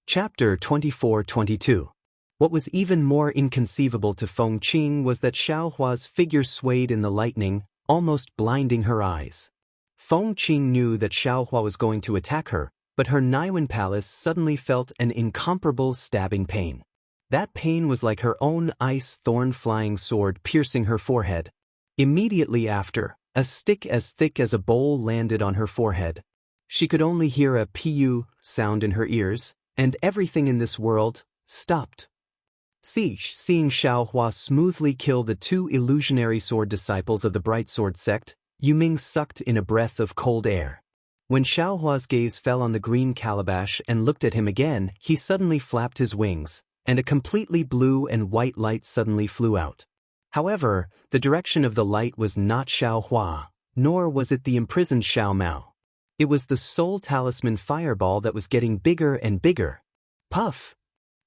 Chapter 24-22. What was even more inconceivable to Feng Qing was that Xiaohua's figure swayed in the lightning, almost blinding her eyes. Feng Qing knew that Xiaohua was going to attack her, but her Niwen palace suddenly felt an incomparable stabbing pain. That pain was like her own ice-thorn flying sword piercing her forehead. Immediately after, a stick as thick as a bowl landed on her forehead. She could only hear a "pu" sound in her ears, and everything in this world stopped. Seeing Xiaohua smoothly kill the two illusionary sword disciples of the Bright Sword sect, Yuming sucked in a breath of cold air. When Xiaohua's gaze fell on the green calabash and looked at him again, he suddenly flapped his wings, and a completely blue and white light suddenly flew out. However, the direction of the light was not Xiaohua, nor was it the imprisoned Xiao Mao. It was the soul talisman fireball that was getting bigger and bigger. Puff!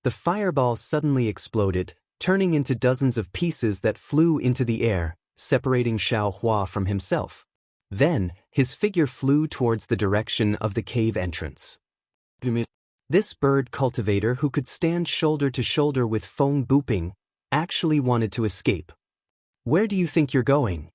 The fireball suddenly exploded, turning into dozens of pieces that flew into the air, separating Xiaohua from himself. Then, his figure flew towards the direction of the cave entrance. This bird cultivator who could stand shoulder to shoulder with Feng Buping actually wanted to escape. "Where do you think you're going?"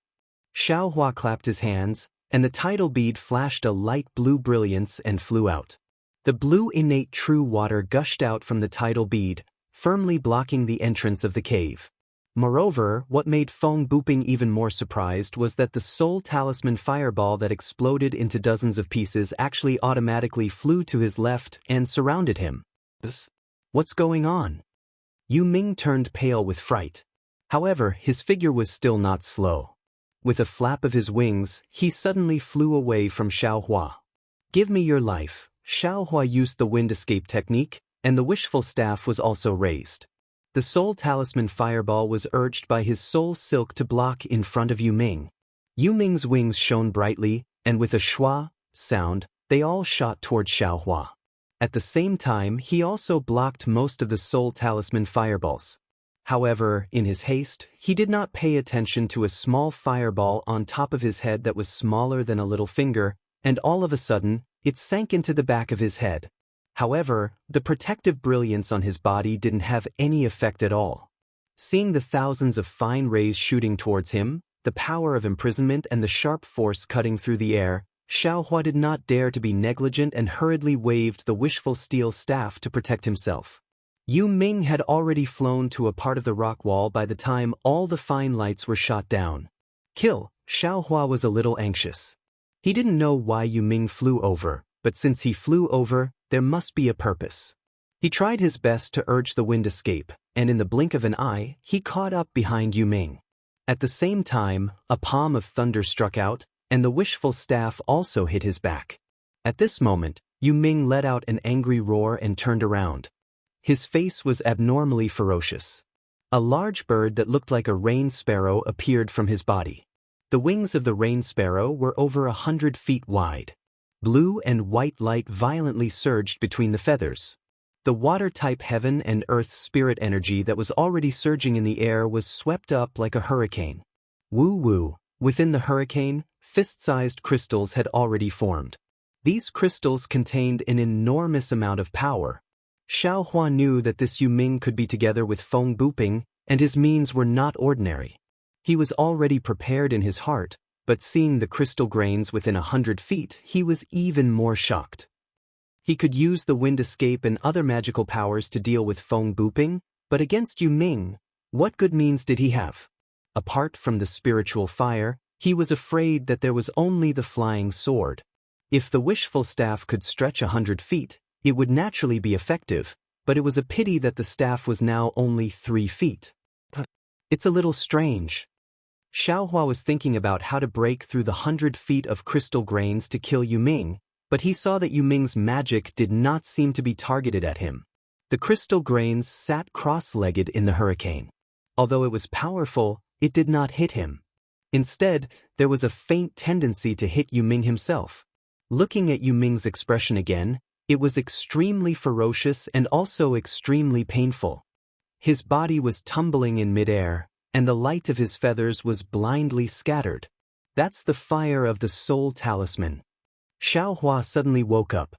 Xiaohua clapped his hands, and the tidal bead flashed a light blue brilliance and flew out. The blue innate true water gushed out from the tidal bead, firmly blocking the entrance of the cave. Moreover, what made Feng Buping even more surprised was that the soul talisman fireball that exploded into dozens of pieces actually automatically flew to his left and surrounded him. What's going on? Yuming turned pale with fright. However, his figure was still not slow. With a flap of his wings, he suddenly flew away from Xiaohua. "Give me your life." Xiaohua used the wind escape technique, and the wishful staff was also raised. The soul talisman fireball was urged by his soul silk to block in front of Yuming. Yuming's wings shone brightly, and with a schwa sound, they all shot toward Xiaohua. At the same time, he also blocked most of the soul talisman fireballs. However, in his haste, he did not pay attention to a small fireball on top of his head that was smaller than a little finger, and all of a sudden, it sank into the back of his head. However, the protective brilliance on his body didn't have any effect at all. Seeing the thousands of fine rays shooting towards him, the power of imprisonment and the sharp force cutting through the air, Xiaohua did not dare to be negligent and hurriedly waved the wishful steel staff to protect himself. Yuming had already flown to a part of the rock wall by the time all the fine lights were shot down. Kill! Xiaohua was a little anxious. He didn't know why Yuming flew over, but since he flew over, there must be a purpose. He tried his best to urge the wind escape, and in the blink of an eye, he caught up behind Yuming. At the same time, a palm of thunder struck out, and the wishful staff also hit his back. At this moment, Yuming let out an angry roar and turned around. His face was abnormally ferocious. A large bird that looked like a rain sparrow appeared from his body. The wings of the rain sparrow were over 100 feet wide. Blue and white light violently surged between the feathers. The water-type heaven and earth spirit energy that was already surging in the air was swept up like a hurricane. Woo-woo! Within the hurricane, fist-sized crystals had already formed. These crystals contained an enormous amount of power. Xiaohua knew that this Yuming could be together with Feng Buping, and his means were not ordinary. He was already prepared in his heart, but seeing the crystal grains within 100 feet, he was even more shocked. He could use the wind escape and other magical powers to deal with Feng Buping, but against Yuming, what good means did he have? Apart from the spiritual fire, he was afraid that there was only the flying sword. If the wishful staff could stretch 100 feet, it would naturally be effective, but it was a pity that the staff was now only 3 feet. It's a little strange. Xiaohua was thinking about how to break through the 100 feet of crystal grains to kill Yuming, but he saw that Yuming's magic did not seem to be targeted at him. The crystal grains sat cross-legged in the hurricane. Although it was powerful, it did not hit him. Instead, there was a faint tendency to hit Yuming himself. Looking at Yuming's expression again, it was extremely ferocious and also extremely painful. His body was tumbling in midair, and the light of his feathers was blindly scattered. That's the fire of the soul talisman. Xiaohua suddenly woke up.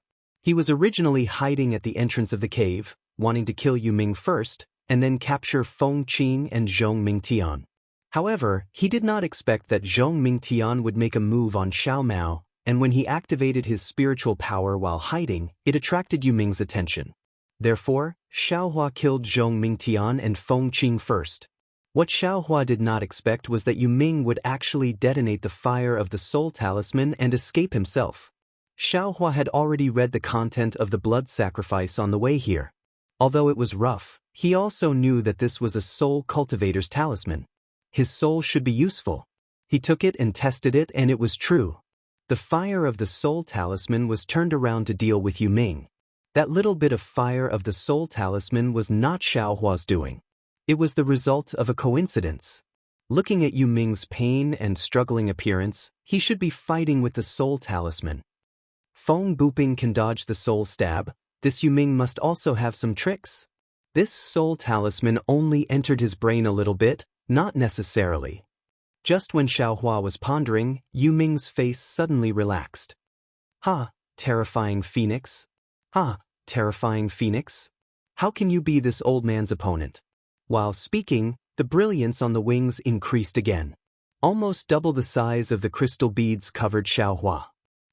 He was originally hiding at the entrance of the cave, wanting to kill Yu Ming first, and then capture Feng Qing and Zhong Mingtian. However, he did not expect that Zhong Mingtian would make a move on Xiao Mao, and when he activated his spiritual power while hiding, it attracted Yu Ming's attention. Therefore, Xiaohua killed Zhong Mingtian and Feng Qing first. What Xiaohua did not expect was that Yu Ming would actually detonate the fire of the soul talisman and escape himself. Xiaohua had already read the content of the blood sacrifice on the way here. Although it was rough, he also knew that this was a soul cultivator's talisman. His soul should be useful. He took it and tested it, and it was true. The fire of the soul talisman was turned around to deal with Yu Ming. That little bit of fire of the soul talisman was not Xiaohua's doing. It was the result of a coincidence. Looking at Yu Ming's pain and struggling appearance, he should be fighting with the soul talisman. Feng Buping can dodge the soul stab. This Yu Ming must also have some tricks. This soul talisman only entered his brain a little bit, not necessarily. Just when Xiaohua was pondering, Yu Ming's face suddenly relaxed. Ha, terrifying phoenix. Ha, terrifying phoenix. How can you be this old man's opponent? While speaking, the brilliance on the wings increased again. Almost double the size of the crystal beads covered Xiaohua.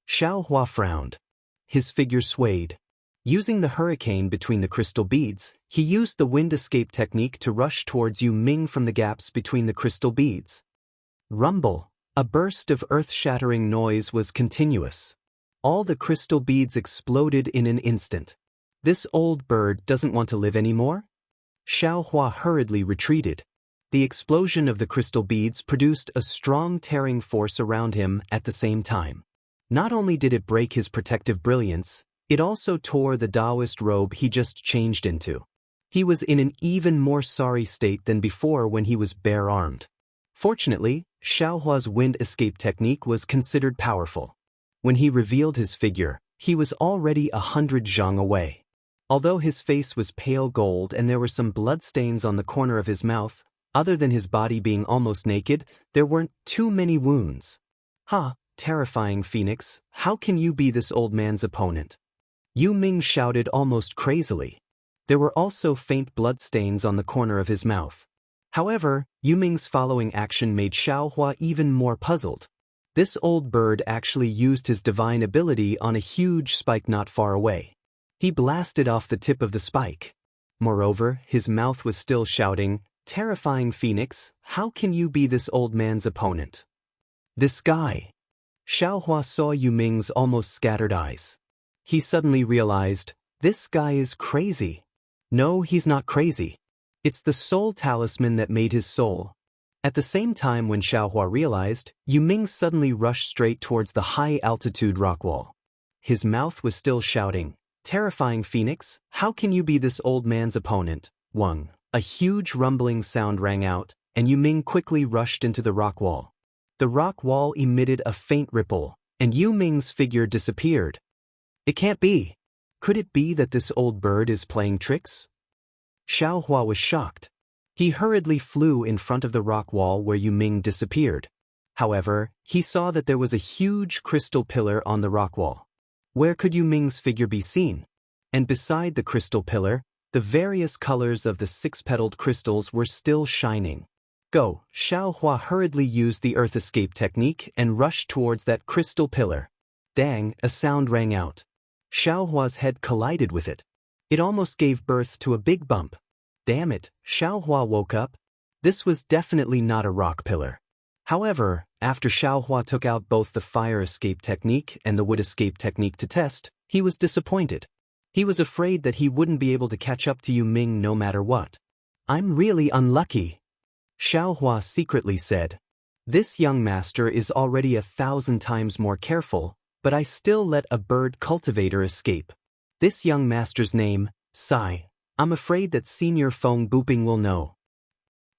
Xiaohua frowned. His figure swayed. Using the hurricane between the crystal beads, he used the wind escape technique to rush towards Yu Ming from the gaps between the crystal beads. Rumble. A burst of earth-shattering noise was continuous. All the crystal beads exploded in an instant. This old bird doesn't want to live anymore? Xiaohua hurriedly retreated. The explosion of the crystal beads produced a strong tearing force around him at the same time. Not only did it break his protective brilliance, it also tore the Taoist robe he just changed into. He was in an even more sorry state than before when he was bare-armed. Fortunately, Xiaohua's wind escape technique was considered powerful. When he revealed his figure, he was already 100 zhang away. Although his face was pale gold and there were some bloodstains on the corner of his mouth, other than his body being almost naked, there weren't too many wounds. Ha, terrifying phoenix, how can you be this old man's opponent? Yu Ming shouted almost crazily. There were also faint bloodstains on the corner of his mouth. However, Yu Ming's following action made Xiaohua even more puzzled. This old bird actually used his divine ability on a huge spike not far away. He blasted off the tip of the spike. Moreover, his mouth was still shouting, "Terrifying phoenix, how can you be this old man's opponent?" This guy. Xiaohua saw Yu Ming's almost scattered eyes. He suddenly realized, this guy is crazy. No, he's not crazy. It's the soul talisman that made his soul. At the same time when Xiaohua realized, Yu Ming suddenly rushed straight towards the high-altitude rock wall. His mouth was still shouting, "Terrifying phoenix, how can you be this old man's opponent?" Wang. A huge rumbling sound rang out, and Yu Ming quickly rushed into the rock wall. The rock wall emitted a faint ripple, and Yu Ming's figure disappeared. It can't be. Could it be that this old bird is playing tricks? Xiaohua was shocked. He hurriedly flew in front of the rock wall where Yu Ming disappeared. However, he saw that there was a huge crystal pillar on the rock wall. Where could Yu Ming's figure be seen? And beside the crystal pillar, the various colors of the six-petaled crystals were still shining. Go! Xiaohua hurriedly used the earth escape technique and rushed towards that crystal pillar. Dang! A sound rang out. Xiaohua's head collided with it. It almost gave birth to a big bump. Damn it! Xiaohua woke up. This was definitely not a rock pillar. However, after Xiaohua took out both the fire escape technique and the wood escape technique to test, he was disappointed. He was afraid that he wouldn't be able to catch up to Yu Ming no matter what. "I'm really unlucky," Xiaohua secretly said. "This young master is already 1,000 times more careful, but I still let a bird cultivator escape. This young master's name, Sai. I'm afraid that Senior Feng Buping will know.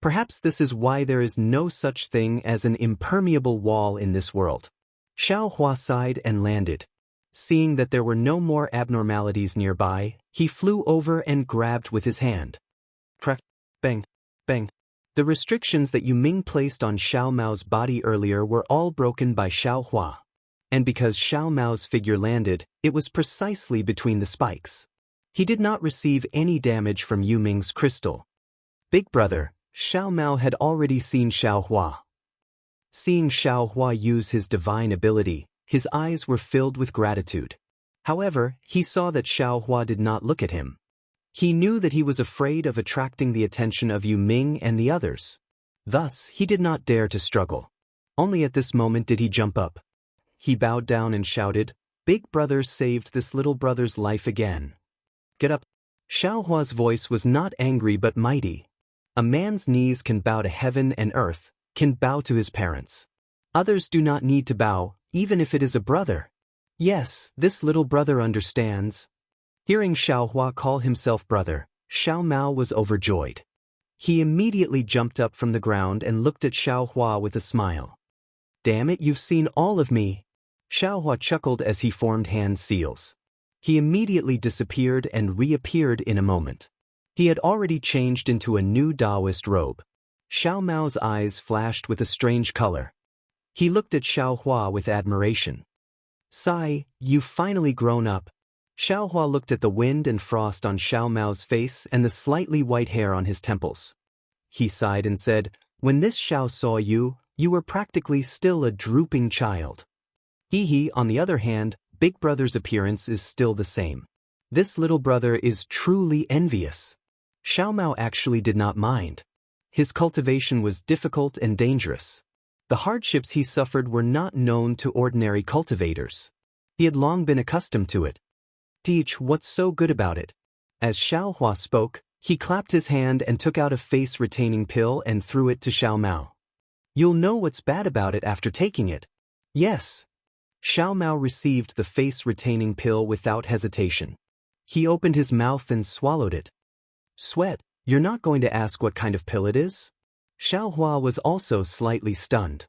Perhaps this is why there is no such thing as an impermeable wall in this world." Xiaohua sighed and landed. Seeing that there were no more abnormalities nearby, he flew over and grabbed with his hand. Crack, bang, bang. The restrictions that Yu Ming placed on Xiao Mao's body earlier were all broken by Xiaohua. And because Xiao Mao's figure landed, it was precisely between the spikes. He did not receive any damage from Yu Ming's crystal. Big brother, Xiao Mao had already seen Xiao Hua. Seeing Xiao Hua use his divine ability, his eyes were filled with gratitude. However, he saw that Xiao Hua did not look at him. He knew that he was afraid of attracting the attention of Yu Ming and the others. Thus, he did not dare to struggle. Only at this moment did he jump up. He bowed down and shouted, "Big brother saved this little brother's life again. Get up." Xiao Hua's voice was not angry but mighty. A man's knees can bow to heaven and earth, can bow to his parents. Others do not need to bow, even if it is a brother. Yes, this little brother understands. Hearing Xiao Hua call himself brother, Xiao Mao was overjoyed. He immediately jumped up from the ground and looked at Xiao Hua with a smile. "Damn it, you've seen all of me." Xiao Hua chuckled as he formed hand seals. He immediately disappeared and reappeared in a moment. He had already changed into a new Taoist robe. Xiao Mao's eyes flashed with a strange color. He looked at Xiao Hua with admiration. "Sai, you've finally grown up." Xiao Hua looked at the wind and frost on Xiao Mao's face and the slightly white hair on his temples. He sighed and said, "When this Xiao saw you, you were practically still a drooping child." He, on the other hand, Big brother's appearance is still the same. This little brother is truly envious. Xiao Mao actually did not mind. His cultivation was difficult and dangerous. The hardships he suffered were not known to ordinary cultivators. He had long been accustomed to it. "Teach, what's so good about it?" As Xiao Hua spoke, he clapped his hand and took out a face-retaining pill and threw it to Xiao Mao. "You'll know what's bad about it after taking it." "Yes." Xiao Mao received the face-retaining pill without hesitation. He opened his mouth and swallowed it. "Sweat, you're not going to ask what kind of pill it is?" Xiao Hua was also slightly stunned.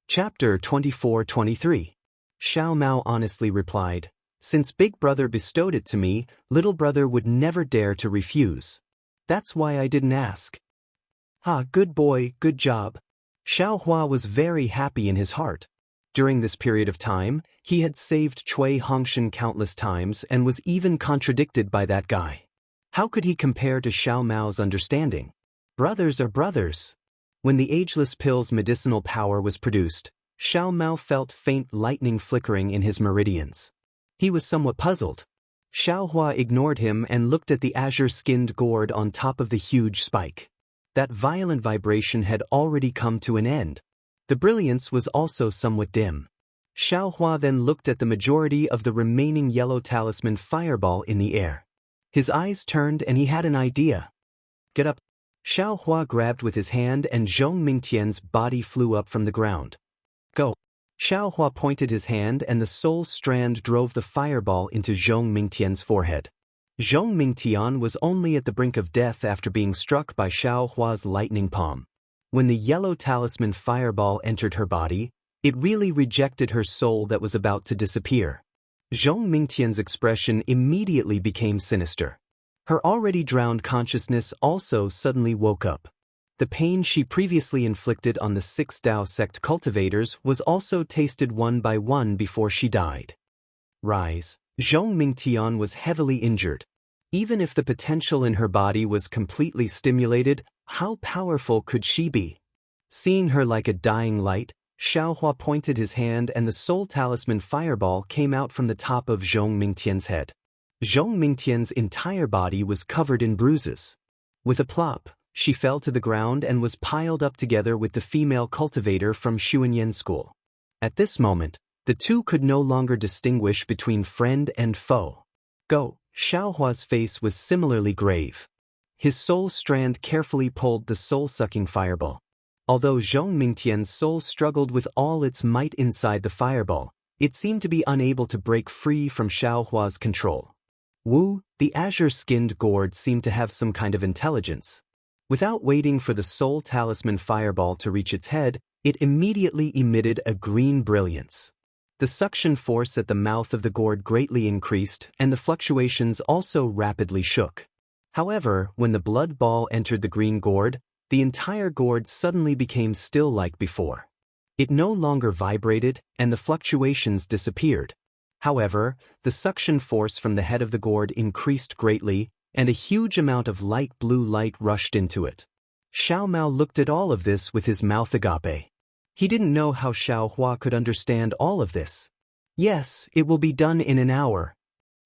Chapter 24-23. Xiao Mao honestly replied, "Since Big Brother bestowed it to me, Little Brother would never dare to refuse. That's why I didn't ask." "Ah, good boy, good job." Xiao Hua was very happy in his heart. During this period of time, he had saved Cui Hongshan countless times and was even contradicted by that guy. How could he compare to Xiao Mao's understanding? Brothers are brothers. When the ageless pill's medicinal power was produced, Xiao Mao felt faint lightning flickering in his meridians. He was somewhat puzzled. Xiao Hua ignored him and looked at the azure-skinned gourd on top of the huge spike. That violent vibration had already come to an end. The brilliance was also somewhat dim. Xiao Hua then looked at the majority of the remaining yellow talisman fireball in the air. His eyes turned and he had an idea. "Get up." Xiao Hua grabbed with his hand and Zhong Mingtian's body flew up from the ground. "Go." Xiao Hua pointed his hand and the soul strand drove the fireball into Zhong Mingtian's forehead. Zhong Mingtian was only at the brink of death after being struck by Xiao Hua's lightning palm. When the yellow talisman fireball entered her body, it really rejected her soul that was about to disappear. Zhong Mingtian's expression immediately became sinister. Her already drowned consciousness also suddenly woke up. The pain she previously inflicted on the 6 Dao sect cultivators was also tasted one by one before she died. Rise. Zhong Mingtian was heavily injured. Even if the potential in her body was completely stimulated, how powerful could she be? Seeing her like a dying light, Xiao Hua pointed his hand and the soul talisman fireball came out from the top of Zhong Mingtian's head. Zhong Mingtian's entire body was covered in bruises. With a plop, she fell to the ground and was piled up together with the female cultivator from Xuanyan school. At this moment, the two could no longer distinguish between friend and foe. "Go." Xiao Hua's face was similarly grave. His soul strand carefully pulled the soul-sucking fireball. Although Zhong Mingtian's soul struggled with all its might inside the fireball, it seemed to be unable to break free from Xiao Hua's control. Wu, the azure-skinned gourd seemed to have some kind of intelligence. Without waiting for the soul talisman fireball to reach its head, it immediately emitted a green brilliance. The suction force at the mouth of the gourd greatly increased and the fluctuations also rapidly shook. However, when the blood ball entered the green gourd, the entire gourd suddenly became still like before. It no longer vibrated, and the fluctuations disappeared. However, the suction force from the head of the gourd increased greatly, and a huge amount of light blue light rushed into it. Xiao Mao looked at all of this with his mouth agape. He didn't know how Xiao Hua could understand all of this. Yes, it will be done in an hour.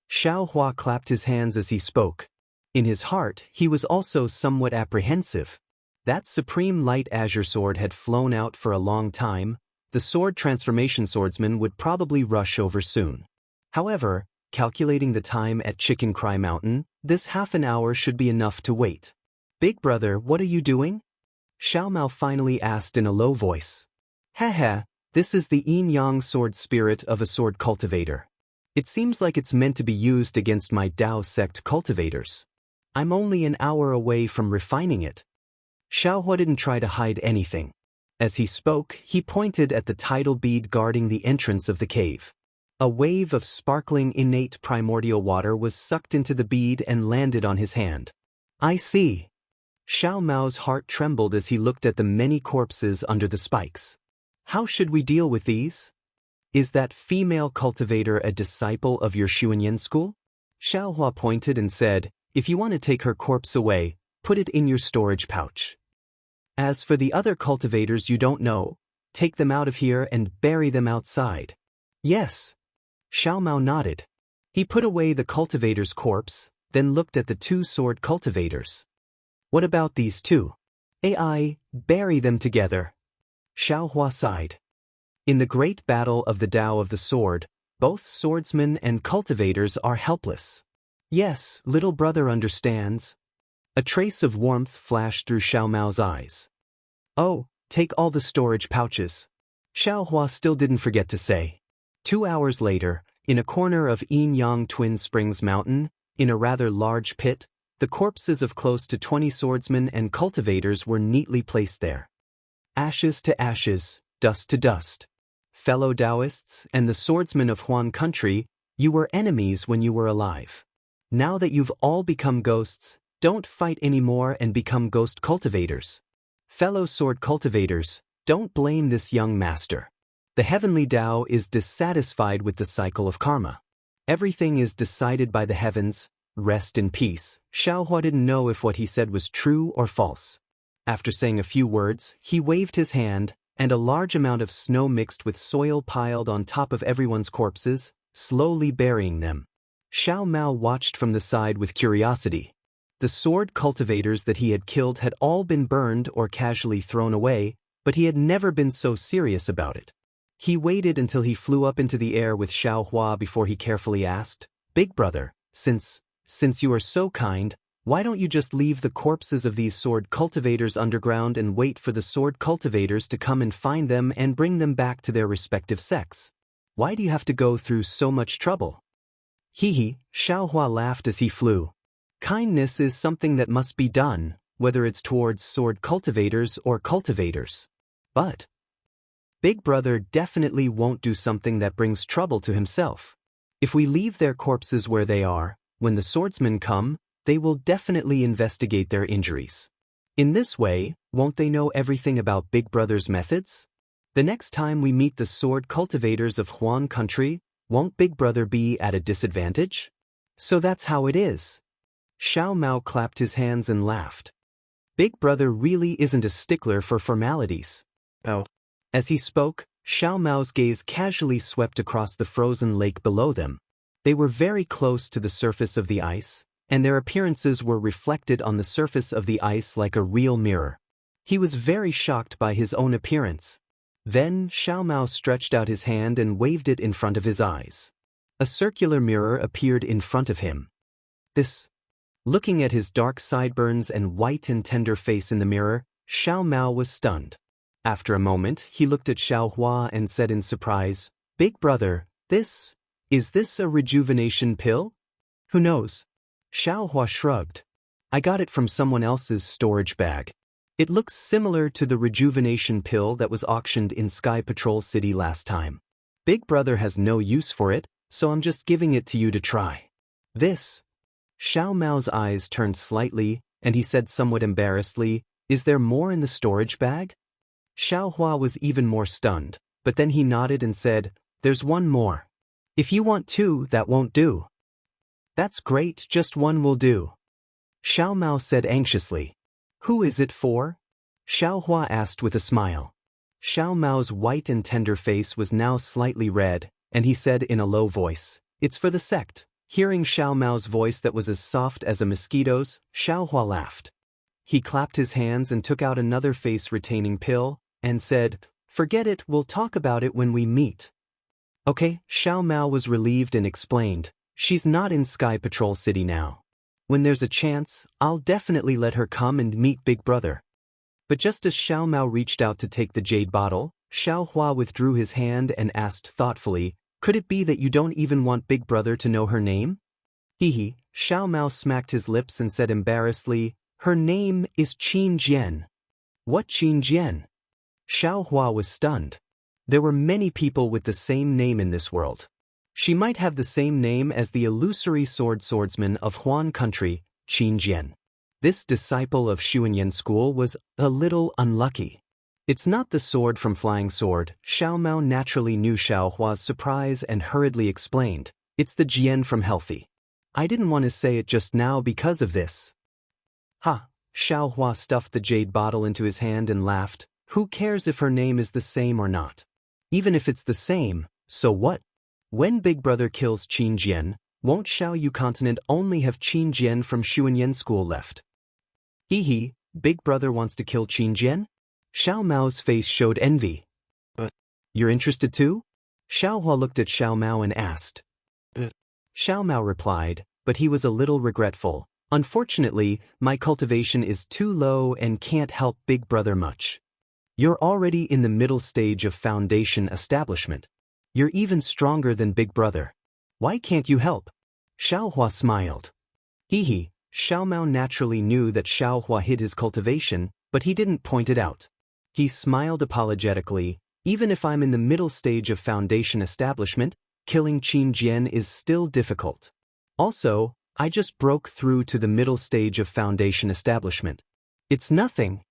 Xiao Hua clapped his hands as he spoke. In his heart, he was also somewhat apprehensive. That supreme light azure sword had flown out for a long time. The sword transformation swordsman would probably rush over soon. However, calculating the time at Chicken Cry Mountain, this half an hour should be enough to wait. Big brother, what are you doing? Xiao Mao finally asked in a low voice. Haha, this is the yin-yang sword spirit of a sword cultivator. It seems like it's meant to be used against my Dao sect cultivators. I'm only an hour away from refining it. Xiao Hua didn't try to hide anything. As he spoke, he pointed at the tidal bead guarding the entrance of the cave. A wave of sparkling innate primordial water was sucked into the bead and landed on his hand. I see. Xiao Mao's heart trembled as he looked at the many corpses under the spikes. How should we deal with these? Is that female cultivator a disciple of your Xuanyan school? Xiao Hua pointed and said, if you want to take her corpse away, put it in your storage pouch. As for the other cultivators you don't know, take them out of here and bury them outside. Yes. Xiao Mao nodded. He put away the cultivator's corpse, then looked at the two sword cultivators. What about these two? Bury them together. Xiao Hua sighed. In the great battle of the Tao of the sword, both swordsmen and cultivators are helpless. Yes, little brother understands. A trace of warmth flashed through Xiao Mao's eyes. Oh, take all the storage pouches. Xiao Hua still didn't forget to say. 2 hours later, in a corner of Yin-Yang Twin Springs Mountain, in a rather large pit, the corpses of close to 20 swordsmen and cultivators were neatly placed there. Ashes to ashes, dust to dust. Fellow Taoists and the swordsmen of Huan country, you were enemies when you were alive. Now that you've all become ghosts, don't fight anymore and become ghost cultivators. Fellow sword cultivators, don't blame this young master. The heavenly Tao is dissatisfied with the cycle of karma. Everything is decided by the heavens. Rest in peace. Xiao Hua didn't know if what he said was true or false. After saying a few words, he waved his hand, and a large amount of snow mixed with soil piled on top of everyone's corpses, slowly burying them. Xiao Mao watched from the side with curiosity. The sword cultivators that he had killed had all been burned or casually thrown away, but he had never been so serious about it. He waited until he flew up into the air with Xiao Hua before he carefully asked, Big brother, since you are so kind, why don't you just leave the corpses of these sword cultivators underground and wait for the sword cultivators to come and find them and bring them back to their respective sects? Why do you have to go through so much trouble? Hee, Xiao Hua laughed as he flew. Kindness is something that must be done, whether it's towards sword cultivators or cultivators. But Big brother definitely won't do something that brings trouble to himself. If we leave their corpses where they are, when the swordsmen come, they will definitely investigate their injuries. In this way, won't they know everything about Big brother's methods? The next time we meet the sword cultivators of Huan country, won't Big brother be at a disadvantage? So that's how it is. Xiao Mao clapped his hands and laughed. Big brother really isn't a stickler for formalities. Oh. As he spoke, Xiao Mao's gaze casually swept across the frozen lake below them. They were very close to the surface of the ice, and their appearances were reflected on the surface of the ice like a real mirror. He was very shocked by his own appearance. Then Xiao Mao stretched out his hand and waved it in front of his eyes. A circular mirror appeared in front of him. Looking at his dark sideburns and white and tender face in the mirror, Xiao Mao was stunned. After a moment, he looked at Xiao Hua and said in surprise, Big brother, is this a rejuvenation pill? Who knows? Xiao Hua shrugged. I got it from someone else's storage bag. It looks similar to the rejuvenation pill that was auctioned in Sky Patrol City last time. Big brother has no use for it, so I'm just giving it to you to try. Xiao Mao's eyes turned slightly, and he said somewhat embarrassedly, Is there more in the storage bag? Xiao Hua was even more stunned, but then he nodded and said, "There's one more. If you want two, that won't do." "That's great, just one will do." Xiao Mao said anxiously. "Who is it for?" Xiao Hua asked with a smile. Xiao Mao's white and tender face was now slightly red, and he said in a low voice, "It's for the sect." Hearing Xiao Mao's voice that was as soft as a mosquito's, Xiao Hua laughed. He clapped his hands and took out another face-retaining pill, and said, "Forget it, we'll talk about it when we meet." "Okay," Xiao Mao was relieved and explained, "She's not in Sky Patrol City now. When there's a chance, I'll definitely let her come and meet Big Brother." But just as Xiao Mao reached out to take the jade bottle, Xiao Hua withdrew his hand and asked thoughtfully, "Could it be that you don't even want Big Brother to know her name?" Hee. Xiao Mao smacked his lips and said embarrassedly, "Her name is Qin Jian." "What Qin Jian?" Xiao Hua was stunned. There were many people with the same name in this world. She might have the same name as the illusory swordsman of Huan country, Qin Jian. This disciple of Xuanyan school was a little unlucky. "It's not the sword from Flying Sword." Xiao Mao naturally knew Xiao Hua's surprise and hurriedly explained, "It's the Jian from Healthy. I didn't want to say it just now because of this." "Ha!" Xiao Hua stuffed the jade bottle into his hand and laughed. "Who cares if her name is the same or not? Even if it's the same, so what? When Big Brother kills Qin Jian, won't Xiaoyu continent only have Qin Jian from Xuanyan school left?" Hee. Big Brother wants to kill Qin Jian? Xiao Mao's face showed envy. "But you're interested too?" Xiao Hua looked at Xiao Mao and asked. Xiao Mao replied, but he was a little regretful. "Unfortunately, my cultivation is too low and can't help Big Brother much." "You're already in the middle stage of foundation establishment. You're even stronger than Big Brother. Why can't you help?" Xiao Hua smiled. Hee. Xiao Mao naturally knew that Xiao Hua hid his cultivation, but he didn't point it out. He smiled apologetically. "Even if I'm in the middle stage of foundation establishment, killing Qin Jian is still difficult. Also, I just broke through to the middle stage of foundation establishment. It's nothing."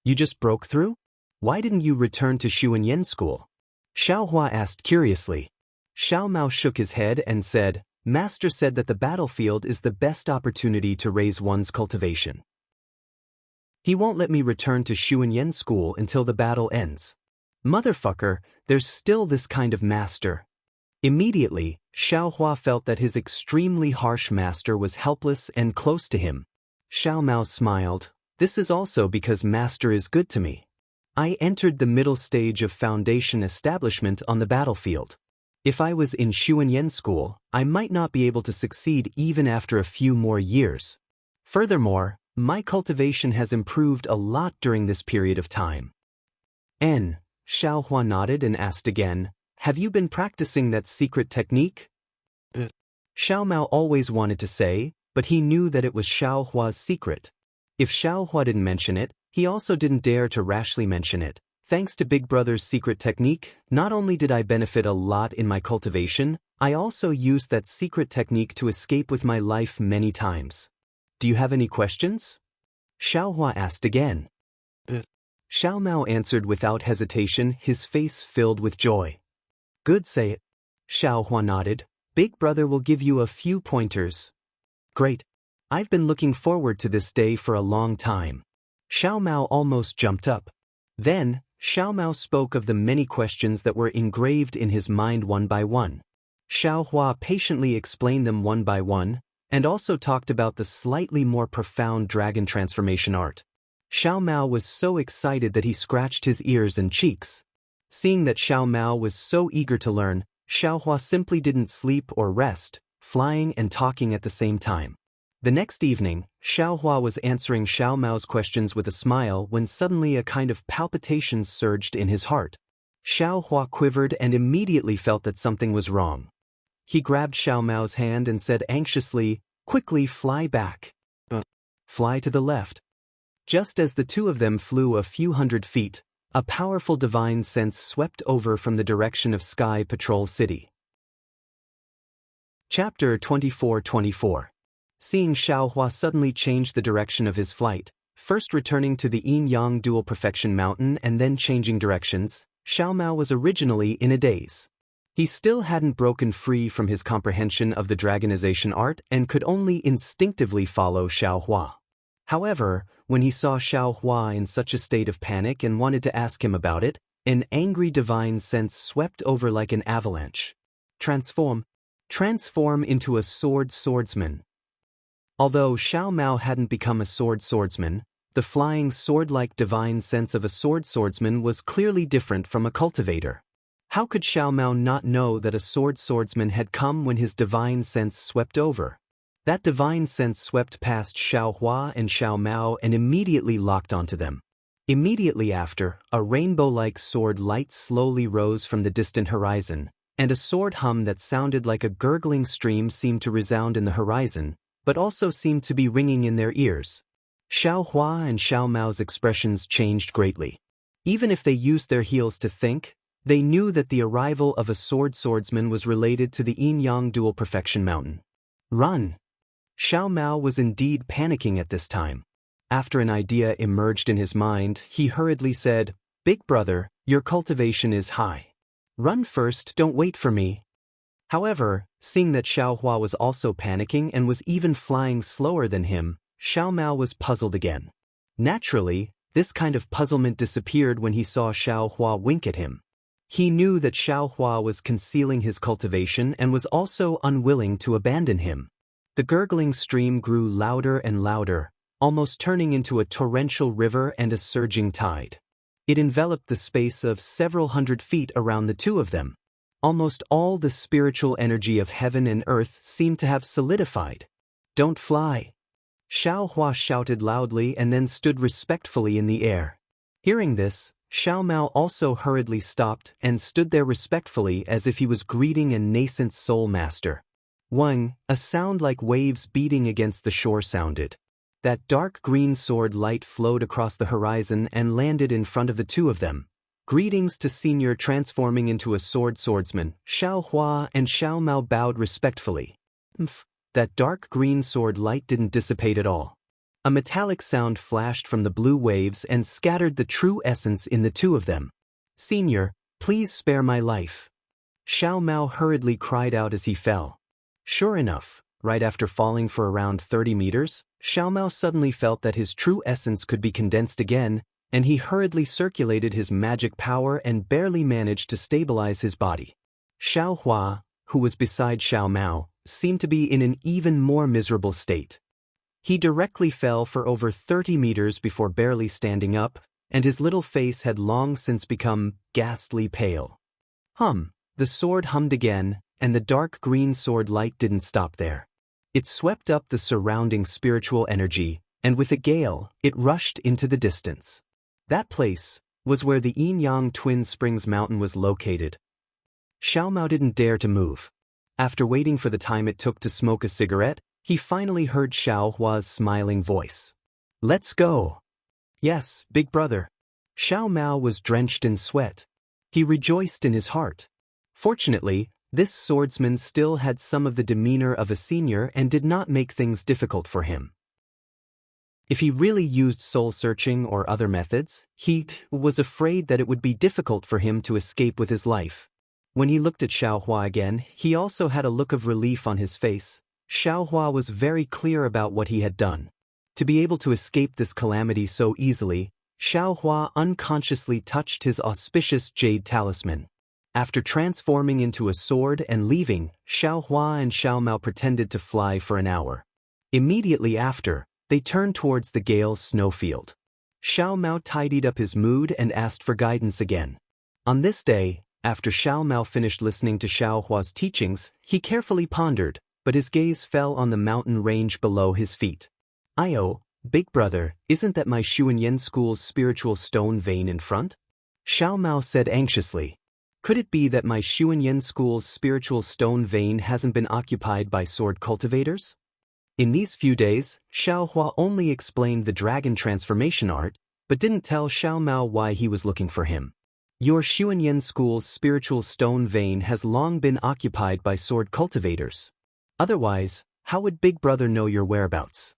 "You just broke through? Why didn't you return to Xuanyan school?" Xiao Hua asked curiously. Xiao Mao shook his head and said, "Master said that the battlefield is the best opportunity to raise one's cultivation. He won't let me return to Xuanyan school until the battle ends. Motherfucker, there's still this kind of master." Immediately, Xiao Hua felt that his extremely harsh master was helpless and close to him. Xiao Mao smiled. "This is also because master is good to me. I entered the middle stage of foundation establishment on the battlefield. If I was in Xuanyan school, I might not be able to succeed even after a few more years. Furthermore, my cultivation has improved a lot during this period of time." Xiao Hua nodded and asked again, "Have you been practicing that secret technique?" Xiao Mao always wanted to say, but he knew that it was Xiao Hua's secret. If Xiao Hua didn't mention it, he also didn't dare to rashly mention it. "Thanks to Big Brother's secret technique, not only did I benefit a lot in my cultivation, I also used that secret technique to escape with my life many times. Do you have any questions?" Xiao Hua asked again. Xiao Mao answered without hesitation, his face filled with joy. "Good, say it." Xiao Hua nodded. "Big Brother will give you a few pointers." "Great. I've been looking forward to this day for a long time." Xiao Mao almost jumped up. Then, Xiao Mao spoke of the many questions that were engraved in his mind one by one. Xiao Hua patiently explained them one by one, and also talked about the slightly more profound dragon transformation art. Xiao Mao was so excited that he scratched his ears and cheeks. Seeing that Xiao Mao was so eager to learn, Xiao Hua simply didn't sleep or rest, flying and talking at the same time. The next evening, Xiao Hua was answering Xiao Mao's questions with a smile when suddenly a kind of palpitation surged in his heart. Xiao Hua quivered and immediately felt that something was wrong. He grabbed Xiao Mao's hand and said anxiously, "Quickly fly back. Fly to the left." Just as the two of them flew a few hundred feet, a powerful divine sense swept over from the direction of Sky Patrol City. Chapter 24:24. Seeing Xiao Hua suddenly change the direction of his flight, First returning to the Yin-Yang Dual Perfection Mountain and then changing directions, Xiao Mao was originally in a daze. He still hadn't broken free from his comprehension of the dragonization art and could only instinctively follow Xiao Hua. However, when he saw Xiao Hua in such a state of panic and wanted to ask him about it, an angry divine sense swept over like an avalanche. Transform into a swordsman. Although Xiao Mao hadn't become a swordsman, the flying sword-like divine sense of a swordsman was clearly different from a cultivator. How could Xiao Mao not know that a swordsman had come when his divine sense swept over? That divine sense swept past Xiao Hua and Xiao Mao and immediately locked onto them. Immediately after, a rainbow-like sword light slowly rose from the distant horizon, and a sword hum that sounded like a gurgling stream seemed to resound in the horizon, but also seemed to be ringing in their ears. Xiao Hua and Xiao Mao's expressions changed greatly. Even if they used their heels to think, they knew that the arrival of a swordsman was related to the Yin-Yang Dual Perfection Mountain. Run! Xiao Mao was indeed panicking at this time. After an idea emerged in his mind, he hurriedly said, "Big brother, your cultivation is high. Run first, don't wait for me." However, seeing that Xiao Hua was also panicking and was even flying slower than him, Xiao Mao was puzzled again. Naturally, this kind of puzzlement disappeared when he saw Xiao Hua wink at him. He knew that Xiao Hua was concealing his cultivation and was also unwilling to abandon him. The gurgling stream grew louder and louder, almost turning into a torrential river and a surging tide. It enveloped the space of several hundred feet around the two of them. Almost all the spiritual energy of heaven and earth seemed to have solidified. "Don't fly!" Xiao Hua shouted loudly and then stood respectfully in the air. Hearing this, Xiao Mao also hurriedly stopped and stood there respectfully as if he was greeting a nascent soul master. Wang, a sound like waves beating against the shore sounded. That dark green sword light flowed across the horizon and landed in front of the two of them. Greetings to Senior transforming into a swordsman. Xiao Hua and Xiao Mao bowed respectfully. That dark green sword light didn't dissipate at all. A metallic sound flashed from the blue waves and scattered the true essence in the two of them. "Senior, please spare my life." Xiao Mao hurriedly cried out as he fell. Sure enough, right after falling for around 30 meters, Xiao Mao suddenly felt that his true essence could be condensed again, and he hurriedly circulated his magic power and barely managed to stabilize his body. Xiao Hua, who was beside Xiao Mao, seemed to be in an even more miserable state. He directly fell for over 30 meters before barely standing up, and his little face had long since become ghastly pale. The sword hummed again, and the dark green sword light didn't stop there. It swept up the surrounding spiritual energy, and with a gale, it rushed into the distance. That place was where the Yin-Yang Twin Springs Mountain was located. Xiao Mao didn't dare to move. After waiting for the time it took to smoke a cigarette, he finally heard Xiao Hua's smiling voice. "Let's go." "Yes, big brother." Xiao Mao was drenched in sweat. He rejoiced in his heart. Fortunately, this swordsman still had some of the demeanor of a senior and did not make things difficult for him. If he really used soul-searching or other methods, he was afraid that it would be difficult for him to escape with his life. When he looked at Xiao Hua again, he also had a look of relief on his face. Xiao Hua was very clear about what he had done. To be able to escape this calamity so easily, Xiao Hua unconsciously touched his auspicious jade talisman. After transforming into a sword and leaving, Xiao Hua and Xiao Mao pretended to fly for an hour. Immediately after, they turned towards the Gale snowfield. Xiao Mao tidied up his mood and asked for guidance again. On this day, after Xiao Mao finished listening to Xiao Hua's teachings, he carefully pondered, but his gaze fell on the mountain range below his feet. "Io, big brother, isn't that my Xuanyan school's spiritual stone vein in front?" Xiao Mao said anxiously. Could it be that my Xuanyan school's spiritual stone vein hasn't been occupied by sword cultivators? In these few days, Xiao Hua only explained the dragon transformation art, but didn't tell Xiao Mao why he was looking for him. Your Xuanyan school's spiritual stone vein has long been occupied by sword cultivators. Otherwise, how would Big Brother know your whereabouts?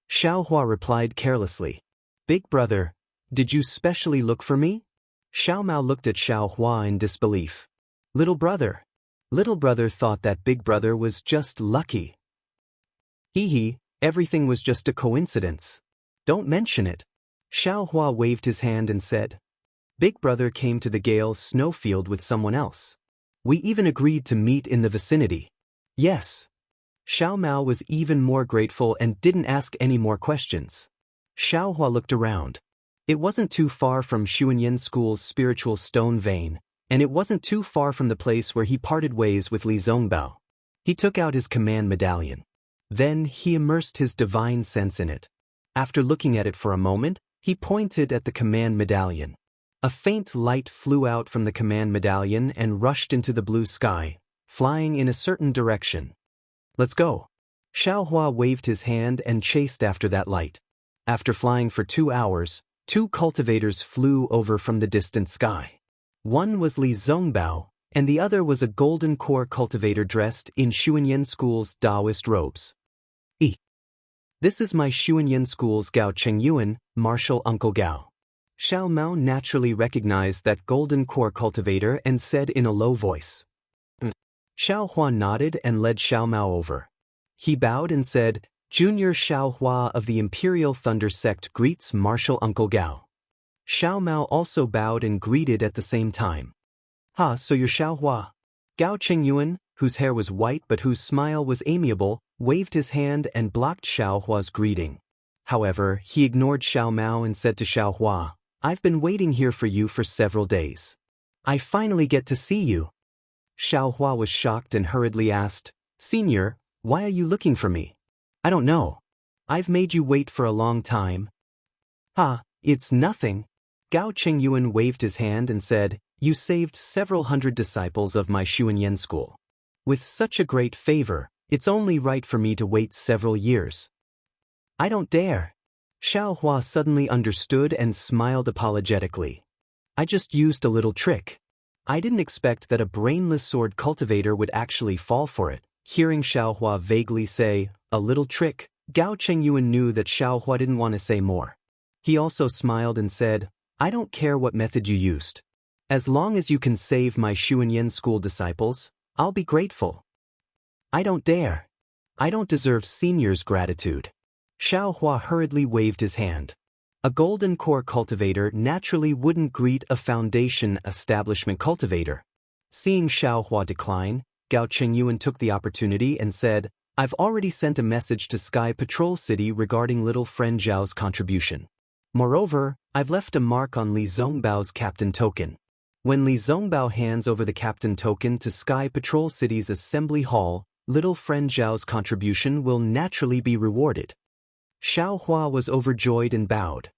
Xiao Hua replied carelessly. Big brother, did you specially look for me? Xiao Mao looked at Xiao Hua in disbelief. Little brother. Little brother thought that big brother was just lucky. Hee, everything was just a coincidence. Don't mention it. Xiao Hua waved his hand and said, Big brother came to the Gale snowfield with someone else. We even agreed to meet in the vicinity. Yes. Xiao Mao was even more grateful and didn't ask any more questions. Xiao Hua looked around. It wasn't too far from Xuanyan School's spiritual stone vein, and it wasn't too far from the place where he parted ways with Li Zongbao. He took out his command medallion. Then he immersed his divine sense in it. After looking at it for a moment, he pointed at the command medallion. A faint light flew out from the command medallion and rushed into the blue sky, flying in a certain direction. Let's go. Xiao Hua waved his hand and chased after that light. After flying for 2 hours, 2 cultivators flew over from the distant sky. One was Li Zongbao, and the other was a golden core cultivator dressed in Xuanyan School's Taoist robes. This is my Xuanyan School's Gao Chengyuan, martial uncle Gao. Xiao Mao naturally recognized that golden core cultivator and said in a low voice. Xiao Hua nodded and led Xiao Mao over. He bowed and said, Junior Xiao Hua of the Imperial Thunder Sect greets martial uncle Gao. Xiao Mao also bowed and greeted at the same time. So you're Xiao Hua. Gao Chengyuan, whose hair was white but whose smile was amiable, waved his hand and blocked Xiao Hua's greeting. However, he ignored Xiao Mao and said to Xiao Hua, I've been waiting here for you for several days. I finally get to see you. Xiao Hua was shocked and hurriedly asked, Senior, why are you looking for me? I don't know. I've made you wait for a long time. It's nothing. Gao Chengyuan waved his hand and said, You saved several hundred disciples of my Xuanyan school. With such a great favor, it's only right for me to wait several years. I don't dare. Xiao Hua suddenly understood and smiled apologetically. I just used a little trick. I didn't expect that a brainless sword cultivator would actually fall for it. Hearing Xiao Hua vaguely say, a little trick, Gao Chengyuan knew that Xiao Hua didn't want to say more. He also smiled and said, I don't care what method you used. As long as you can save my Xuanyan school disciples, I'll be grateful. I don't dare. I don't deserve senior's gratitude. Xiao Hua hurriedly waved his hand. A golden core cultivator naturally wouldn't greet a foundation establishment cultivator. Seeing Xiao Hua decline, Gao Chengyuan took the opportunity and said, I've already sent a message to Sky Patrol City regarding little friend Zhao's contribution. Moreover, I've left a mark on Li Zongbao's captain token. When Li Zongbao hands over the captain token to Sky Patrol City's assembly hall, little friend Zhao's contribution will naturally be rewarded. Xiao Hua was overjoyed and bowed.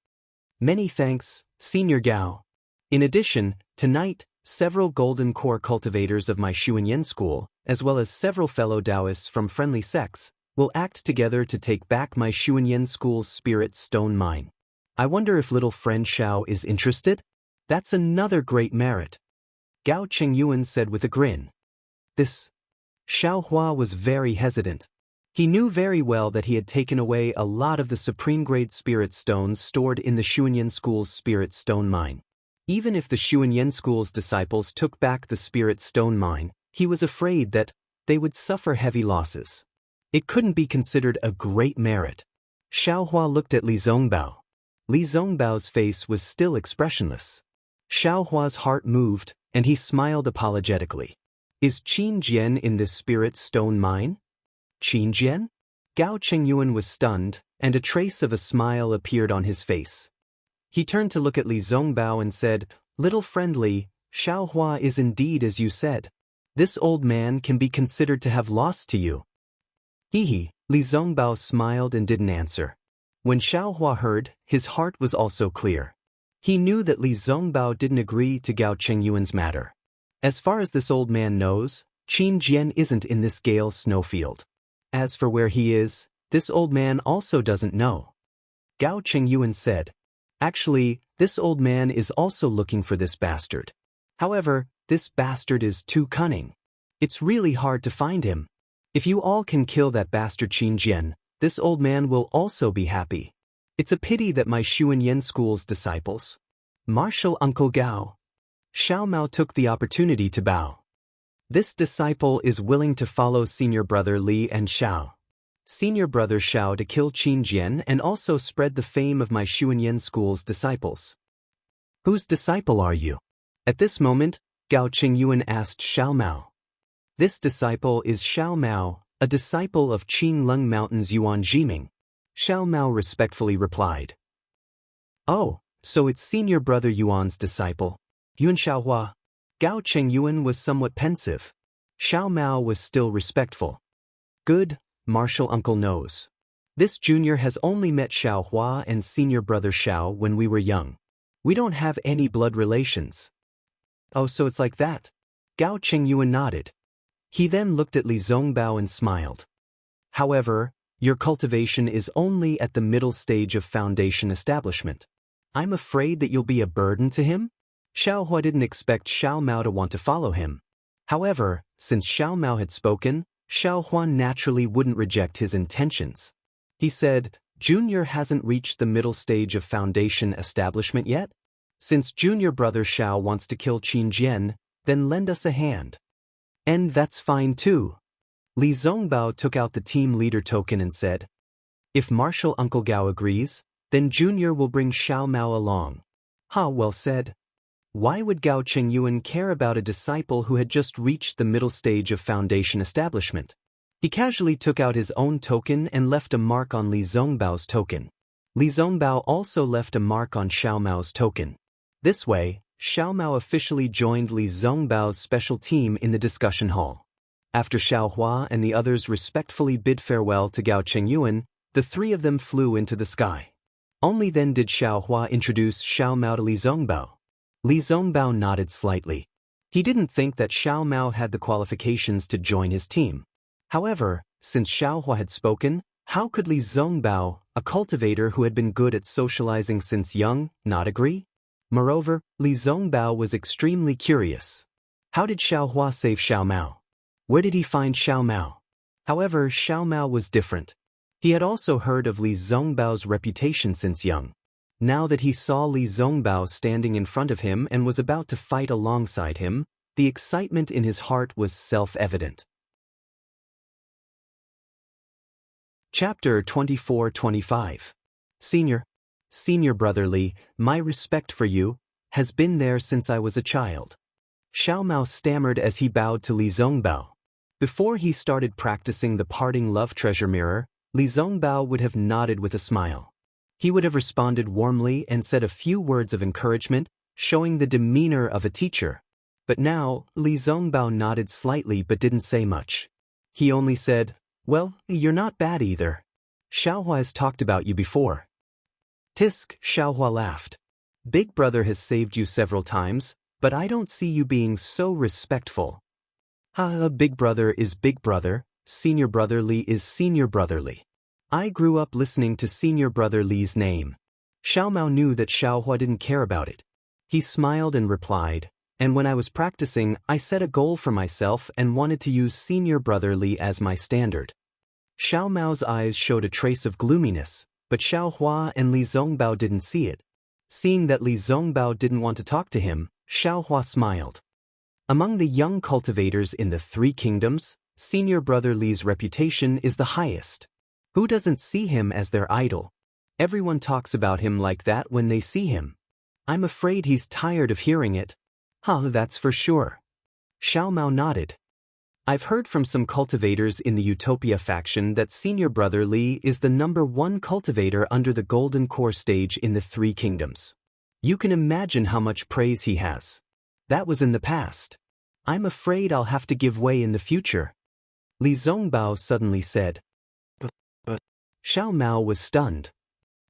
Many thanks, Senior Gao. In addition, tonight, several golden core cultivators of my Xuanyan school, as well as several fellow Taoists from friendly sects, will act together to take back my Xuanyan school's spirit stone mine. I wonder if little friend Xiao is interested? That's another great merit. Gao Chengyuan said with a grin. Xiao Hua was very hesitant. He knew very well that he had taken away a lot of the supreme-grade spirit stones stored in the Xuanyan School's spirit stone mine. Even if the Xuanyan School's disciples took back the spirit stone mine, he was afraid that they would suffer heavy losses. It couldn't be considered a great merit. Xiao Hua looked at Li Zongbao. Li Zongbao's face was still expressionless. Xiao Hua's heart moved, and he smiled apologetically. Is Qin Jian in this spirit stone mine? Qin Jian? Gao Chengyuan was stunned, and a trace of a smile appeared on his face. He turned to look at Li Zongbao and said, Little friend Li, Xiao Hua is indeed as you said. This old man can be considered to have lost to you. Li Zongbao smiled and didn't answer. When Xiao Hua heard, his heart was also clear. He knew that Li Zongbao didn't agree to Gao Chengyuan's matter. As far as this old man knows, Qin Jian isn't in this Gale snowfield. As for where he is, this old man also doesn't know. Gao Chengyuan said, Actually, this old man is also looking for this bastard. However, this bastard is too cunning. It's really hard to find him. If you all can kill that bastard Qin Jian, this old man will also be happy. It's a pity that my Xuanyan school's disciples. Martial Uncle Gao. Xiao Mao took the opportunity to bow. This disciple is willing to follow senior brother Li and Xiao. Senior brother Xiao to kill Qin Jian and also spread the fame of my Xuanyan school's disciples. Whose disciple are you? At this moment, Gao Qingyuan asked Xiao Mao. This disciple is Xiao Mao, a disciple of Qinglong Mountain's Yuan Jiming. Xiao Mao respectfully replied. Oh, so it's senior brother Yuan's disciple. Yun Xiaohua. Gao Qingyuan was somewhat pensive. Xiao Mao was still respectful. Good, martial uncle knows. This junior has only met Xiaohua and senior brother Xiao when we were young. We don't have any blood relations. Oh, so it's like that. Gao Qingyuan nodded. He then looked at Li Zongbao and smiled. However, your cultivation is only at the middle stage of foundation establishment. I'm afraid that you'll be a burden to him? Xiaohua didn't expect Xiao Mao to want to follow him. However, since Xiao Mao had spoken, Xiaohua naturally wouldn't reject his intentions. He said, Junior hasn't reached the middle stage of foundation establishment yet? Since junior brother Xiao wants to kill Qin Jian, then lend us a hand. And that's fine too. Li Zongbao took out the team leader token and said, if martial Uncle Gao agrees, then Junior will bring Xiao Mao along. Ha, well said. Why would Gao Qingyuan care about a disciple who had just reached the middle stage of foundation establishment? He casually took out his own token and left a mark on Li Zongbao's token. Li Zongbao also left a mark on Xiao Mao's token. This way, Xiao Mao officially joined Li Zongbao's special team in the discussion hall. After Xiaohua and the others respectfully bid farewell to Gao Qingyuan, the three of them flew into the sky. Only then did Xiaohua introduce Xiao Mao to Li Zongbao. Li Zongbao nodded slightly. He didn't think that Xiao Mao had the qualifications to join his team. However, since Xiaohua had spoken, how could Li Zongbao, a cultivator who had been good at socializing since young, not agree? Moreover, Li Zongbao was extremely curious. How did Xiaohua save Xiao Mao? Where did he find Xiao Mao? However, Xiao Mao was different. He had also heard of Li Zongbao's reputation since young. Now that he saw Li Zongbao standing in front of him and was about to fight alongside him, the excitement in his heart was self-evident. Chapter 24-25. Senior brother Li, my respect for you has been there since I was a child. Xiao Mao stammered as he bowed to Li Zongbao. Before he started practicing the parting love treasure mirror, Li Zongbao would have nodded with a smile. He would have responded warmly and said a few words of encouragement, showing the demeanor of a teacher. But now, Li Zongbao nodded slightly but didn't say much. He only said, well, you're not bad either. Xiaohua has talked about you before. Tisk, Xiaohua laughed. Big brother has saved you several times, but I don't see you being so respectful. Big brother is big brother, senior brother Li is senior brother Li. I grew up listening to senior brother Li's name. Xiao Mao knew that Xiaohua didn't care about it. He smiled and replied, and when I was practicing, I set a goal for myself and wanted to use senior brother Li as my standard. Xiao Mao's eyes showed a trace of gloominess, but Xiaohua and Li Zongbao didn't see it. Seeing that Li Zongbao didn't want to talk to him, Xiaohua smiled. Among the young cultivators in the Three Kingdoms, senior brother Li's reputation is the highest. Who doesn't see him as their idol? Everyone talks about him like that when they see him. I'm afraid he's tired of hearing it. That's for sure. Xiao Mao nodded. I've heard from some cultivators in the Utopia faction that senior brother Li is the #1 cultivator under the Golden Core stage in the Three Kingdoms. You can imagine how much praise he has. That was in the past. I'm afraid I'll have to give way in the future. Li Zongbao suddenly said. But Xiao Mao was stunned.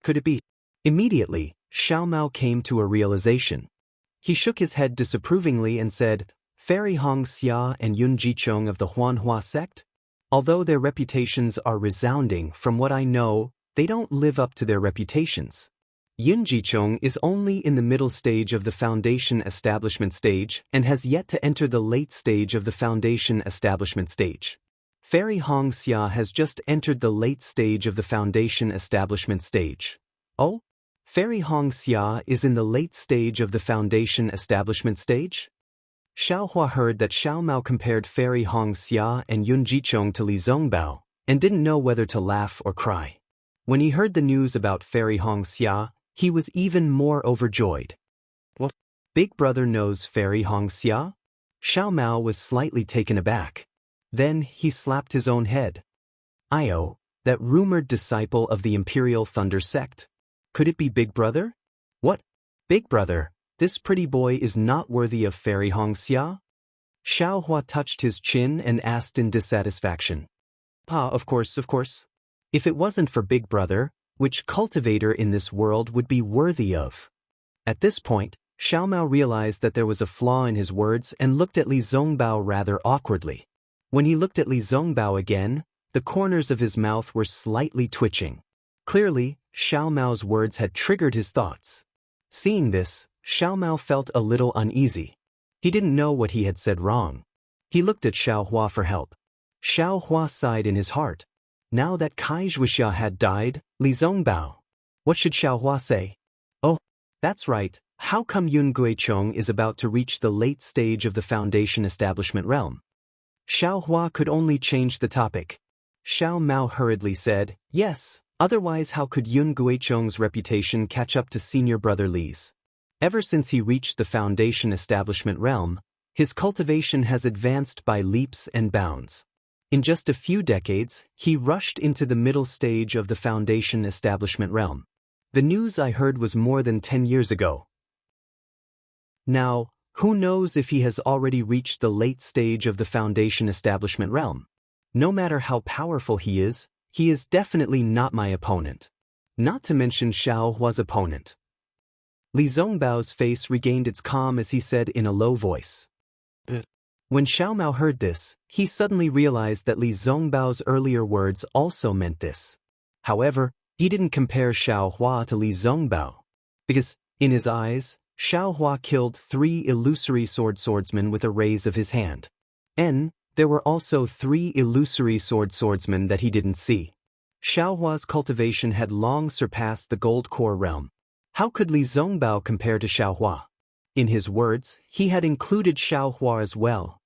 Could it be? Immediately, Xiao Mao came to a realization. He shook his head disapprovingly and said, Fairy Hong Xia and Yun Jichong of the Huanhua sect? Although their reputations are resounding, from what I know, they don't live up to their reputations. Yun Jichong is only in the middle stage of the foundation establishment stage and has yet to enter the late stage of the foundation establishment stage. Fairy Hong Xia has just entered the late stage of the foundation establishment stage. Oh? Fairy Hong Xia is in the late stage of the foundation establishment stage? Xiao Hua heard that Xiao Mao compared Fairy Hong Xia and Yun Jichong to Li Zongbao, and didn't know whether to laugh or cry. When he heard the news about Fairy Hong Xia, he was even more overjoyed. What? Big brother knows Fairy Hong Xia? Xiao Mao was slightly taken aback. Then he slapped his own head. Io, that rumored disciple of the Imperial Thunder sect. Could it be Big Brother? What? Big Brother, this pretty boy is not worthy of Fairy Hong Xia? Xiao Hua touched his chin and asked in dissatisfaction. Of course. If it wasn't for Big Brother, which cultivator in this world would be worthy of? At this point, Xiao Mao realized that there was a flaw in his words and looked at Li Zongbao rather awkwardly. When he looked at Li Zongbao again, the corners of his mouth were slightly twitching. Clearly, Xiao Mao's words had triggered his thoughts. Seeing this, Xiao Mao felt a little uneasy. He didn't know what he had said wrong. He looked at Xiao Hua for help. Xiao Hua sighed in his heart. Now that Kai Zhuixia had died, Li Zongbao. What should Xiao Hua say? Oh, that's right. How come Yun Guichong is about to reach the late stage of the foundation establishment realm? Xiao Hua could only change the topic. Xiao Mao hurriedly said, yes, otherwise how could Yun Guichong's reputation catch up to senior brother Li's? Ever since he reached the foundation establishment realm, his cultivation has advanced by leaps and bounds. In just a few decades, he rushed into the middle stage of the foundation establishment realm. The news I heard was more than 10 years ago. Now, who knows if he has already reached the late stage of the foundation establishment realm? No matter how powerful he is definitely not my opponent. Not to mention Xiao Hua's opponent. Li Zongbao's face regained its calm as he said in a low voice. When Xiao Mao heard this, he suddenly realized that Li Zongbao's earlier words also meant this. However, he didn't compare Xiao Hua to Li Zongbao. Because, in his eyes, Xiao Hua killed 3 illusory swordsmen with a raise of his hand. And there were also 3 illusory swordsmen that he didn't see. Xiao Hua's cultivation had long surpassed the gold core realm. How could Li Zongbao compare to Xiao Hua? In his words, he had included Xiao Hua as well.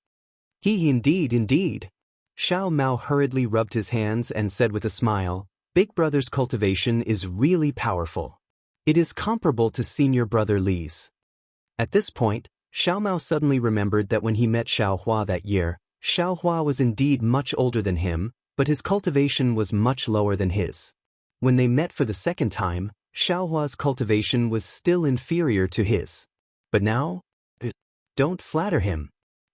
Indeed. Xiao Mao hurriedly rubbed his hands and said with a smile, Big Brother's cultivation is really powerful. It is comparable to senior brother Li's. At this point, Xiao Mao suddenly remembered that when he met Xiao Hua that year, Xiao Hua was indeed much older than him, but his cultivation was much lower than his. When they met for the second time, Xiao Hua's cultivation was still inferior to his. But now? Don't flatter him.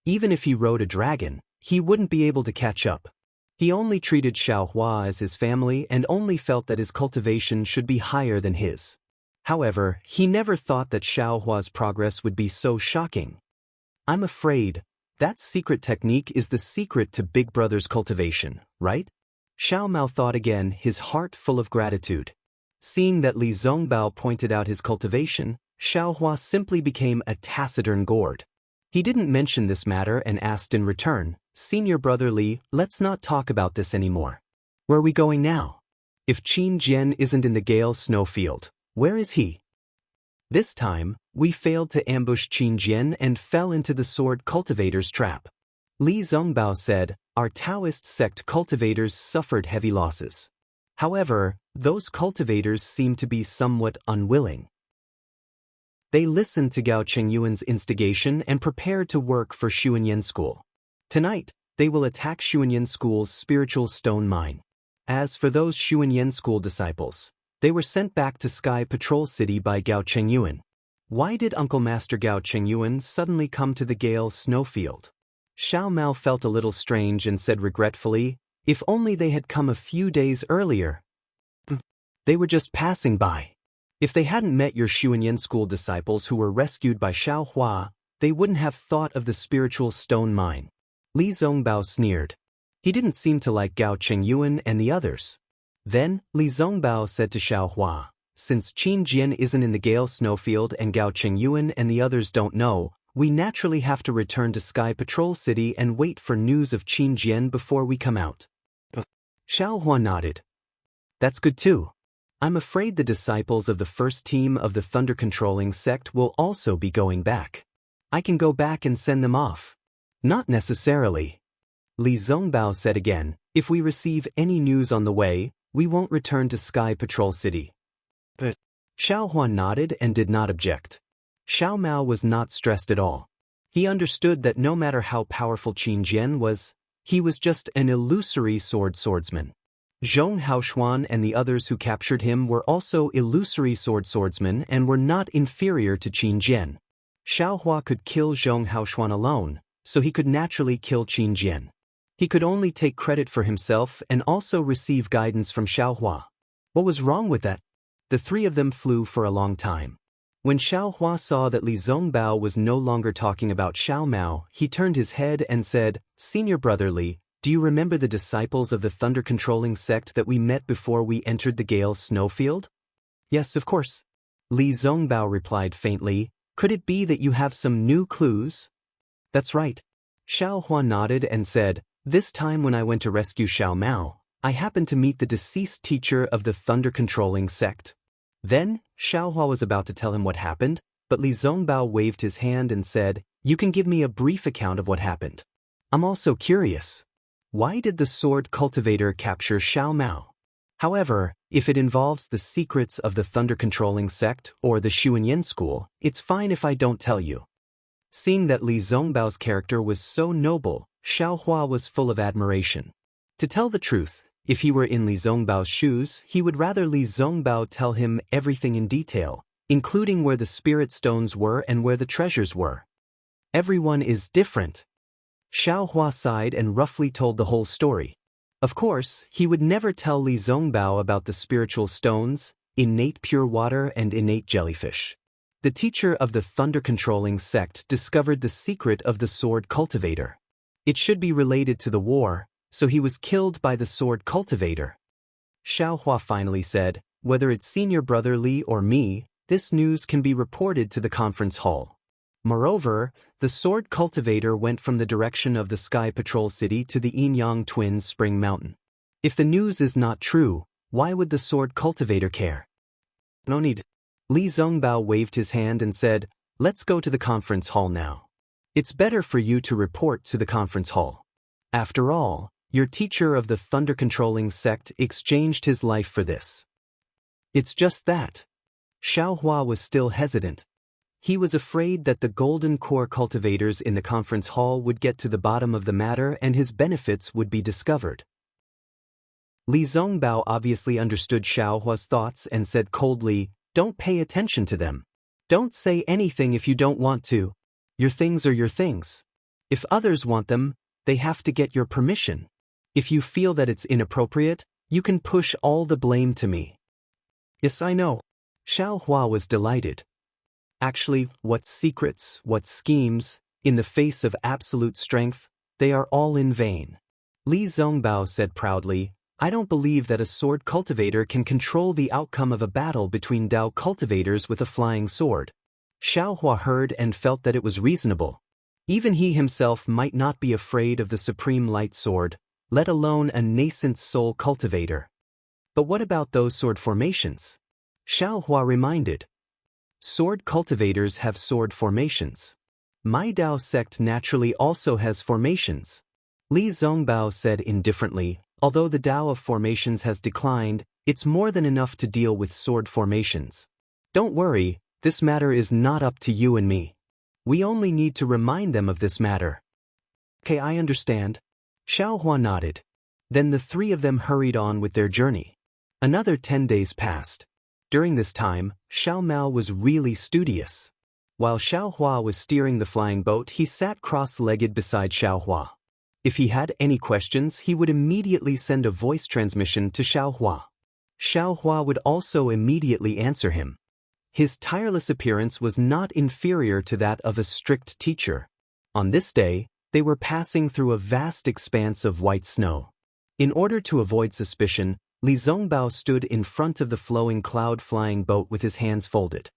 Even if he rode a dragon, he wouldn't be able to catch up. He only treated Xiao Hua as his family and only felt that his cultivation should be higher than his. However, he never thought that Xiao Hua's progress would be so shocking. I'm afraid that secret technique is the secret to Big Brother's cultivation, right? Xiao Mao thought again, his heart full of gratitude. Seeing that Li Zongbao pointed out his cultivation, Xiao Hua simply became a taciturn gourd. He didn't mention this matter and asked in return, Senior Brother Li, let's not talk about this anymore. Where are we going now? If Qin Jian isn't in the Gale Snowfield, where is he? This time, we failed to ambush Qin Jian and fell into the sword cultivator's trap. Li Zongbao said, our Taoist sect cultivators suffered heavy losses. However, those cultivators seem to be somewhat unwilling. They listened to Gao Chengyuan's instigation and prepared to work for Xuanyan School. Tonight, they will attack Xuanyan School's spiritual stone mine. As for those Xuanyan School disciples, they were sent back to Sky Patrol City by Gao Chengyuan. Why did Uncle Master Gao Chengyuan suddenly come to the Gale Snowfield? Xiao Mao felt a little strange and said regretfully, if only they had come a few days earlier. They were just passing by. If they hadn't met your Xuanyan School disciples who were rescued by Xiao Hua, they wouldn't have thought of the spiritual stone mine. Li Zongbao sneered. He didn't seem to like Gao Chengyuan and the others. Then, Li Zongbao said to Xiao Hua, since Qin Jian isn't in the Gale Snowfield and Gao Chengyuan and the others don't know, we naturally have to return to Sky Patrol City and wait for news of Qin Jian before we come out. Xiao Hua nodded. That's good too. I'm afraid the disciples of the first team of the thunder-controlling sect will also be going back. I can go back and send them off. Not necessarily. Li Zongbao said again, if we receive any news on the way, we won't return to Sky Patrol City. But Xiao Huan nodded and did not object. Xiao Mao was not stressed at all. He understood that no matter how powerful Qin Jian was, he was just an illusory swordsman. Zhong Haoshuan and the others who captured him were also illusory swordsmen and were not inferior to Qin Jian. Xiao Hua could kill Zhong Haoshuan alone, so he could naturally kill Qin Jian. He could only take credit for himself and also receive guidance from Xiao Hua. What was wrong with that? The three of them flew for a long time. When Xiao Hua saw that Li Zongbao was no longer talking about Xiao Mao, he turned his head and said, Senior Brother Li, do you remember the disciples of the thunder-controlling sect that we met before we entered the Gale snowfield? Yes, of course. Li Zongbao replied faintly, could it be that you have some new clues? That's right. Xiao Hua nodded and said, this time when I went to rescue Xiao Mao, I happened to meet the deceased teacher of the thunder-controlling sect. Then, Xiao Hua was about to tell him what happened, but Li Zongbao waved his hand and said, you can give me a brief account of what happened. I'm also curious. Why did the sword cultivator capture Xiao Mao? However, if it involves the secrets of the thunder-controlling sect or the Xuanyan school, it's fine if I don't tell you. Seeing that Li Zongbao's character was so noble, Xiao Hua was full of admiration. To tell the truth, if he were in Li Zongbao's shoes, he would rather Li Zongbao tell him everything in detail, including where the spirit stones were and where the treasures were. Everyone is different. Xiao Hua sighed and roughly told the whole story. Of course, he would never tell Li Zongbao about the spiritual stones, innate pure water and innate jellyfish. The teacher of the thunder-controlling sect discovered the secret of the sword cultivator. It should be related to the war, so he was killed by the sword cultivator. Xiao Hua finally said, whether it's Senior Brother Li or me, this news can be reported to the conference hall. Moreover, the sword cultivator went from the direction of the Sky Patrol City to the Yin-Yang Twins' Spring Mountain. If the news is not true, why would the sword cultivator care? No need. Li Zongbao waved his hand and said, let's go to the conference hall now. It's better for you to report to the conference hall. After all, your teacher of the thunder-controlling sect exchanged his life for this. It's just that. Xiao Hua was still hesitant. He was afraid that the golden core cultivators in the conference hall would get to the bottom of the matter and his benefits would be discovered. Li Zongbao obviously understood Xiao Hua's thoughts and said coldly, don't pay attention to them. Don't say anything if you don't want to. Your things are your things. If others want them, they have to get your permission. If you feel that it's inappropriate, you can push all the blame to me. Yes, I know. Xiao Hua was delighted. Actually, what secrets, what schemes, in the face of absolute strength, they are all in vain. Li Zongbao said proudly, I don't believe that a sword cultivator can control the outcome of a battle between Dao cultivators with a flying sword. Xiao Hua heard and felt that it was reasonable. Even he himself might not be afraid of the supreme light sword, let alone a nascent soul cultivator. But what about those sword formations? Xiao Hua reminded. Sword cultivators have sword formations. My Dao sect naturally also has formations. Li Zongbao said indifferently, although the Dao of formations has declined, it's more than enough to deal with sword formations. Don't worry, this matter is not up to you and me. We only need to remind them of this matter. Okay, I understand. Xiao Hua nodded. Then the three of them hurried on with their journey. Another 10 days passed. During this time, Xiao Mao was really studious. While Xiao Hua was steering the flying boat, he sat cross-legged beside Xiao Hua. If he had any questions, he would immediately send a voice transmission to Xiao Hua. Xiao Hua would also immediately answer him. His tireless appearance was not inferior to that of a strict teacher. On this day, they were passing through a vast expanse of white snow. In order to avoid suspicion, Li Zongbao stood in front of the flowing cloud-flying boat with his hands folded.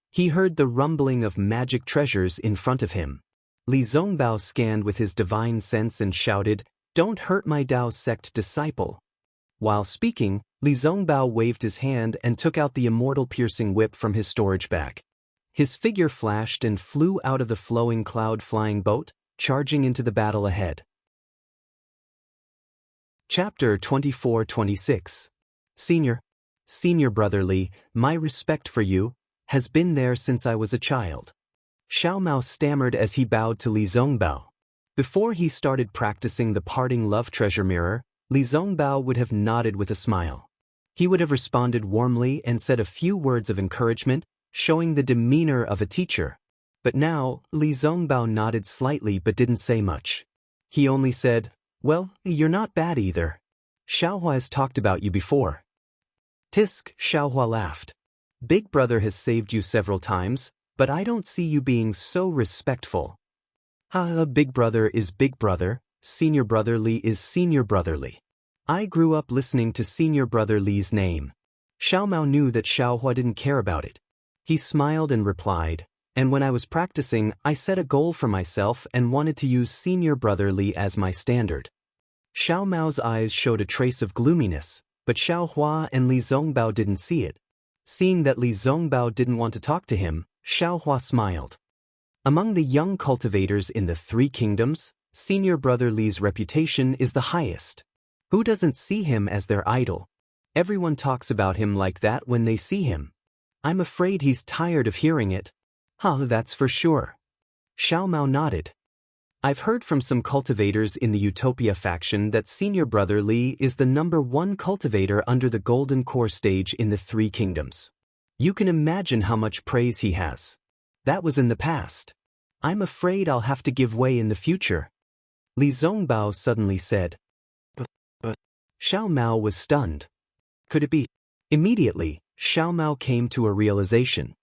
He heard the rumbling of magic treasures in front of him. Li Zongbao scanned with his divine sense and shouted, "Don't hurt my Dao sect disciple." While speaking, Li Zongbao waved his hand and took out the immortal piercing whip from his storage bag. His figure flashed and flew out of the flowing cloud-flying boat, charging into the battle ahead. Chapter 24-26. Senior Brother Li, my respect for you has been there since I was a child. Xiao Mao stammered as he bowed to Li Zongbao. Before he started practicing the parting love treasure mirror, Li Zongbao would have nodded with a smile. He would have responded warmly and said a few words of encouragement, showing the demeanor of a teacher. But now, Li Zongbao nodded slightly but didn't say much. He only said, "Well, you're not bad either. Xiaohua has talked about you before." Tisk, Xiaohua laughed. Big brother has saved you several times, but I don't see you being so respectful. Big brother is big brother, senior brother Li is senior brother Li. I grew up listening to senior brother Li's name. Xiao Mao knew that Xiaohua didn't care about it. He smiled and replied, and when I was practicing, I set a goal for myself and wanted to use senior brother Li as my standard. Xiao Mao's eyes showed a trace of gloominess, but Xiaohua and Li Zongbao didn't see it. Seeing that Li Zongbao didn't want to talk to him, Xiaohua smiled. Among the young cultivators in the Three Kingdoms, senior brother Li's reputation is the highest. Who doesn't see him as their idol? Everyone talks about him like that when they see him. I'm afraid he's tired of hearing it. That's for sure. Xiao Mao nodded. I've heard from some cultivators in the Utopia faction that senior brother Li is the #1 cultivator under the Golden Core stage in the Three Kingdoms. You can imagine how much praise he has. That was in the past. I'm afraid I'll have to give way in the future. Li Zongbao suddenly said. But Xiao Mao was stunned. Could it be? Immediately, Xiao Mao came to a realization.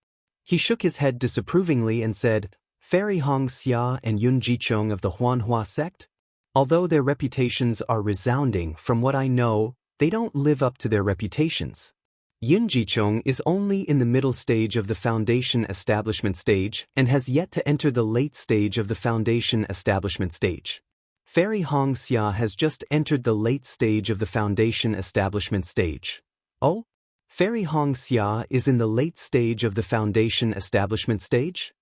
He shook his head disapprovingly and said, Fairy Hong Xia and Yun Jichong of the Huanhua sect? Although their reputations are resounding, from what I know, they don't live up to their reputations. Yun Jichong is only in the middle stage of the foundation establishment stage and has yet to enter the late stage of the foundation establishment stage. Fairy Hong Xia has just entered the late stage of the foundation establishment stage. Oh? Fairy Hong Xia is in the late stage of the foundation establishment stage?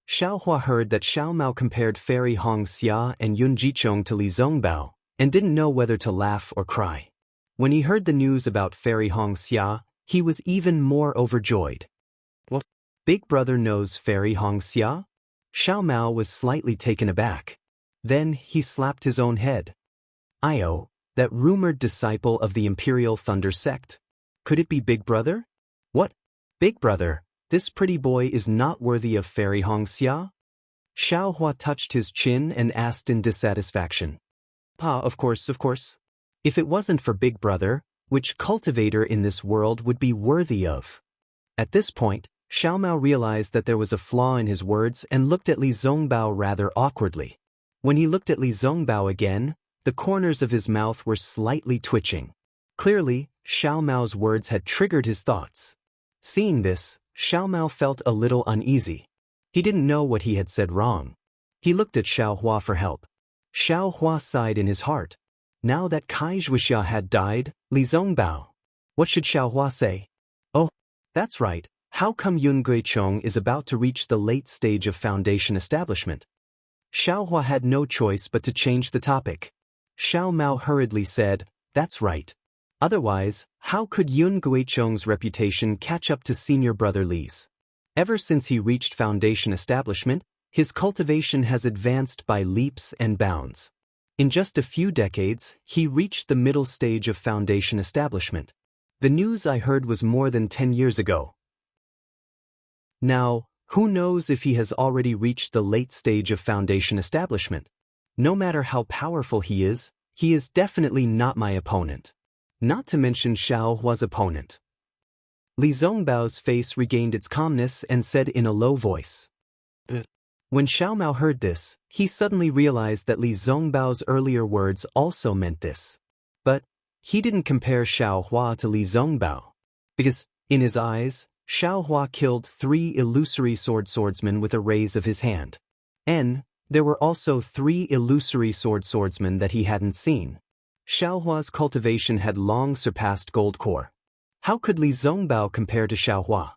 Xiaohua heard that Xiao Mao compared Fairy Hong Xia and Yun Jichong to Li Zongbao, and didn't know whether to laugh or cry. When he heard the news about Fairy Hong Xia, he was even more overjoyed. What? Big brother knows Fairy Hong Xia? Xiao Mao was slightly taken aback. Then he slapped his own head. Io, that rumored disciple of the Imperial Thunder sect. Could it be Big Brother? What? Big Brother, this pretty boy is not worthy of Fairy Hong Xia? Xiaohua touched his chin and asked in dissatisfaction. Of course. If it wasn't for Big Brother, which cultivator in this world would be worthy of? At this point, Xiao Mao realized that there was a flaw in his words and looked at Li Zongbao rather awkwardly. When he looked at Li Zongbao again, the corners of his mouth were slightly twitching. Clearly, Xiao Mao's words had triggered his thoughts. Seeing this, Xiao Mao felt a little uneasy. He didn't know what he had said wrong. He looked at Xiaohua for help. Xiaohua sighed in his heart. Now that Kai Zhuixia had died, Li Zongbao. What should Xiaohua say? Oh, that's right. How come Yun Guichong is about to reach the late stage of foundation establishment? Xiaohua had no choice but to change the topic. Xiao Mao hurriedly said, that's right. Otherwise, how could Yun Guichong's reputation catch up to senior brother Li's? Ever since he reached foundation establishment, his cultivation has advanced by leaps and bounds. In just a few decades, he reached the middle stage of foundation establishment. The news I heard was more than 10 years ago. Now, who knows if he has already reached the late stage of foundation establishment? No matter how powerful he is definitely not my opponent. Not to mention Xiaohua's opponent. Li Zongbao's face regained its calmness and said in a low voice. When Xiao Mao heard this, he suddenly realized that Li Zongbao's earlier words also meant this. But he didn't compare Xiaohua to Li Zongbao. Because, in his eyes, Xiaohua killed 3 illusory swordsmen with a raise of his hand. And there were also 3 illusory swordsmen that he hadn't seen. Xiaohua's cultivation had long surpassed gold core. How could Li Zongbao compare to Xiaohua?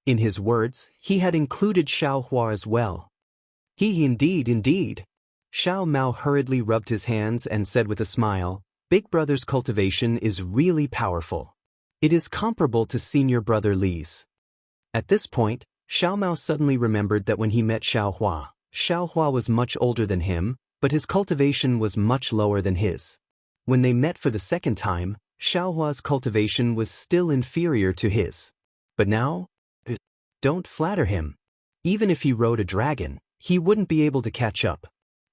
In his words, he had included Xiaohua as well. Indeed. Xiao Mao hurriedly rubbed his hands and said with a smile, Big Brother's cultivation is really powerful. It is comparable to senior brother Li's. At this point, Xiao Mao suddenly remembered that when he met Xiaohua was much older than him, but his cultivation was much lower than his. When they met for the second time, Xiaohua's cultivation was still inferior to his. But now? Don't flatter him. Even if he rode a dragon, he wouldn't be able to catch up.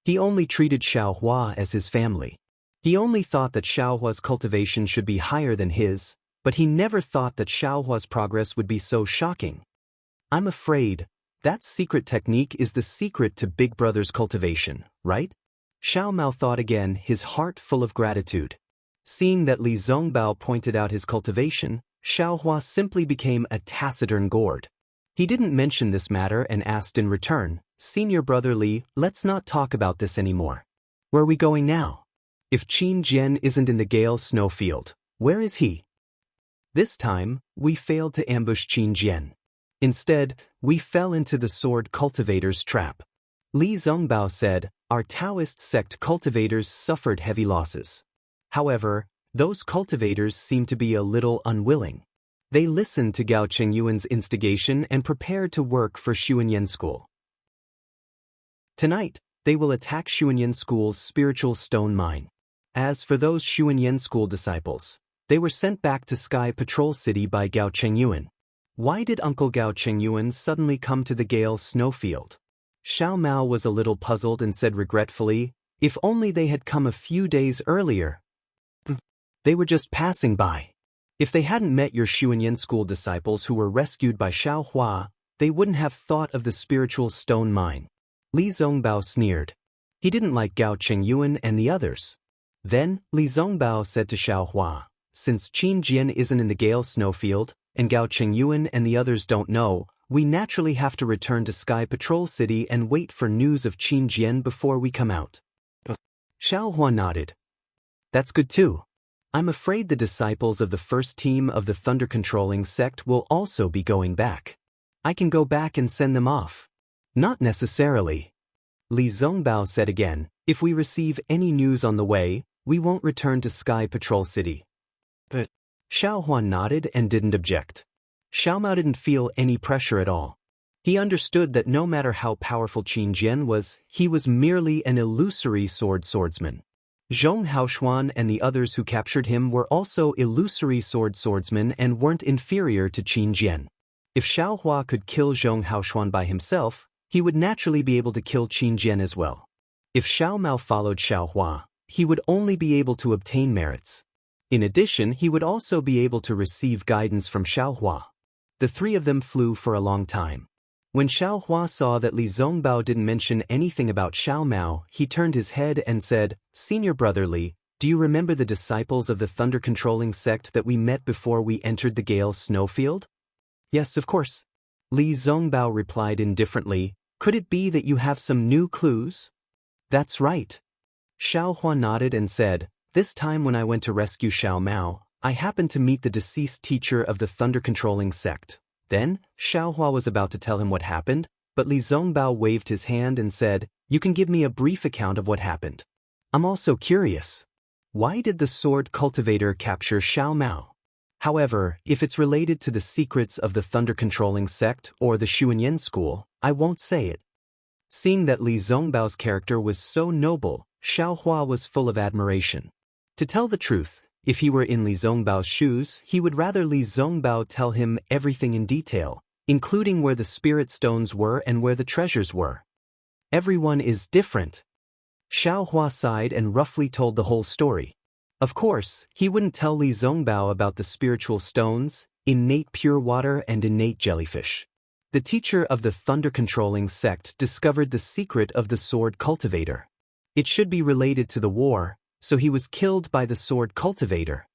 He only treated Xiaohua as his family. He only thought that Xiaohua's cultivation should be higher than his, but he never thought that Xiaohua's progress would be so shocking. I'm afraid that secret technique is the secret to Big Brother's cultivation, right? Xiao Mao thought again, his heart full of gratitude. Seeing that Li Zongbao pointed out his cultivation, Xiaohua simply became a taciturn gourd. He didn't mention this matter and asked in return, Senior Brother Li, let's not talk about this anymore. Where are we going now? If Qin Jian isn't in the Gale snowfield, where is he? This time, we failed to ambush Qin Jian. Instead, we fell into the sword cultivator's trap. Li Zongbao said, our Taoist sect cultivators suffered heavy losses. However, those cultivators seemed to be a little unwilling. They listened to Gao Chengyuan's instigation and prepared to work for Xuanyan School. Tonight, they will attack Xuanyan School's spiritual stone mine. As for those Xuanyan School disciples, they were sent back to Sky Patrol City by Gao Chengyuan. Why did Uncle Gao Chengyuan suddenly come to the Gale snowfield? Xiao Mao was a little puzzled and said regretfully, if only they had come a few days earlier. They were just passing by. If they hadn't met your Xuanyan School disciples who were rescued by Xiaohua, they wouldn't have thought of the spiritual stone mine. Li Zongbao sneered. He didn't like Gao Chengyuan and the others. Then, Li Zongbao said to Xiaohua, since Qin Jian isn't in the Gale snowfield, and Gao Chengyuan and the others don't know, we naturally have to return to Sky Patrol City and wait for news of Qin Jian before we come out. Xiaohua nodded. That's good too. I'm afraid the disciples of the first team of the Thunder Controlling sect will also be going back. I can go back and send them off. Not necessarily. Li Zongbao said again, if we receive any news on the way, we won't return to Sky Patrol City. But Xiaohua nodded and didn't object. Xiao Mao didn't feel any pressure at all. He understood that no matter how powerful Qin Jian was, he was merely an illusory swordsman. Zhong Haoshuan and the others who captured him were also illusory swordsmen and weren't inferior to Qin Jian. If Xiaohua could kill Zhong Haoshuan by himself, he would naturally be able to kill Qin Jian as well. If Xiao Mao followed Xiaohua, he would only be able to obtain merits. In addition, he would also be able to receive guidance from Xiaohua. The three of them flew for a long time. When Xiaohua saw that Li Zongbao didn't mention anything about Xiao Mao, he turned his head and said, Senior Brother Li, do you remember the disciples of the Thunder Controlling sect that we met before we entered the Gale snowfield? Yes, of course. Li Zongbao replied indifferently, could it be that you have some new clues? That's right. Xiaohua nodded and said, this time when I went to rescue Xiao Mao, I happened to meet the deceased teacher of the Thunder Controlling sect. Then, Xiaohua was about to tell him what happened, but Li Zongbao waved his hand and said, you can give me a brief account of what happened. I'm also curious. Why did the sword cultivator capture Xiao Mao? However, if it's related to the secrets of the Thunder Controlling sect or the Xuanyan School, I won't say it. Seeing that Li Zongbao's character was so noble, Xiaohua was full of admiration. To tell the truth, if he were in Li Zongbao's shoes, he would rather Li Zongbao tell him everything in detail, including where the spirit stones were and where the treasures were. Everyone is different. Xiaohua sighed and roughly told the whole story. Of course, he wouldn't tell Li Zongbao about the spiritual stones, innate pure water and innate jellyfish. The teacher of the Thunder Controlling sect discovered the secret of the sword cultivator. It should be related to the war, so he was killed by the sword cultivator.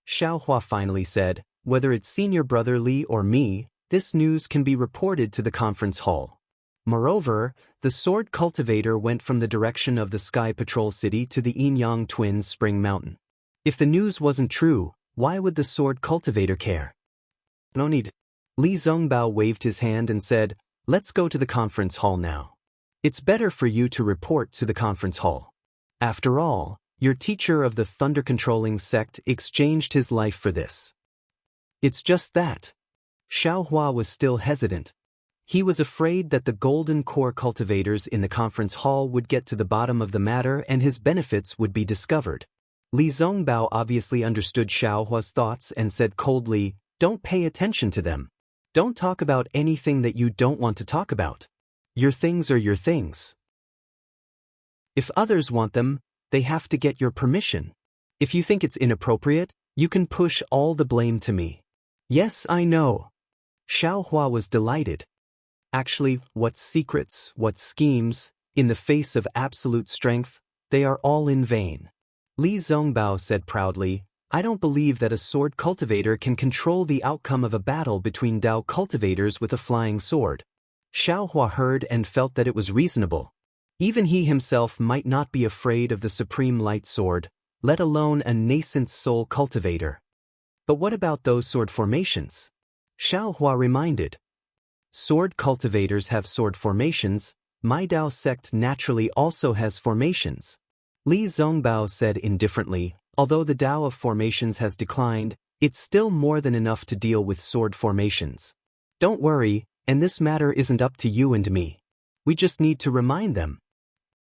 Xiaohua finally said, whether it's Senior Brother Li or me, this news can be reported to the conference hall. Moreover, the sword cultivator went from the direction of the Sky Patrol City to the Yin Yang Twins Spring Mountain. If the news wasn't true, why would the sword cultivator care? No need. Li Zongbao waved his hand and said, "Let's go to the conference hall now. It's better for you to report to the conference hall. After all, your teacher of the thunder-controlling sect exchanged his life for this." It's just that. Xiaohua was still hesitant. He was afraid that the golden core cultivators in the conference hall would get to the bottom of the matter and his benefits would be discovered. Li Zongbao obviously understood Xiaohua's thoughts and said coldly, "Don't pay attention to them. Don't talk about anything that you don't want to talk about. Your things are your things. If others want them, they have to get your permission. If you think it's inappropriate, you can push all the blame to me." "Yes, I know." Xiaohua was delighted. Actually, what secrets, what schemes, in the face of absolute strength, they are all in vain. Li Zongbao said proudly, "I don't believe that a sword cultivator can control the outcome of a battle between Dao cultivators with a flying sword." Xiaohua heard and felt that it was reasonable. Even he himself might not be afraid of the supreme light sword, let alone a nascent soul cultivator. But what about those sword formations? Xiaohua reminded. Sword cultivators have sword formations, my Dao sect naturally also has formations. Li Zongbao said indifferently, although the Dao of formations has declined, it's still more than enough to deal with sword formations. Don't worry, and this matter isn't up to you and me. We just need to remind them.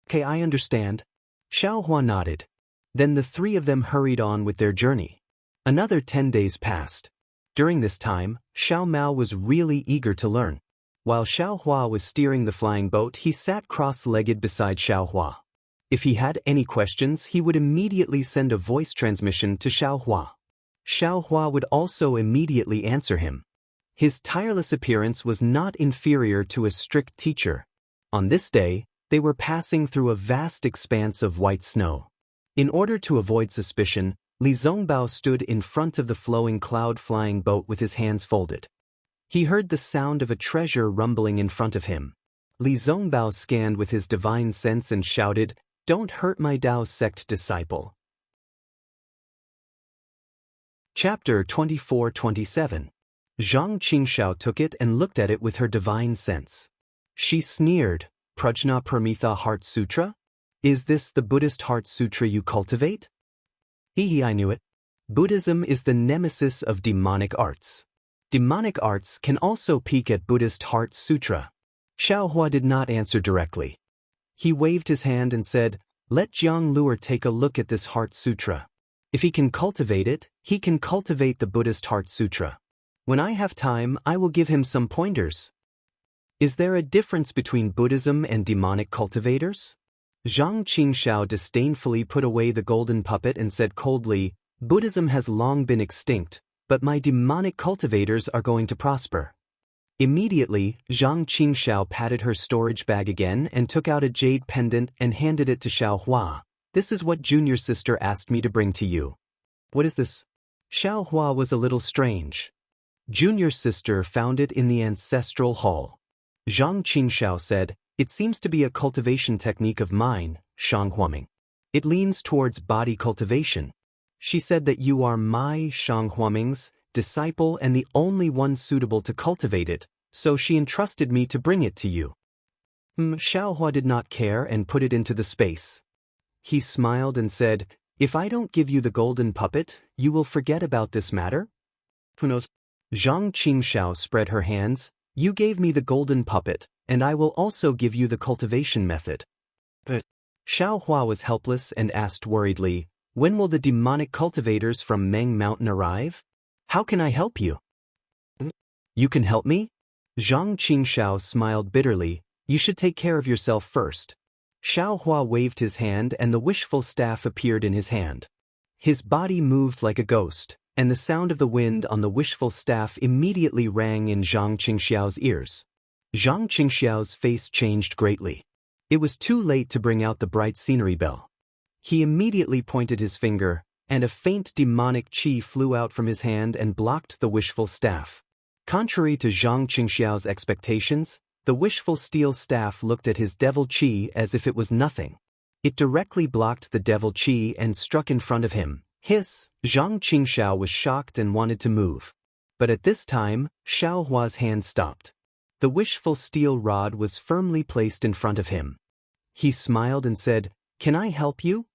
Okay, I understand. Xiaohua nodded. Then the three of them hurried on with their journey. Another 10 days passed. During this time, Xiao Mao was really eager to learn. While Xiaohua was steering the flying boat, he sat cross-legged beside Xiaohua. If he had any questions, he would immediately send a voice transmission to Xiaohua. Xiaohua would also immediately answer him. His tireless appearance was not inferior to a strict teacher. On this day, they were passing through a vast expanse of white snow. In order to avoid suspicion, Li Zongbao stood in front of the flowing cloud-flying boat with his hands folded. He heard the sound of a treasure rumbling in front of him. Li Zongbao scanned with his divine sense and shouted, "Don't hurt my Dao sect disciple." Chapter 24-27. Zhang Qingxiao took it and looked at it with her divine sense. She sneered, "Prajna Paramitha Heart Sutra? Is this the Buddhist Heart Sutra you cultivate?" I knew it. Buddhism is the nemesis of demonic arts. Demonic arts can also peek at Buddhist Heart Sutra. Xiaohua did not answer directly. He waved his hand and said, "Let Jiang Luer take a look at this Heart Sutra. If he can cultivate it, he can cultivate the Buddhist Heart Sutra. When I have time, I will give him some pointers." Is there a difference between Buddhism and demonic cultivators? Zhang Qingxiao disdainfully put away the golden puppet and said coldly, "Buddhism has long been extinct, but my demonic cultivators are going to prosper." Immediately, Zhang Qingxiao patted her storage bag again and took out a jade pendant and handed it to Xiaohua. "This is what junior sister asked me to bring to you." "What is this?" Xiaohua was a little strange. Junior sister found it in the ancestral hall. Zhang Qingxiao said, "It seems to be a cultivation technique of mine, Shanghuaming. It leans towards body cultivation. She said that you are my Shanghuaming's disciple and the only one suitable to cultivate it, so she entrusted me to bring it to you." Xiaohua did not care and put it into the space. He smiled and said, "If I don't give you the golden puppet, you will forget about this matter?" "Who knows?" Zhang Qingxiao spread her hands. "You gave me the golden puppet, and I will also give you the cultivation method." But Xiaohua was helpless and asked worriedly, "When will the demonic cultivators from Meng Mountain arrive? How can I help you?" "You can help me?" Zhang Qingxiao smiled bitterly. "You should take care of yourself first." Xiaohua waved his hand and the wishful staff appeared in his hand. His body moved like a ghost, and the sound of the wind on the wishful staff immediately rang in Zhang Qingxiao's ears. Zhang Qingxiao's face changed greatly. It was too late to bring out the bright scenery bell. He immediately pointed his finger, and a faint demonic qi flew out from his hand and blocked the wishful staff. Contrary to Zhang Qingxiao's expectations, the wishful steel staff looked at his devil qi as if it was nothing. It directly blocked the devil qi and struck in front of him, Zhang Qingxiao was shocked and wanted to move. But at this time, Xiao Hua's hand stopped. The wishful steel rod was firmly placed in front of him. He smiled and said, "Can I help you?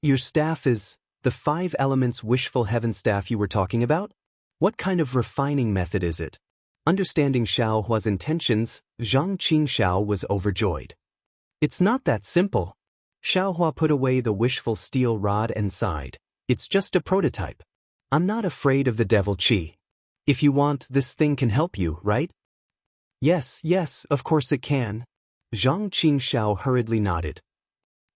Your staff is the 5 elements wishful heaven staff you were talking about? What kind of refining method is it?" Understanding Xiao Hua's intentions, Zhang Qingxiao was overjoyed. "It's not that simple." Xiao Hua put away the wishful steel rod and sighed. "It's just a prototype. I'm not afraid of the devil qi. If you want, this thing can help you, right?" Yes, of course it can." Zhang Qingxiao hurriedly nodded.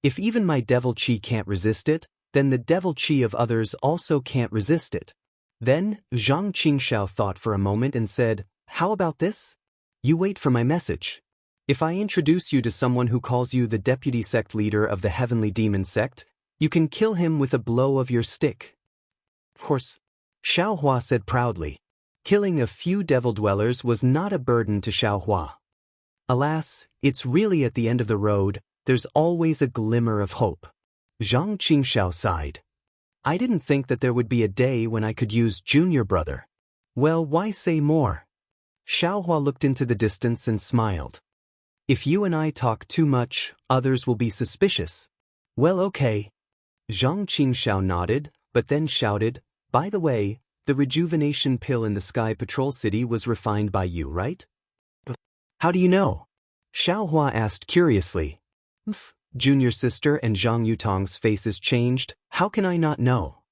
"If even my devil qi can't resist it, then the devil qi of others also can't resist it." Then, Zhang Qingxiao thought for a moment and said, "How about this? You wait for my message. If I introduce you to someone who calls you the deputy sect leader of the heavenly demon sect, you can kill him with a blow of your stick." "Of course," Xiao Hua said proudly. Killing a few devil dwellers was not a burden to Xiao Hua. Alas, it's really at the end of the road, there's always a glimmer of hope. Zhang Qingxiao sighed. "I didn't think that there would be a day when I could use junior brother." "Well, why say more?" Xiao Hua looked into the distance and smiled. "If you and I talk too much, others will be suspicious." "Well, okay." Zhang Qingxiao nodded, but then shouted, "By the way, the rejuvenation pill in the Sky Patrol City was refined by you, right?" "How do you know?" Xiao Hua asked curiously. Junior sister and Zhang Yutong's faces changed. "How can I not know?"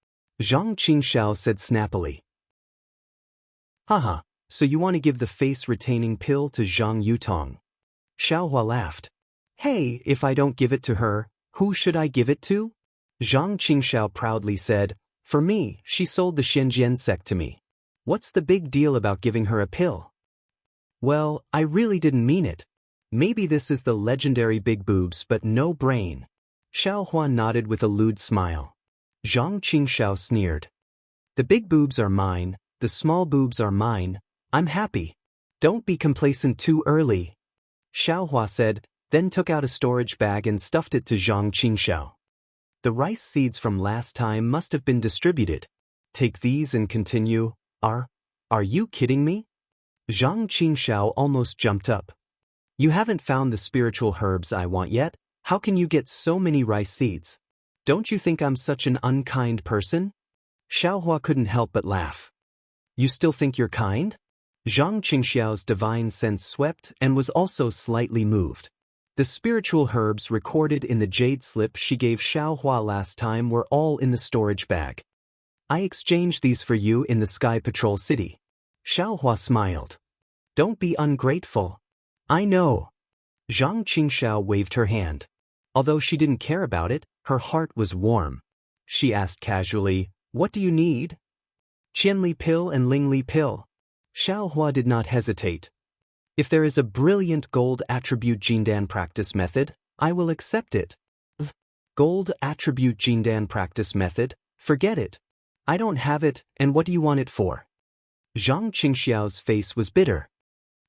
Zhang Qingxiao said snappily. "Haha, so you want to give the face-retaining pill to Zhang Yutong?" Xiao Hua laughed. "Hey, if I don't give it to her, who should I give it to?" Zhang Qingxiao proudly said, "For me, she sold the Shenzhen sect to me. What's the big deal about giving her a pill?" "Well, I really didn't mean it. Maybe this is the legendary big boobs but no brain." Xiao Hua nodded with a lewd smile. Zhang Qingxiao sneered. "The big boobs are mine, the small boobs are mine. I'm happy. Don't be complacent too early." Xiao Hua said, then took out a storage bag and stuffed it to Zhang Qingxiao. "The rice seeds from last time must have been distributed. Take these and continue." Are you kidding me?" Zhang Qingxiao almost jumped up. "You haven't found the spiritual herbs I want yet? How can you get so many rice seeds? Don't you think I'm such an unkind person?" Xiao Hua couldn't help but laugh. "You still think you're kind?" Zhang Qingxiao's divine sense swept and was also slightly moved. The spiritual herbs recorded in the jade slip she gave Xiao Hua last time were all in the storage bag. "I exchanged these for you in the Sky Patrol City." Xiao Hua smiled. "Don't be ungrateful." "I know." Zhang Qingxiao waved her hand. Although she didn't care about it, her heart was warm. She asked casually, "What do you need?" "Qianli pill and Lingli pill." Xiao Hua did not hesitate. "If there is a brilliant gold attribute Jindan practice method, I will accept it." "Gold attribute Jindan practice method? Forget it. I don't have it, and what do you want it for?" Zhang Qingxiao's face was bitter.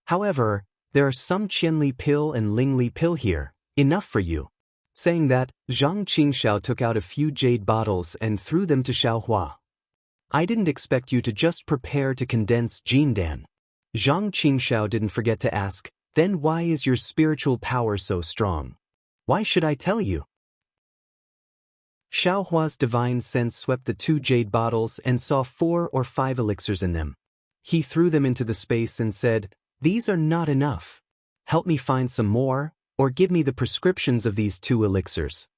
"However, there are some Qianli pill and Lingli pill here, enough for you." Saying that, Zhang Qingxiao took out a few jade bottles and threw them to Xiao Hua. "I didn't expect you to just prepare to condense Jindan." Zhang Qingxiao didn't forget to ask, "Then why is your spiritual power so strong? Why should I tell you?" Xiao Hua's divine sense swept the 2 jade bottles and saw 4 or 5 elixirs in them. He threw them into the space and said, "These are not enough. Help me find some more, or give me the prescriptions of these 2 elixirs."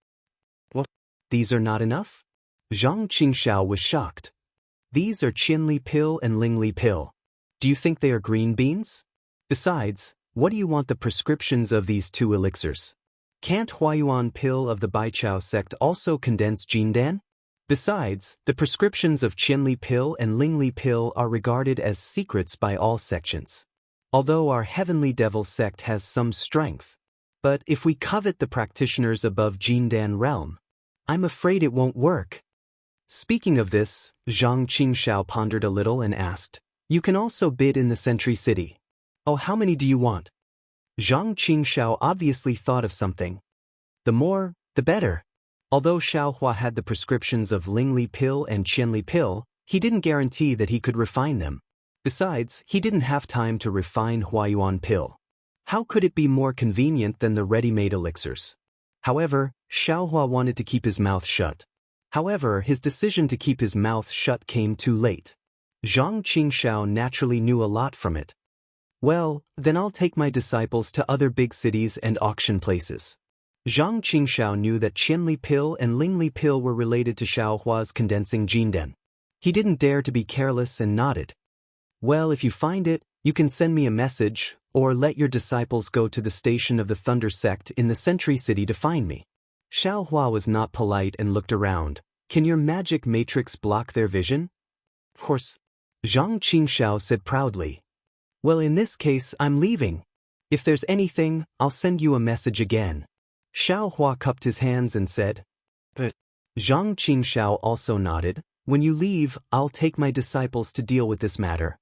"What? These are not enough?" Zhang Qingxiao was shocked. "These are Qianli pill and Lingli pill. Do you think they are green beans? Besides, what do you want the prescriptions of these 2 elixirs? Can't Huayuan pill of the Baichao sect also condense Jindan? Besides, the prescriptions of Qianli pill and Lingli pill are regarded as secrets by all sections. Although our heavenly devil sect has some strength. But if we covet the practitioners above Jindan realm, I'm afraid it won't work." Speaking of this, Zhang Qingxiao pondered a little and asked, "You can also bid in the Sentry City. Oh, how many do you want?" Zhang Qingxiao obviously thought of something. "The more, the better." Although Xiaohua had the prescriptions of Lingli pill and Qianli pill, he didn't guarantee that he could refine them. Besides, he didn't have time to refine Huayuan pill. How could it be more convenient than the ready-made elixirs? However, Xiaohua wanted to keep his mouth shut. However, his decision to keep his mouth shut came too late. Zhang Qingshao naturally knew a lot from it. Well, then I'll take my disciples to other big cities and auction places. Zhang Qingshao knew that Qianli pill and Lingli pill were related to Xiaohua's condensing jinden. He didn't dare to be careless and nodded. Well, if you find it, you can send me a message, or let your disciples go to the station of the Thunder Sect in the Century City to find me. Xiaohua was not polite and looked around. Can your magic matrix block their vision? Of course. Zhang Qingshao said proudly. Well, in this case, I'm leaving. If there's anything, I'll send you a message again. Xiaohua cupped his hands and said. But Zhang Qingshao also nodded. When you leave, I'll take my disciples to deal with this matter.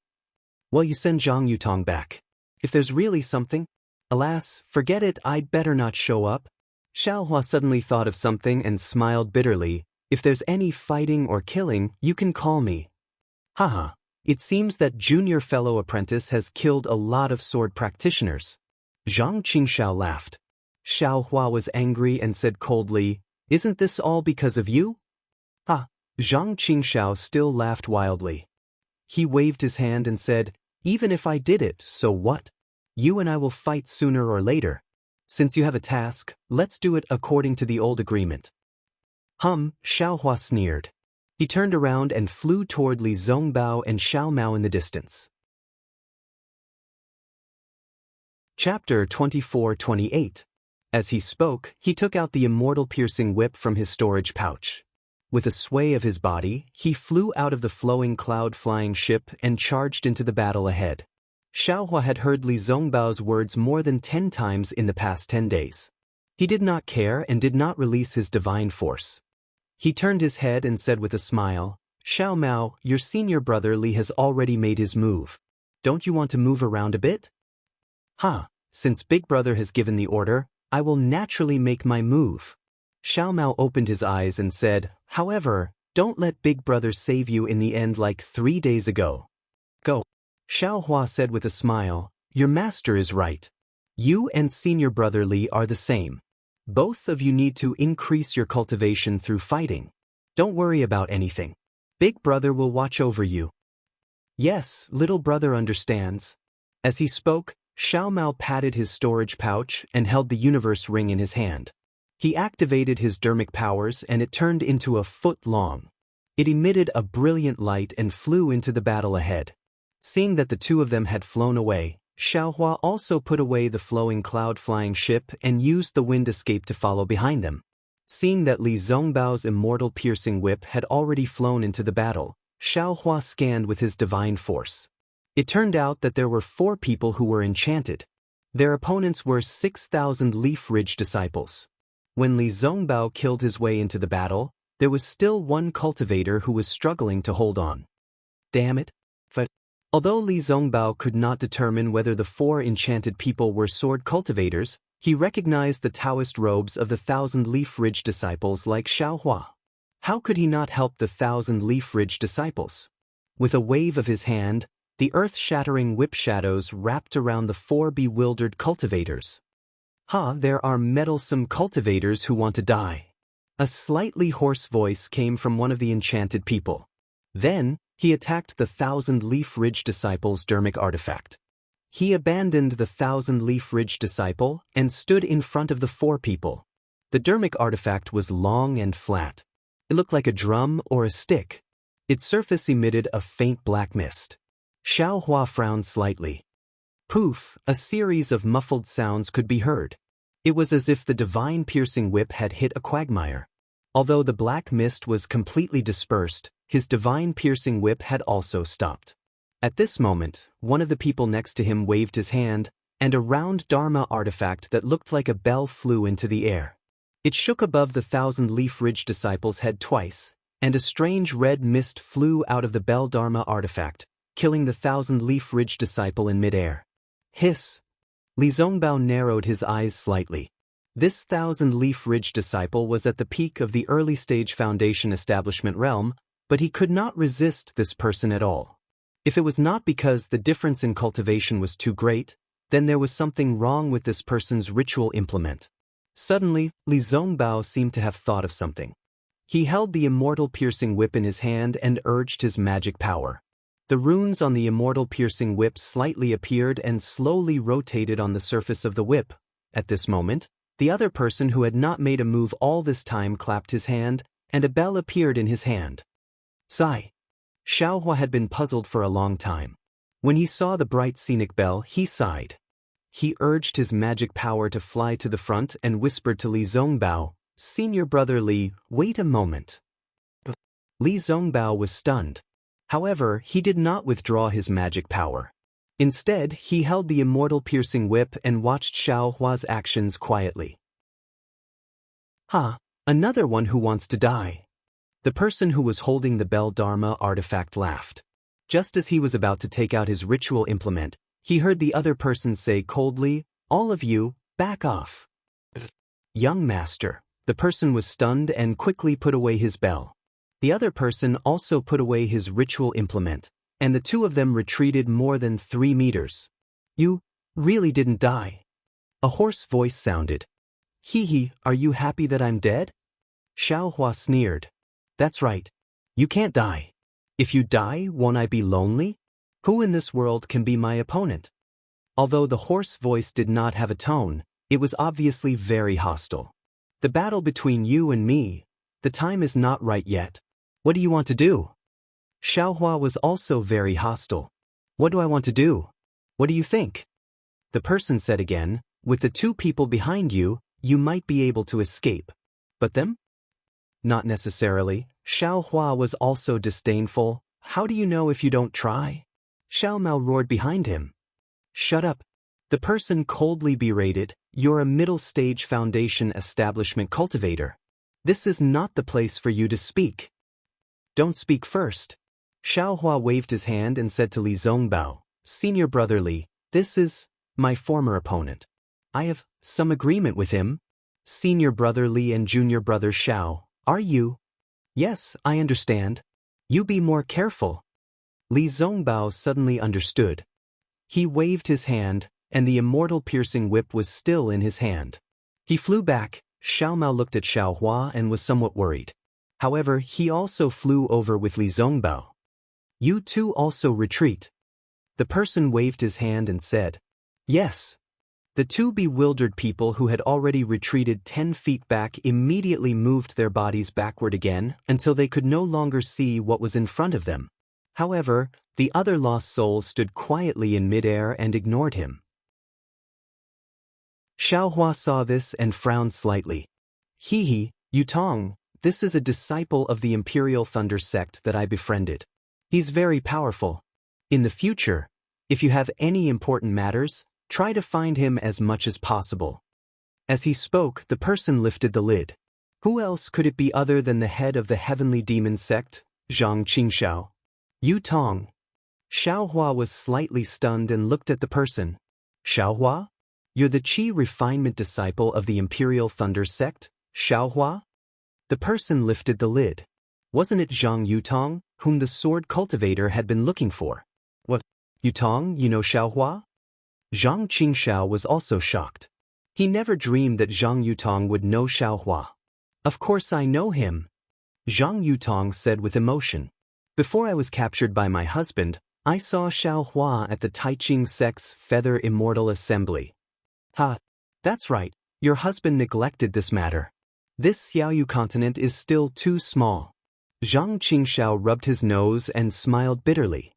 Well, you send Zhang Yutong back. If there's really something, alas, forget it, I'd better not show up. Xiaohua suddenly thought of something and smiled bitterly. If there's any fighting or killing, you can call me. Haha, it seems that junior fellow apprentice has killed a lot of sword practitioners. Zhang Qingshao laughed. Xiaohua was angry and said coldly, Isn't this all because of you? Ha! Zhang Qingshao still laughed wildly. He waved his hand and said, Even if I did it, so what? You and I will fight sooner or later. Since you have a task, let's do it according to the old agreement. Xiaohua sneered. He turned around and flew toward Li Zongbao and Xiao Mao in the distance. Chapter 24-28. As he spoke, he took out the immortal piercing whip from his storage pouch. With a sway of his body, he flew out of the flowing cloud-flying ship and charged into the battle ahead. Xiaohua had heard Li Zongbao's words more than 10 times in the past 10 days. He did not care and did not release his divine force. He turned his head and said with a smile, Xiao Mao, your senior brother Li has already made his move. Don't you want to move around a bit? Since Big Brother has given the order, I will naturally make my move. Xiao Mao opened his eyes and said, However, don't let Big Brother save you in the end like 3 days ago. Go. Xiaohua said with a smile, Your master is right. You and senior brother Li are the same. Both of you need to increase your cultivation through fighting. Don't worry about anything. Big Brother will watch over you. Yes, little brother understands. As he spoke, Xiao Mao patted his storage pouch and held the universe ring in his hand. He activated his dermic powers and it turned into a foot long. It emitted a brilliant light and flew into the battle ahead. Seeing that the two of them had flown away, Xiaohua also put away the flowing cloud-flying ship and used the wind escape to follow behind them. Seeing that Li Zongbao's immortal piercing whip had already flown into the battle, Xiaohua scanned with his divine force. It turned out that there were 4 people who were enchanted. Their opponents were 6,000 Leaf Ridge disciples. When Li Zongbao killed his way into the battle, there was still one cultivator who was struggling to hold on. Damn it. But although Li Zongbao could not determine whether the 4 enchanted people were sword cultivators, he recognized the Taoist robes of the 1,000 Leaf Ridge disciples like Xiaohua. How could he not help the 1,000 Leaf Ridge disciples? With a wave of his hand, the earth-shattering whip shadows wrapped around the 4 bewildered cultivators. There are meddlesome cultivators who want to die. A slightly hoarse voice came from one of the enchanted people. Then, he attacked the 1,000 Leaf Ridge disciples' dermic artifact. He abandoned the 1,000 Leaf Ridge disciple and stood in front of the 4 people. The dermic artifact was long and flat. It looked like a drum or a stick. Its surface emitted a faint black mist. Xiaohua frowned slightly. Poof, a series of muffled sounds could be heard. It was as if the divine piercing whip had hit a quagmire. Although the black mist was completely dispersed, his divine piercing whip had also stopped. At this moment, one of the people next to him waved his hand, and a round Dharma artifact that looked like a bell flew into the air. It shook above the 1,000 Leaf Ridge disciples' head twice, and a strange red mist flew out of the bell Dharma artifact, killing the 1,000 Leaf Ridge disciple in midair. Hiss! Li Zongbao narrowed his eyes slightly. This thousand-leaf ridge disciple was at the peak of the early-stage foundation establishment realm, but he could not resist this person at all. If it was not because the difference in cultivation was too great, then there was something wrong with this person's ritual implement. Suddenly, Li Zongbao seemed to have thought of something. He held the immortal piercing whip in his hand and urged his magic power. The runes on the immortal piercing whip slightly appeared and slowly rotated on the surface of the whip. At this moment, the other person who had not made a move all this time clapped his hand, and a bell appeared in his hand. Sigh. Xiaohua had been puzzled for a long time. When he saw the bright scenic bell, he sighed. He urged his magic power to fly to the front and whispered to Li Zongbao, "Senior brother Li, wait a moment." Li Zongbao was stunned. However, he did not withdraw his magic power. Instead, he held the immortal piercing whip and watched Xiaohua's actions quietly. Another one who wants to die. The person who was holding the bell Dharma artifact laughed. Just as he was about to take out his ritual implement, he heard the other person say coldly, "All of you, back off." Young master. The person was stunned and quickly put away his bell. The other person also put away his ritual implement, and the two of them retreated more than 3 meters. "You really didn't die." A hoarse voice sounded. "Hee, are you happy that I'm dead?" Xiaohua sneered. "That's right. You can't die. If you die, won't I be lonely? Who in this world can be my opponent?" Although the hoarse voice did not have a tone, it was obviously very hostile. "The battle between you and me, the time is not right yet. What do you want to do?" Xiaohua was also very hostile. "What do I want to do? What do you think?" The person said again, "With the 2 people behind you, you might be able to escape. But them? Not necessarily." Xiaohua was also disdainful. "How do you know if you don't try?" Xiao Mao roared behind him. "Shut up." The person coldly berated, "You're a middle-stage foundation establishment cultivator. This is not the place for you to speak." "Don't speak first." Xiaohua waved his hand and said to Li Zongbao, "Senior brother Li, this is my former opponent. I have some agreement with him." "Senior brother Li and junior brother Xiao, are you?" "Yes, I understand. You be more careful." Li Zongbao suddenly understood. He waved his hand, and the immortal piercing whip was still in his hand. He flew back. Xiao Mao looked at Xiaohua and was somewhat worried. However, he also flew over with Li Zongbao. "You two also retreat." The person waved his hand and said, "Yes." The 2 bewildered people who had already retreated 10 feet back immediately moved their bodies backward again until they could no longer see what was in front of them. However, the other lost soul stood quietly in midair and ignored him. Xiaohua saw this and frowned slightly. "Hee, Yutong, this is a disciple of the Imperial Thunder sect that I befriended. He's very powerful. In the future, if you have any important matters, try to find him as much as possible." As he spoke, the person lifted the lid. Who else could it be other than the head of the Heavenly Demon sect, Zhang Qingxiao? "Yutong." Xiaohua was slightly stunned and looked at the person. "Xiaohua? You're the Qi refinement disciple of the Imperial Thunder sect, Xiaohua?" The person lifted the lid. Wasn't it Zhang Yutong, whom the sword cultivator had been looking for? "What? Yutong, you know Xiaohua?" Zhang Qingxiao was also shocked. He never dreamed that Zhang Yutong would know Xiaohua. "Of course I know him," Zhang Yutong said with emotion. "Before I was captured by my husband, I saw Xiaohua at the Taiqing sect's Feather Immortal Assembly." "Ha, that's right, your husband neglected this matter. This Xiaoyu continent is still too small." Zhang Qingxiao rubbed his nose and smiled bitterly.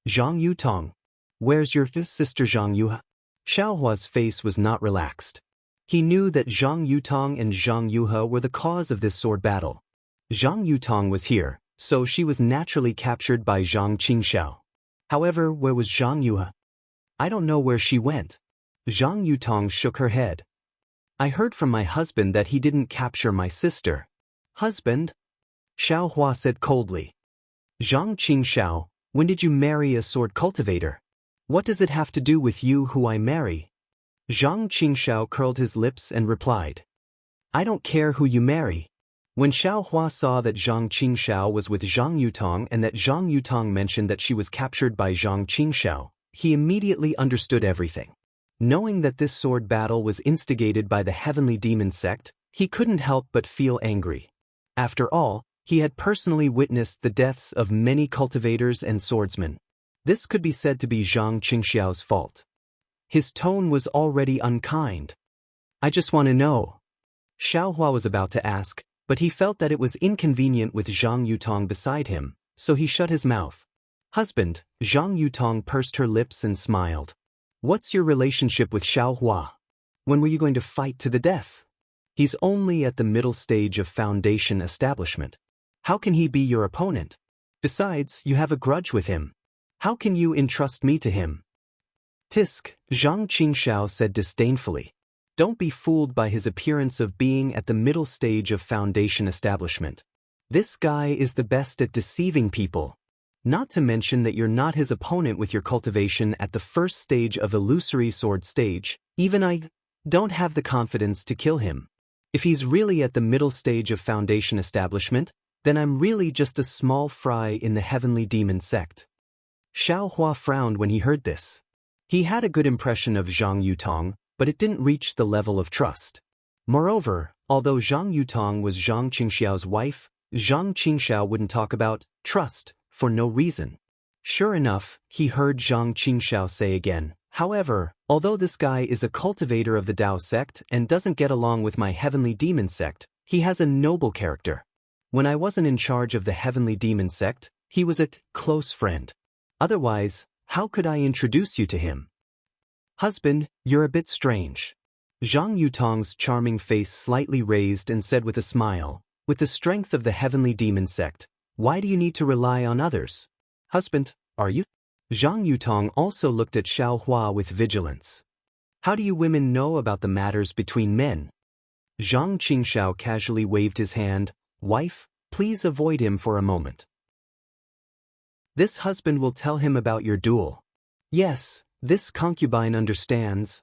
"Zhang Yutong, where's your sister Zhang Yuha?" Xiaohua's face was not relaxed. He knew that Zhang Yutong and Zhang Yuha were the cause of this sword battle. Zhang Yutong was here, so she was naturally captured by Zhang Qingxiao. However, where was Zhang Yuha? "I don't know where she went." Zhang Yutong shook her head. "I heard from my husband that he didn't capture my sister." "Husband?" Xiaohua said coldly. "Zhang Qingxiao, when did you marry a sword cultivator? What does it have to do with you who I marry?" Zhang Qingxiao curled his lips and replied, I don't care who you marry. When Xiaohua saw that Zhang Qingxiao was with Zhang Yutong and that Zhang Yutong mentioned that she was captured by Zhang Qingxiao, he immediately understood everything. Knowing that this sword battle was instigated by the heavenly demon sect, he couldn't help but feel angry. After all, he had personally witnessed the deaths of many cultivators and swordsmen. This could be said to be Zhang Qingxiao's fault. His tone was already unkind. I just want to know. Xiaohua was about to ask, but he felt that it was inconvenient with Zhang Yutong beside him, so he shut his mouth. Husband, Zhang Yutong pursed her lips and smiled. What's your relationship with Xiaohua? When were you going to fight to the death? He's only at the middle stage of foundation establishment. How can he be your opponent? Besides, you have a grudge with him. How can you entrust me to him? Tisk, Zhang Qingxiao said disdainfully. Don't be fooled by his appearance of being at the middle stage of foundation establishment. This guy is the best at deceiving people. Not to mention that you're not his opponent with your cultivation at the first stage of illusory sword stage. Even I don't have the confidence to kill him. If he's really at the middle stage of foundation establishment, then I'm really just a small fry in the heavenly demon sect. Xiaohua frowned when he heard this. He had a good impression of Zhang Yutong, but it didn't reach the level of trust. Moreover, although Zhang Yutong was Zhang Qingxiao's wife, Zhang Qingxiao wouldn't talk about trust for no reason. Sure enough, he heard Zhang Qingxiao say again, however, although this guy is a cultivator of the Dao sect and doesn't get along with my heavenly demon sect, he has a noble character. When I wasn't in charge of the heavenly demon sect, he was a close friend. Otherwise, how could I introduce you to him? Husband, you're a bit strange. Zhang Yutong's charming face slightly raised and said with a smile, with the strength of the heavenly demon sect, why do you need to rely on others? Husband, are you? Zhang Yutong also looked at Xiaohua with vigilance. How do you women know about the matters between men? Zhang Qingxiao casually waved his hand, wife, please avoid him for a moment. This husband will tell him about your duel. Yes, this concubine understands.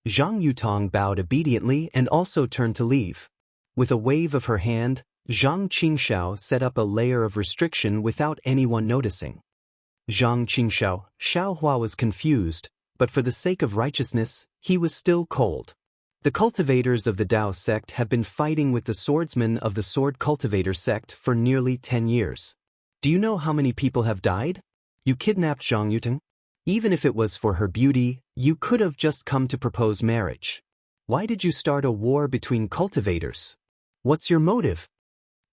Zhang Yutong bowed obediently and also turned to leave. With a wave of her hand, Zhang Qingxiao set up a layer of restriction without anyone noticing. Zhang Qingxiao, Xiaohua was confused, but for the sake of righteousness, he was still cold. The cultivators of the Dao sect have been fighting with the swordsmen of the Sword Cultivator sect for nearly 10 years. Do you know how many people have died? You kidnapped Zhang Yutong? Even if it was for her beauty, you could have just come to propose marriage. Why did you start a war between cultivators? What's your motive?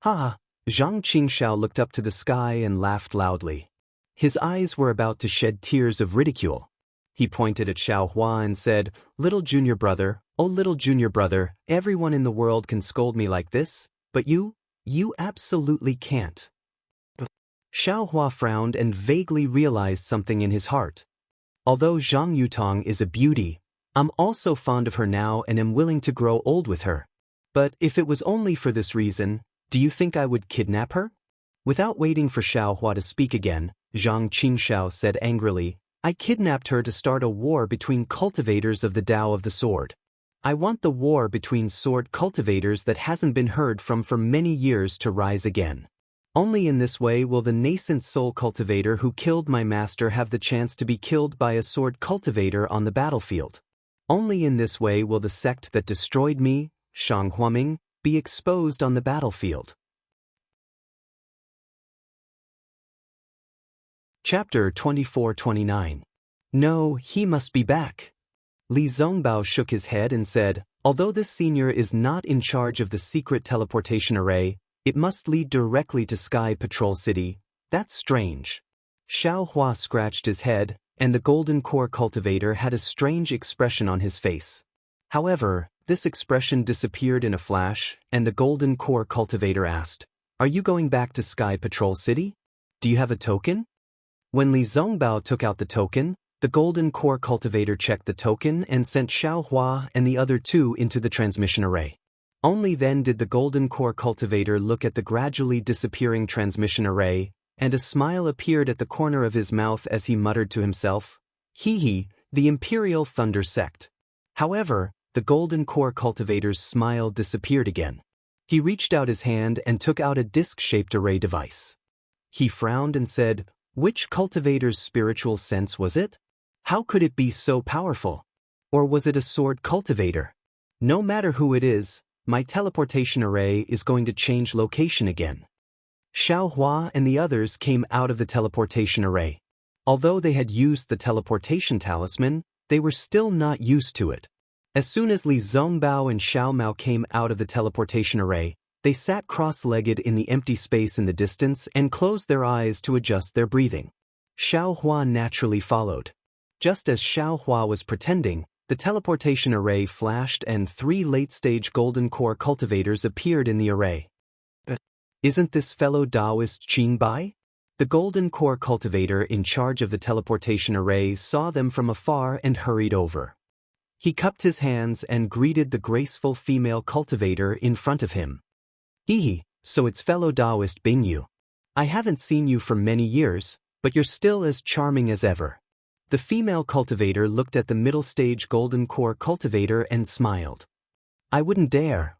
Ha! Zhang Qingxiao looked up to the sky and laughed loudly. His eyes were about to shed tears of ridicule. He pointed at Xiaohua and said, little junior brother, oh little junior brother, everyone in the world can scold me like this, but you absolutely can't. Xiaohua frowned and vaguely realized something in his heart. Although Zhang Yutong is a beauty, I'm also fond of her now and am willing to grow old with her. But if it was only for this reason, do you think I would kidnap her? Without waiting for Xiaohua to speak again, Zhang Qingxiao said angrily, I kidnapped her to start a war between cultivators of the Tao of the Sword. I want the war between sword cultivators that hasn't been heard from for many years to rise again. Only in this way will the nascent soul cultivator who killed my master have the chance to be killed by a sword cultivator on the battlefield. Only in this way will the sect that destroyed me, Shang Huaming, be exposed on the battlefield. Chapter 24-29. No, he must be back. Li Zongbao shook his head and said, although this senior is not in charge of the secret teleportation array, it must lead directly to Sky Patrol City. That's strange. Xiaohua scratched his head, and the golden core cultivator had a strange expression on his face. However, this expression disappeared in a flash, and the golden core cultivator asked, are you going back to Sky Patrol City? Do you have a token? When Li Zongbao took out the token, the golden core cultivator checked the token and sent Xiaohua and the other two into the transmission array. Only then did the golden core cultivator look at the gradually disappearing transmission array, and a smile appeared at the corner of his mouth as he muttered to himself, hee hee, the Imperial Thunder Sect. However, the golden core cultivator's smile disappeared again. He reached out his hand and took out a disc-shaped array device. He frowned and said, "Which cultivator's spiritual sense was it? How could it be so powerful? Or was it a sword cultivator? No matter who it is, my teleportation array is going to change location again." Xiao Hua and the others came out of the teleportation array. Although they had used the teleportation talisman, they were still not used to it. As soon as Li Zongbao and Xiao Mao came out of the teleportation array, they sat cross-legged in the empty space in the distance and closed their eyes to adjust their breathing. Xiao Hua naturally followed. Just as Xiao Hua was pretending, the teleportation array flashed and 3 late-stage golden core cultivators appeared in the array. Isn't this fellow Taoist Qin Bai? The golden core cultivator in charge of the teleportation array saw them from afar and hurried over. He cupped his hands and greeted the graceful female cultivator in front of him. "Hee, so it's fellow Taoist Bingyu. I haven't seen you for many years, but you're still as charming as ever." The female cultivator looked at the middle-stage golden core cultivator and smiled. I wouldn't dare.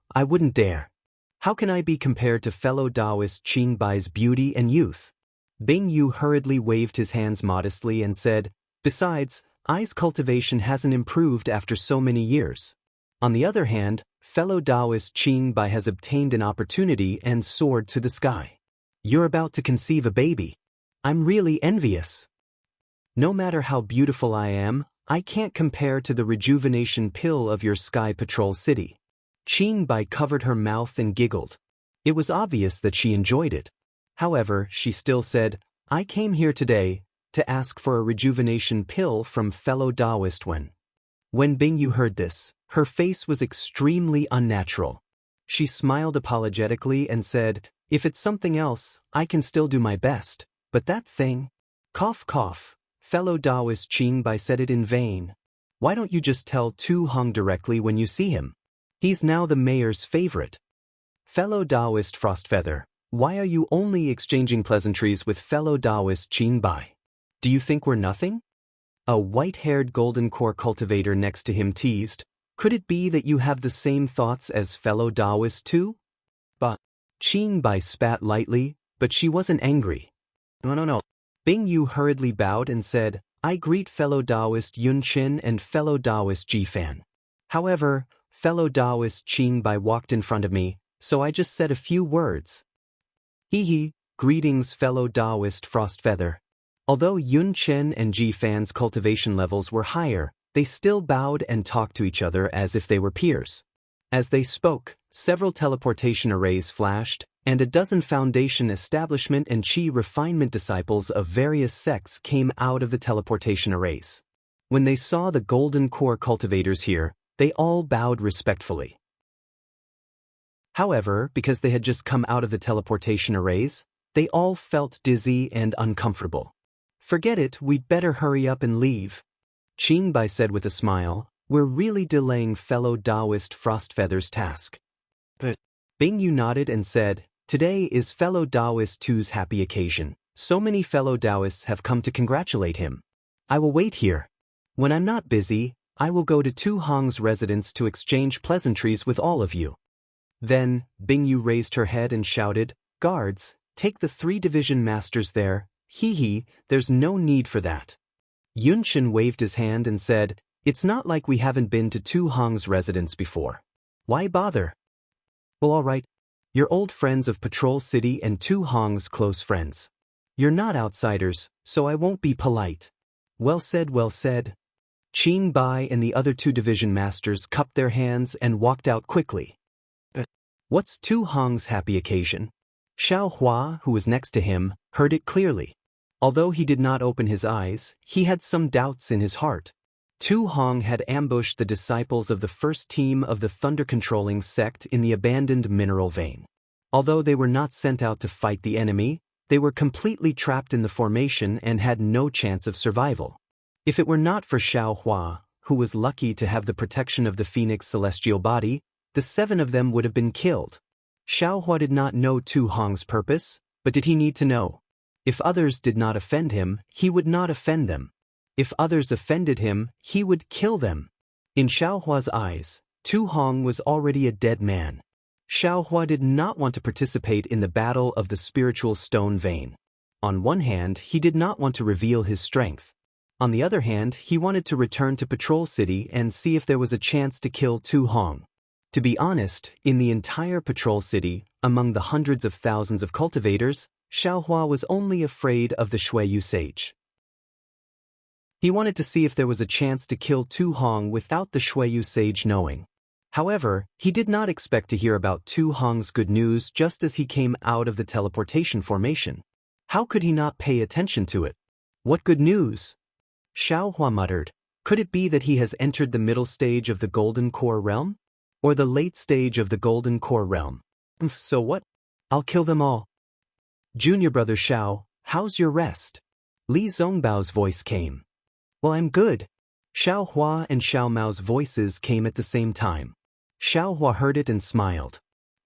How can I be compared to fellow Taoist Qin Bai's beauty and youth?" Bingyu hurriedly waved his hands modestly and said, "Besides, I's cultivation hasn't improved after so many years. On the other hand, fellow Taoist Qin Bai has obtained an opportunity and soared to the sky. You're about to conceive a baby. I'm really envious. No matter how beautiful I am, I can't compare to the rejuvenation pill of your Sky Patrol City." Qin Bai covered her mouth and giggled. It was obvious that she enjoyed it. However, she still said, "I came here today to ask for a rejuvenation pill from fellow Taoist Wen." When Bingyu heard this, her face was extremely unnatural. She smiled apologetically and said, "If it's something else, I can still do my best, but that thing..." Cough cough, fellow Taoist Qin Bai said it in vain. "Why don't you just tell Tu Hong directly when you see him? He's now the mayor's favorite." Fellow Taoist Frostfeather, why are you only exchanging pleasantries with fellow Taoist Qin Bai? Do you think we're nothing? A white-haired golden core cultivator next to him teased, "Could it be that you have the same thoughts as fellow Taoist too?" But Qin Bai spat lightly, but she wasn't angry. No. Bingyu hurriedly bowed and said, "I greet fellow Taoist Yun Qin and fellow Taoist Ji Fan. However, fellow Taoist Qin Bai walked in front of me, so I just said a few words." Hee, greetings fellow Taoist Frostfeather. Although Yun Chen and Ji Fan's cultivation levels were higher, they still bowed and talked to each other as if they were peers. As they spoke, several teleportation arrays flashed, and a dozen foundation establishment and chi refinement disciples of various sects came out of the teleportation arrays. When they saw the golden core cultivators here, they all bowed respectfully. However, because they had just come out of the teleportation arrays, they all felt dizzy and uncomfortable. "Forget it, we'd better hurry up and leave," Qin Bai said with a smile. "We're really delaying fellow Taoist Frostfeather's task." But Bingyu nodded and said, "Today is fellow Taoist Tu's happy occasion. So many fellow Taoists have come to congratulate him. I will wait here. When I'm not busy, I will go to Tu Hong's residence to exchange pleasantries with all of you." Then, Bingyu raised her head and shouted, "Guards, take the 3 division masters there." Hee, there's no need for that." Yunchen waved his hand and said, "It's not like we haven't been to Tu Hong's residence before. Why bother?" "Well, all right. You're old friends of Patrol City and Tu Hong's close friends. You're not outsiders, so I won't be polite." Well said. Qin Bai and the other 2 division masters cupped their hands and walked out quickly. What's Tu Hong's happy occasion? Xiao Hua, who was next to him, heard it clearly. Although he did not open his eyes, he had some doubts in his heart. Tu Hong had ambushed the disciples of the first team of the thunder-controlling sect in the abandoned mineral vein. Although they were not sent out to fight the enemy, they were completely trapped in the formation and had no chance of survival. If it were not for Xiao Hua, who was lucky to have the protection of the Phoenix celestial body, the 7 of them would have been killed. Xiao Hua did not know Tu Hong's purpose, but did he need to know? If others did not offend him, he would not offend them. If others offended him, he would kill them. In Xiaohua's eyes, Tu Hong was already a dead man. Xiaohua did not want to participate in the battle of the spiritual stone vein. On one hand, he did not want to reveal his strength. On the other hand, he wanted to return to Patrol City and see if there was a chance to kill Tu Hong. To be honest, in the entire Patrol City, among the hundreds of thousands of cultivators, Xiaohua was only afraid of the Shuiyu sage. He wanted to see if there was a chance to kill Tu Hong without the Shuiyu sage knowing. However, he did not expect to hear about Tu Hong's good news just as he came out of the teleportation formation. How could he not pay attention to it? What good news? Xiaohua muttered. Could it be that he has entered the middle stage of the Golden Core realm? Or the late stage of the Golden Core realm? So what? I'll kill them all. Junior brother Xiao, how's your rest? Li Zongbao's voice came. Well, I'm good. Xiaohua and Xiao Mao's voices came at the same time. Xiaohua heard it and smiled.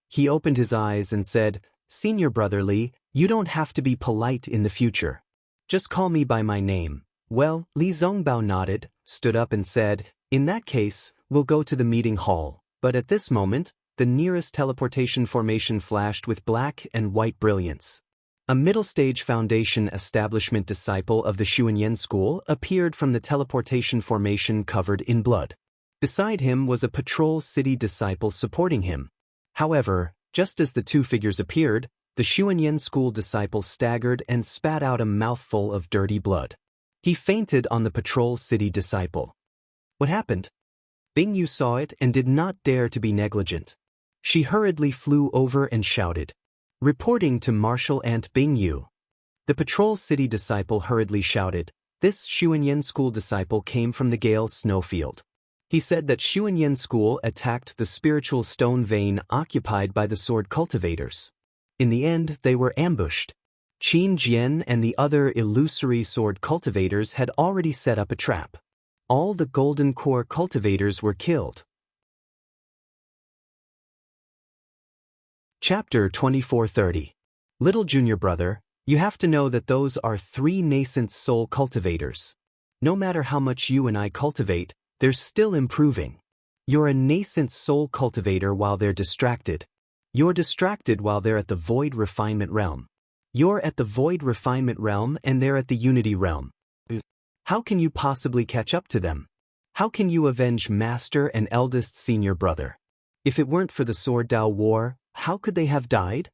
He opened his eyes and said, Senior brother Li, you don't have to be polite in the future. Just call me by my name. Well, Li Zongbao nodded, stood up and said, in that case, we'll go to the meeting hall. But at this moment, the nearest teleportation formation flashed with black and white brilliance. A middle-stage foundation establishment disciple of the Xuanyan school appeared from the teleportation formation covered in blood. Beside him was a Patrol City disciple supporting him. However, just as the two figures appeared, the Xuanyan school disciple staggered and spat out a mouthful of dirty blood. He fainted on the Patrol City disciple. What happened? Bingyu saw it and did not dare to be negligent. She hurriedly flew over and shouted, reporting to Marshal Aunt Bingyu. The Patrol City disciple hurriedly shouted, this Xuanyan school disciple came from the Gale snowfield. He said that Xuanyan school attacked the spiritual stone vein occupied by the sword cultivators. In the end, they were ambushed. Qin Jian and the other illusory sword cultivators had already set up a trap. All the Golden Core cultivators were killed. Chapter 2430. Little junior brother, you have to know that those are 3 nascent soul cultivators. No matter how much you and I cultivate, they're still improving. You're a nascent soul cultivator while they're distracted. You're distracted while they're at the void refinement realm. You're at the void refinement realm and they're at the unity realm. How can you possibly catch up to them? How can you avenge master and eldest senior brother? If it weren't for the Sword Dao War, how could they have died?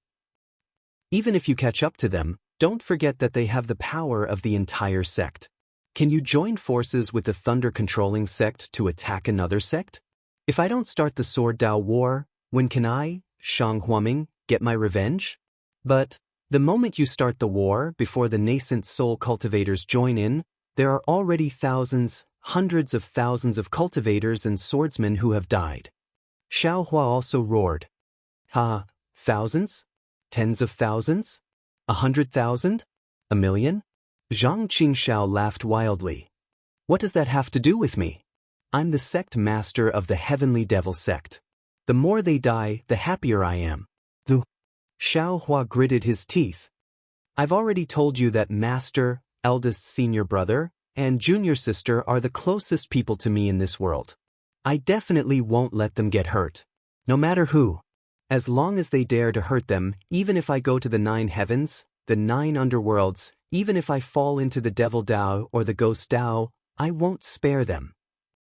Even if you catch up to them, don't forget that they have the power of the entire sect. Can you join forces with the thunder-controlling sect to attack another sect? If I don't start the Sword Dao War, when can I, Shang Huaming, get my revenge? But the moment you start the war before the nascent soul cultivators join in, there are already thousands, hundreds of thousands of cultivators and swordsmen who have died. Xiaohua also roared. Ha, thousands? Tens of thousands? 100,000? A million? Zhang Qingxiao laughed wildly. What does that have to do with me? I'm the sect master of the Heavenly Devil sect. The more they die, the happier I am. Xiaohua gritted his teeth. I've already told you that master, eldest senior brother, and junior sister are the closest people to me in this world. I definitely won't let them get hurt. No matter who. As long as they dare to hurt them, even if I go to the 9 heavens, the 9 underworlds, even if I fall into the Devil Dao or the Ghost Dao, I won't spare them.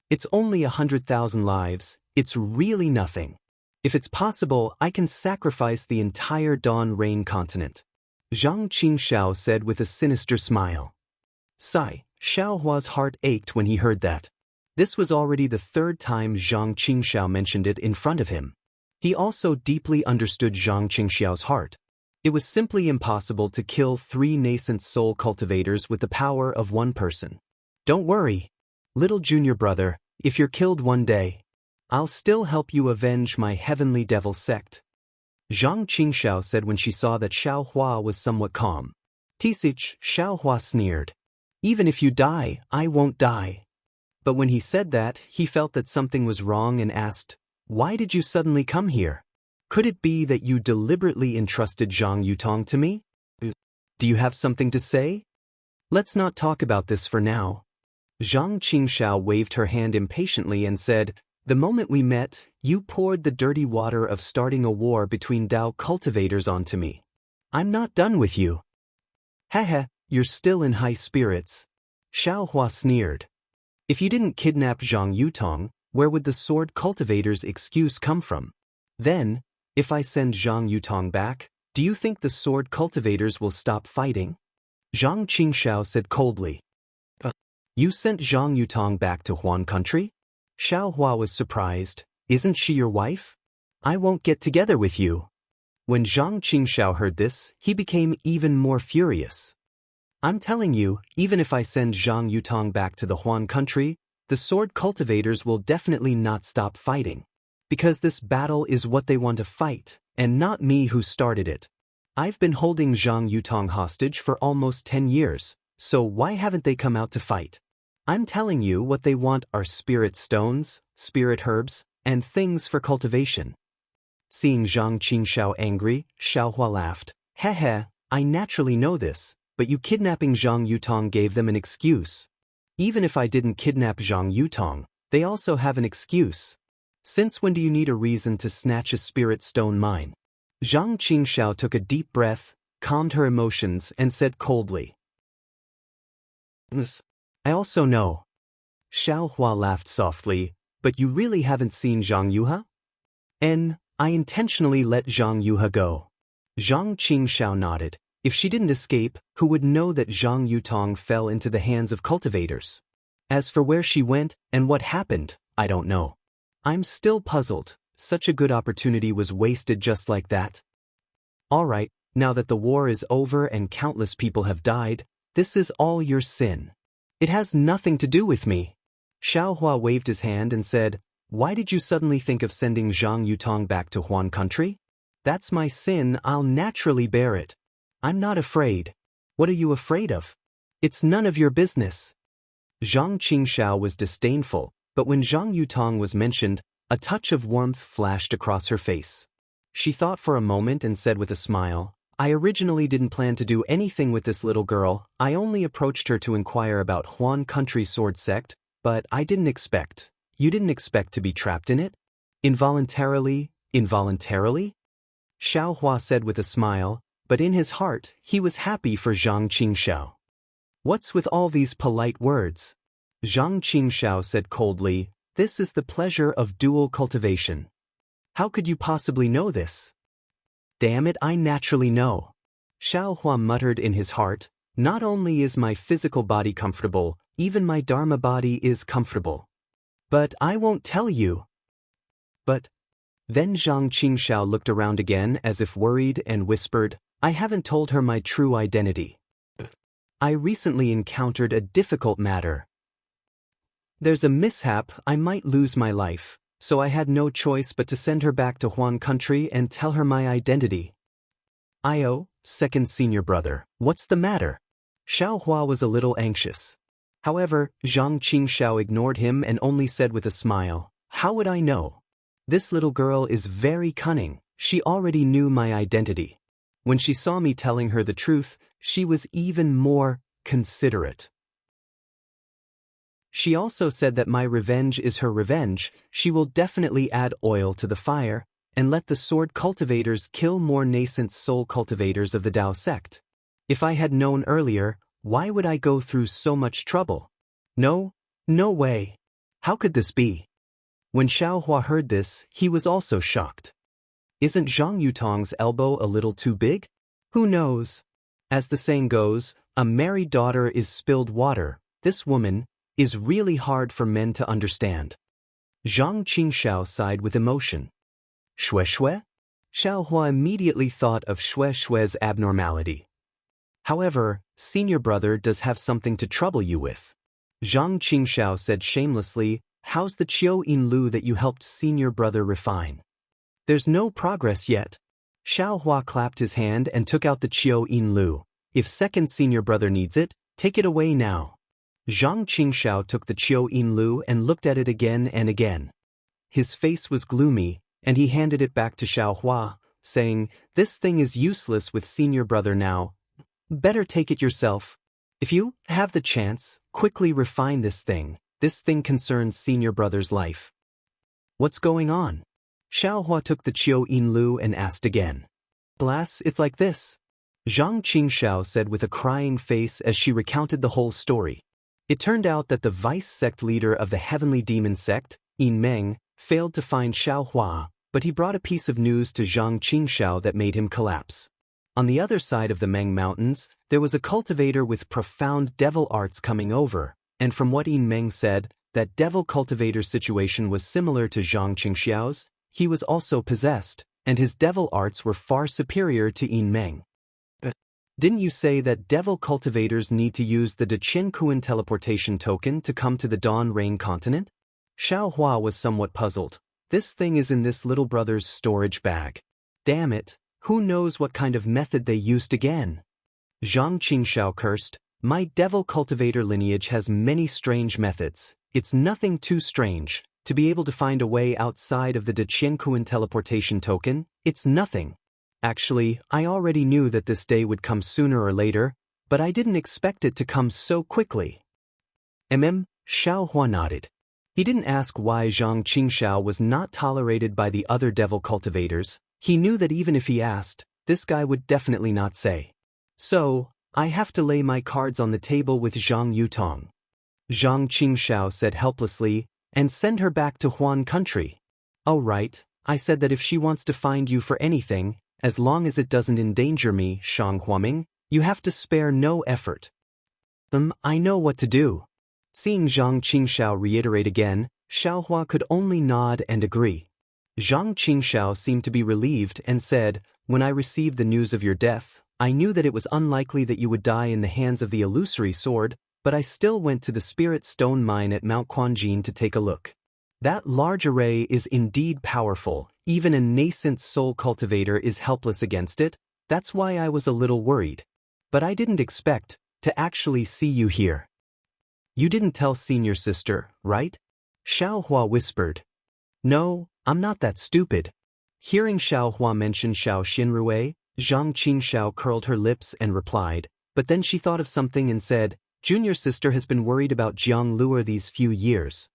It's only 100,000 lives, it's really nothing. If it's possible, I can sacrifice the entire Dawn Rain continent. Zhang Qingxiao said with a sinister smile. Sigh, Xiaohua's heart ached when he heard that. This was already the 3rd time Zhang Qingxiao mentioned it in front of him. He also deeply understood Zhang Qingxiao's heart. It was simply impossible to kill 3 nascent soul cultivators with the power of one person. Don't worry, little junior brother, if you're killed one day, I'll still help you avenge my Heavenly Devil sect. Zhang Qingxiao said when she saw that Xiaohua was somewhat calm. Tisich, Xiaohua sneered. Even if you die, I won't die. But when he said that, he felt that something was wrong and asked, why did you suddenly come here? Could it be that you deliberately entrusted Zhang Yutong to me? Do you have something to say? Let's not talk about this for now. Zhang Qingshao waved her hand impatiently and said, "The moment we met, you poured the dirty water of starting a war between Dao cultivators onto me. I'm not done with you." "Heh, you're still in high spirits." Xiao Hua sneered. "If you didn't kidnap Zhang Yutong, where would the sword cultivator's excuse come from? Then, if I send Zhang Yutong back, do you think the sword cultivators will stop fighting?" Zhang Qingshao said coldly. "You sent Zhang Yutong back to Huan country?" Xiao Hua was surprised. "Isn't she your wife? I won't get together with you." When Zhang Qingshao heard this, he became even more furious. "I'm telling you, even if I send Zhang Yutong back to the Huan country, the sword cultivators will definitely not stop fighting. Because this battle is what they want to fight, and not me who started it. I've been holding Zhang Yutong hostage for almost 10 years, so why haven't they come out to fight? I'm telling you what they want are spirit stones, spirit herbs, and things for cultivation." Seeing Zhang Qingshao angry, Xiao Hua laughed. "Heh, I naturally know this, but you kidnapping Zhang Yutong gave them an excuse. Even if I didn't kidnap Zhang Yutong, they also have an excuse. Since when do you need a reason to snatch a spirit stone mine?" Zhang Qingshao took a deep breath, calmed her emotions, and said coldly, "I also know." Xiao Hua laughed softly, "But you really haven't seen Zhang Yuha?" I intentionally let Zhang Yuha go." Zhang Qingshao nodded. "If she didn't escape, who would know that Zhang Yutong fell into the hands of cultivators? As for where she went and what happened, I don't know. I'm still puzzled. Such a good opportunity was wasted just like that." "All right, now that the war is over and countless people have died, this is all your sin. It has nothing to do with me." Xiao Hua waved his hand and said, "Why did you suddenly think of sending Zhang Yutong back to Huan country? That's my sin, I'll naturally bear it. I'm not afraid." "What are you afraid of? It's none of your business." Zhang Qingshao was disdainful, but when Zhang Yutong was mentioned, a touch of warmth flashed across her face. She thought for a moment and said with a smile, "I originally didn't plan to do anything with this little girl. I only approached her to inquire about Huan country sword sect, but I didn't expect. You didn't expect to be trapped in it? Involuntarily? Xiao Hua said with a smile, but in his heart, he was happy for Zhang Qingshao. "What's with all these polite words?" Zhang Qingshao said coldly, "This is the pleasure of dual cultivation." "How could you possibly know this?" "Damn it, I naturally know." Xiao Hua muttered in his heart, "Not only is my physical body comfortable, even my Dharma body is comfortable. But I won't tell you." "But..." Then Zhang Qingshao looked around again as if worried and whispered, "I haven't told her my true identity. I recently encountered a difficult matter. There's a mishap, I might lose my life, so I had no choice but to send her back to Huan country and tell her my identity." "Io, second senior brother, what's the matter?" Xiao Hua was a little anxious. However, Zhang Qingshao ignored him and only said with a smile, "How would I know? This little girl is very cunning. She already knew my identity. When she saw me telling her the truth, she was even more considerate. She also said that my revenge is her revenge. She will definitely add oil to the fire and let the sword cultivators kill more nascent soul cultivators of the Dao sect. If I had known earlier, why would I go through so much trouble? No way. How could this be?" When Xiao Hua heard this, he was also shocked. Isn't Zhang Yutong's elbow a little too big? Who knows? As the saying goes, a married daughter is spilled water. This woman is really hard for men to understand. Zhang Qingshao sighed with emotion. "Shui Shui?" Xiao Hua immediately thought of Shui Shui's abnormality. "However, senior brother does have something to trouble you with." Zhang Qingshao said shamelessly, "How's the Qiu Yin Lu that you helped senior brother refine?" "There's no progress yet." Xiao Hua clapped his hand and took out the Qiu Yin Lu. "If second senior brother needs it, take it away now." Zhang Qingshao took the Qiu Yin Lu and looked at it again and again. His face was gloomy, and he handed it back to Xiao Hua, saying, "This thing is useless with senior brother now. Better take it yourself." If you have the chance, quickly refine this thing. This thing concerns senior brother's life. What's going on? Xiaohua took the Qiu Yin Lu and asked again. Alas, it's like this. Zhang Qingxiao said with a crying face as she recounted the whole story. It turned out that the vice sect leader of the heavenly demon sect, Yin Meng, failed to find Xiaohua, but he brought a piece of news to Zhang Qingxiao that made him collapse. On the other side of the Meng Mountains, there was a cultivator with profound devil arts coming over, and from what Yin Meng said, that devil cultivator's situation was similar to Zhang Qingxiao's. He was also possessed, and his devil arts were far superior to Yin Meng. But didn't you say that devil cultivators need to use the Deqiankuan teleportation token to come to the Dawn Rain continent? Xiaohua was somewhat puzzled. This thing is in this little brother's storage bag. Damn it, who knows what kind of method they used again? Zhang Qingxiao cursed. My devil cultivator lineage has many strange methods. It's nothing too strange. To be able to find a way outside of the Deqiankuan teleportation token, it's nothing. Actually, I already knew that this day would come sooner or later, but I didn't expect it to come so quickly. Xiaohua nodded. He didn't ask why Zhang Qingxiao was not tolerated by the other devil cultivators. He knew that even if he asked, this guy would definitely not say. So, I have to lay my cards on the table with Zhang Yutong. Zhang Qingxiao said helplessly, and send her back to Huan country. Oh right, I said that if she wants to find you for anything, as long as it doesn't endanger me, Shang Huaming, you have to spare no effort. I know what to do. Seeing Zhang Qingxiao reiterate again, Xiaohua could only nod and agree. Zhang Qingxiao seemed to be relieved and said, when I received the news of your death, I knew that it was unlikely that you would die in the hands of the illusory sword, but I still went to the Spirit Stone Mine at Mount Quanjin to take a look. That large array is indeed powerful. Even a nascent soul cultivator is helpless against it. That's why I was a little worried. But I didn't expect to actually see you here. You didn't tell senior sister, right? Xiaohua whispered. No, I'm not that stupid. Hearing Xiaohua mention Xiao Xinrui, Zhang Qingxiao curled her lips and replied, but then she thought of something and said, Junior sister has been worried about Jiang Luo these few years.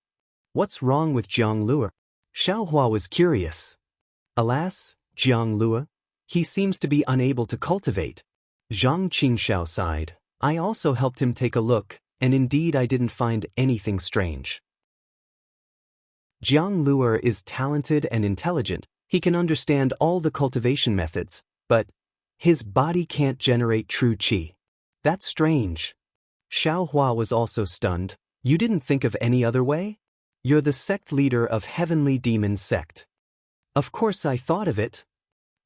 What's wrong with Jiang Luo? Xiaohua was curious. Alas, Jiang Luo, he seems to be unable to cultivate. Zhang Qingxiao sighed. I also helped him take a look, and indeed I didn't find anything strange. Jiang Luo is talented and intelligent. He can understand all the cultivation methods, but his body can't generate true qi. That's strange. Xiaohua was also stunned. You didn't think of any other way? You're the sect leader of Heavenly Demon Sect. Of course I thought of it.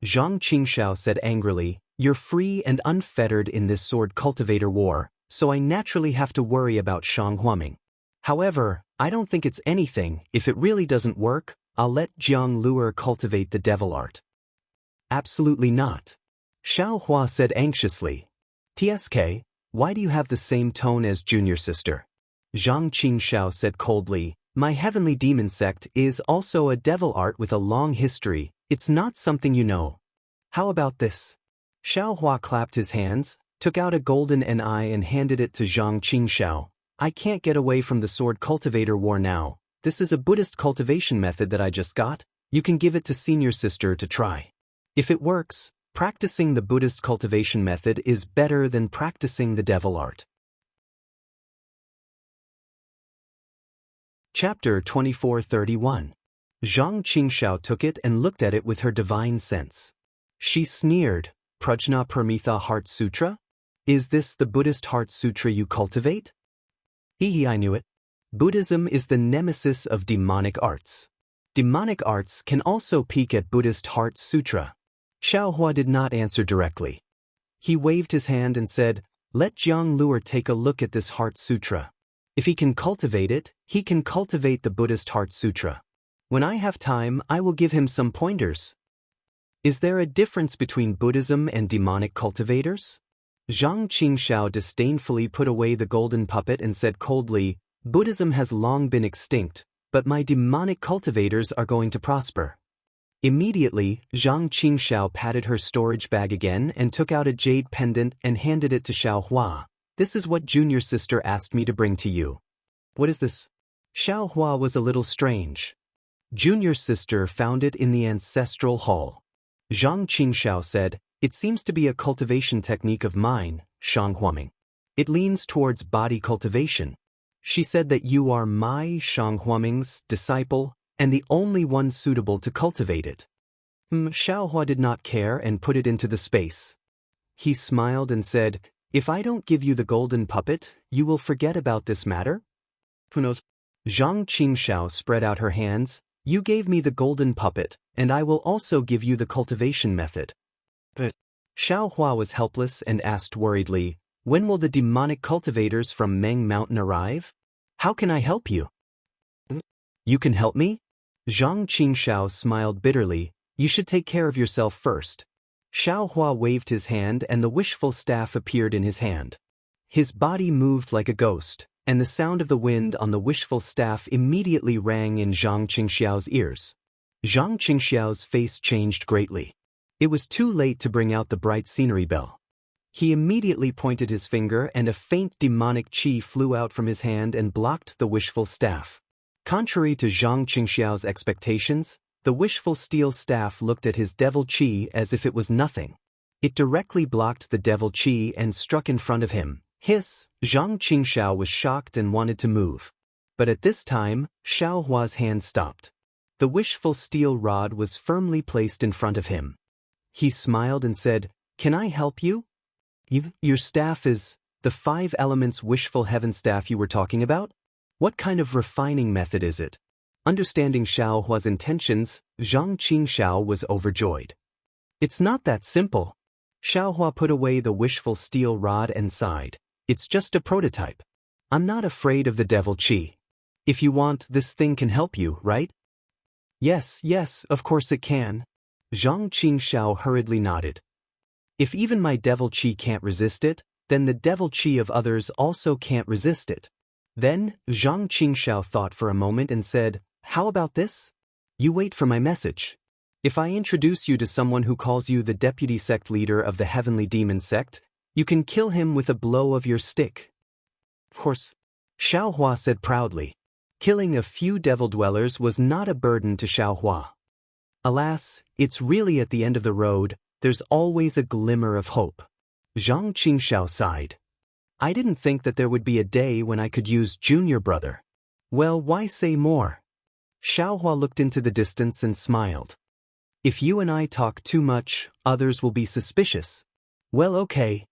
Zhang Qingxiao said angrily, you're free and unfettered in this sword cultivator war, so I naturally have to worry about Shang Huaming. However, I don't think it's anything. If it really doesn't work, I'll let Jiang Luo cultivate the devil art. Absolutely not. Xiaohua said anxiously. TSK, why do you have the same tone as junior sister? Zhang Qingxiao said coldly, my heavenly demon sect is also a devil art with a long history. It's not something you know. How about this? Xiaohua clapped his hands, took out a golden NI and handed it to Zhang Qingxiao. I can't get away from the sword cultivator war now. This is a Buddhist cultivation method that I just got. You can give it to senior sister to try. If it works, practicing the Buddhist cultivation method is better than practicing the devil art. Chapter 2431. Zhang Qingxiao took it and looked at it with her divine sense. She sneered, Prajna Paramitha Heart Sutra? Is this the Buddhist Heart Sutra you cultivate? Hee, I knew it. Buddhism is the nemesis of demonic arts. Demonic arts can also peek at Buddhist Heart Sutra. Xiaohua did not answer directly. He waved his hand and said, let Jiang Luo take a look at this Heart Sutra. If he can cultivate it, he can cultivate the Buddhist Heart Sutra. When I have time, I will give him some pointers. Is there a difference between Buddhism and demonic cultivators? Zhang Qingxiao disdainfully put away the golden puppet and said coldly, Buddhism has long been extinct, but my demonic cultivators are going to prosper. Immediately, Zhang Qingxiao patted her storage bag again and took out a jade pendant and handed it to Xiaohua. This is what junior sister asked me to bring to you. What is this? Xiaohua was a little strange. Junior sister found it in the ancestral hall. Zhang Qingxiao said, it seems to be a cultivation technique of mine, Shang Huaming. It leans towards body cultivation. She said that you are my Shang Huaming's disciple, and the only one suitable to cultivate it. Xiaohua did not care and put it into the space. He smiled and said, if I don't give you the golden puppet, you will forget about this matter? Who knows? Zhang Qingxiao spread out her hands. You gave me the golden puppet, and I will also give you the cultivation method. But Xiaohua was helpless and asked worriedly, when will the demonic cultivators from Meng Mountain arrive? How can I help you? You can help me? Zhang Qingxiao smiled bitterly. You should take care of yourself first. Xiaohua waved his hand and the wishful staff appeared in his hand. His body moved like a ghost, and the sound of the wind on the wishful staff immediately rang in Zhang Qingxiao's ears. Zhang Qingxiao's face changed greatly. It was too late to bring out the bright scenery bell. He immediately pointed his finger and a faint demonic qi flew out from his hand and blocked the wishful staff. Contrary to Zhang Qingxiao's expectations, the wishful steel staff looked at his devil qi as if it was nothing. It directly blocked the devil qi and struck in front of him. Hiss! Zhang Qingxiao was shocked and wanted to move. But at this time, Xiaohua's hand stopped. The wishful steel rod was firmly placed in front of him. He smiled and said, can I help you? Your staff is the 5 elements wishful heaven staff you were talking about? What kind of refining method is it? Understanding Xiaohua's intentions, Zhang Qingxiao was overjoyed. It's not that simple. Xiaohua put away the wishful steel rod and sighed. It's just a prototype. I'm not afraid of the devil qi. If you want, this thing can help you, right? Yes, of course it can. Zhang Qingxiao hurriedly nodded. If even my devil qi can't resist it, then the devil qi of others also can't resist it. Then, Zhang Qingxiao thought for a moment and said, how about this? You wait for my message. If I introduce you to someone who calls you the deputy sect leader of the heavenly demon sect, you can kill him with a blow of your stick. Of course, Xiaohua said proudly. Killing a few devil dwellers was not a burden to Xiaohua. Alas, it's really at the end of the road, there's always a glimmer of hope. Zhang Qingxiao sighed. I didn't think that there would be a day when I could use junior brother. Well, why say more? Xiaohua looked into the distance and smiled. If you and I talk too much, others will be suspicious. Well, okay.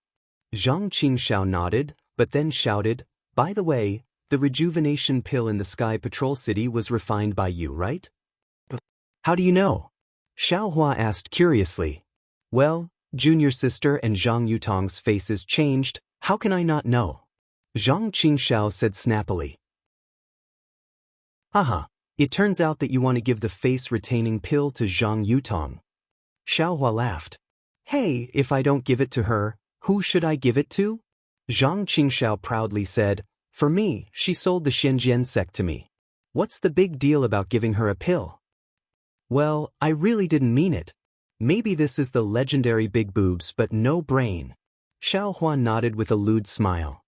Zhang Qingxiao nodded, but then shouted, by the way, the rejuvenation pill in the Sky Patrol City was refined by you, right? How do you know? Xiaohua asked curiously. Well, junior sister and Zhang Yutong's faces changed. How can I not know? Zhang Qingxiao said snappily. Aha, it turns out that you want to give the face-retaining pill to Zhang Yutong. Xiaohua laughed. Hey, if I don't give it to her, who should I give it to? Zhang Qingxiao proudly said, for me, she sold the Shenzhen sect to me. What's the big deal about giving her a pill? Well, I really didn't mean it. Maybe this is the legendary big boobs but no brain. Xiaohua nodded with a lewd smile.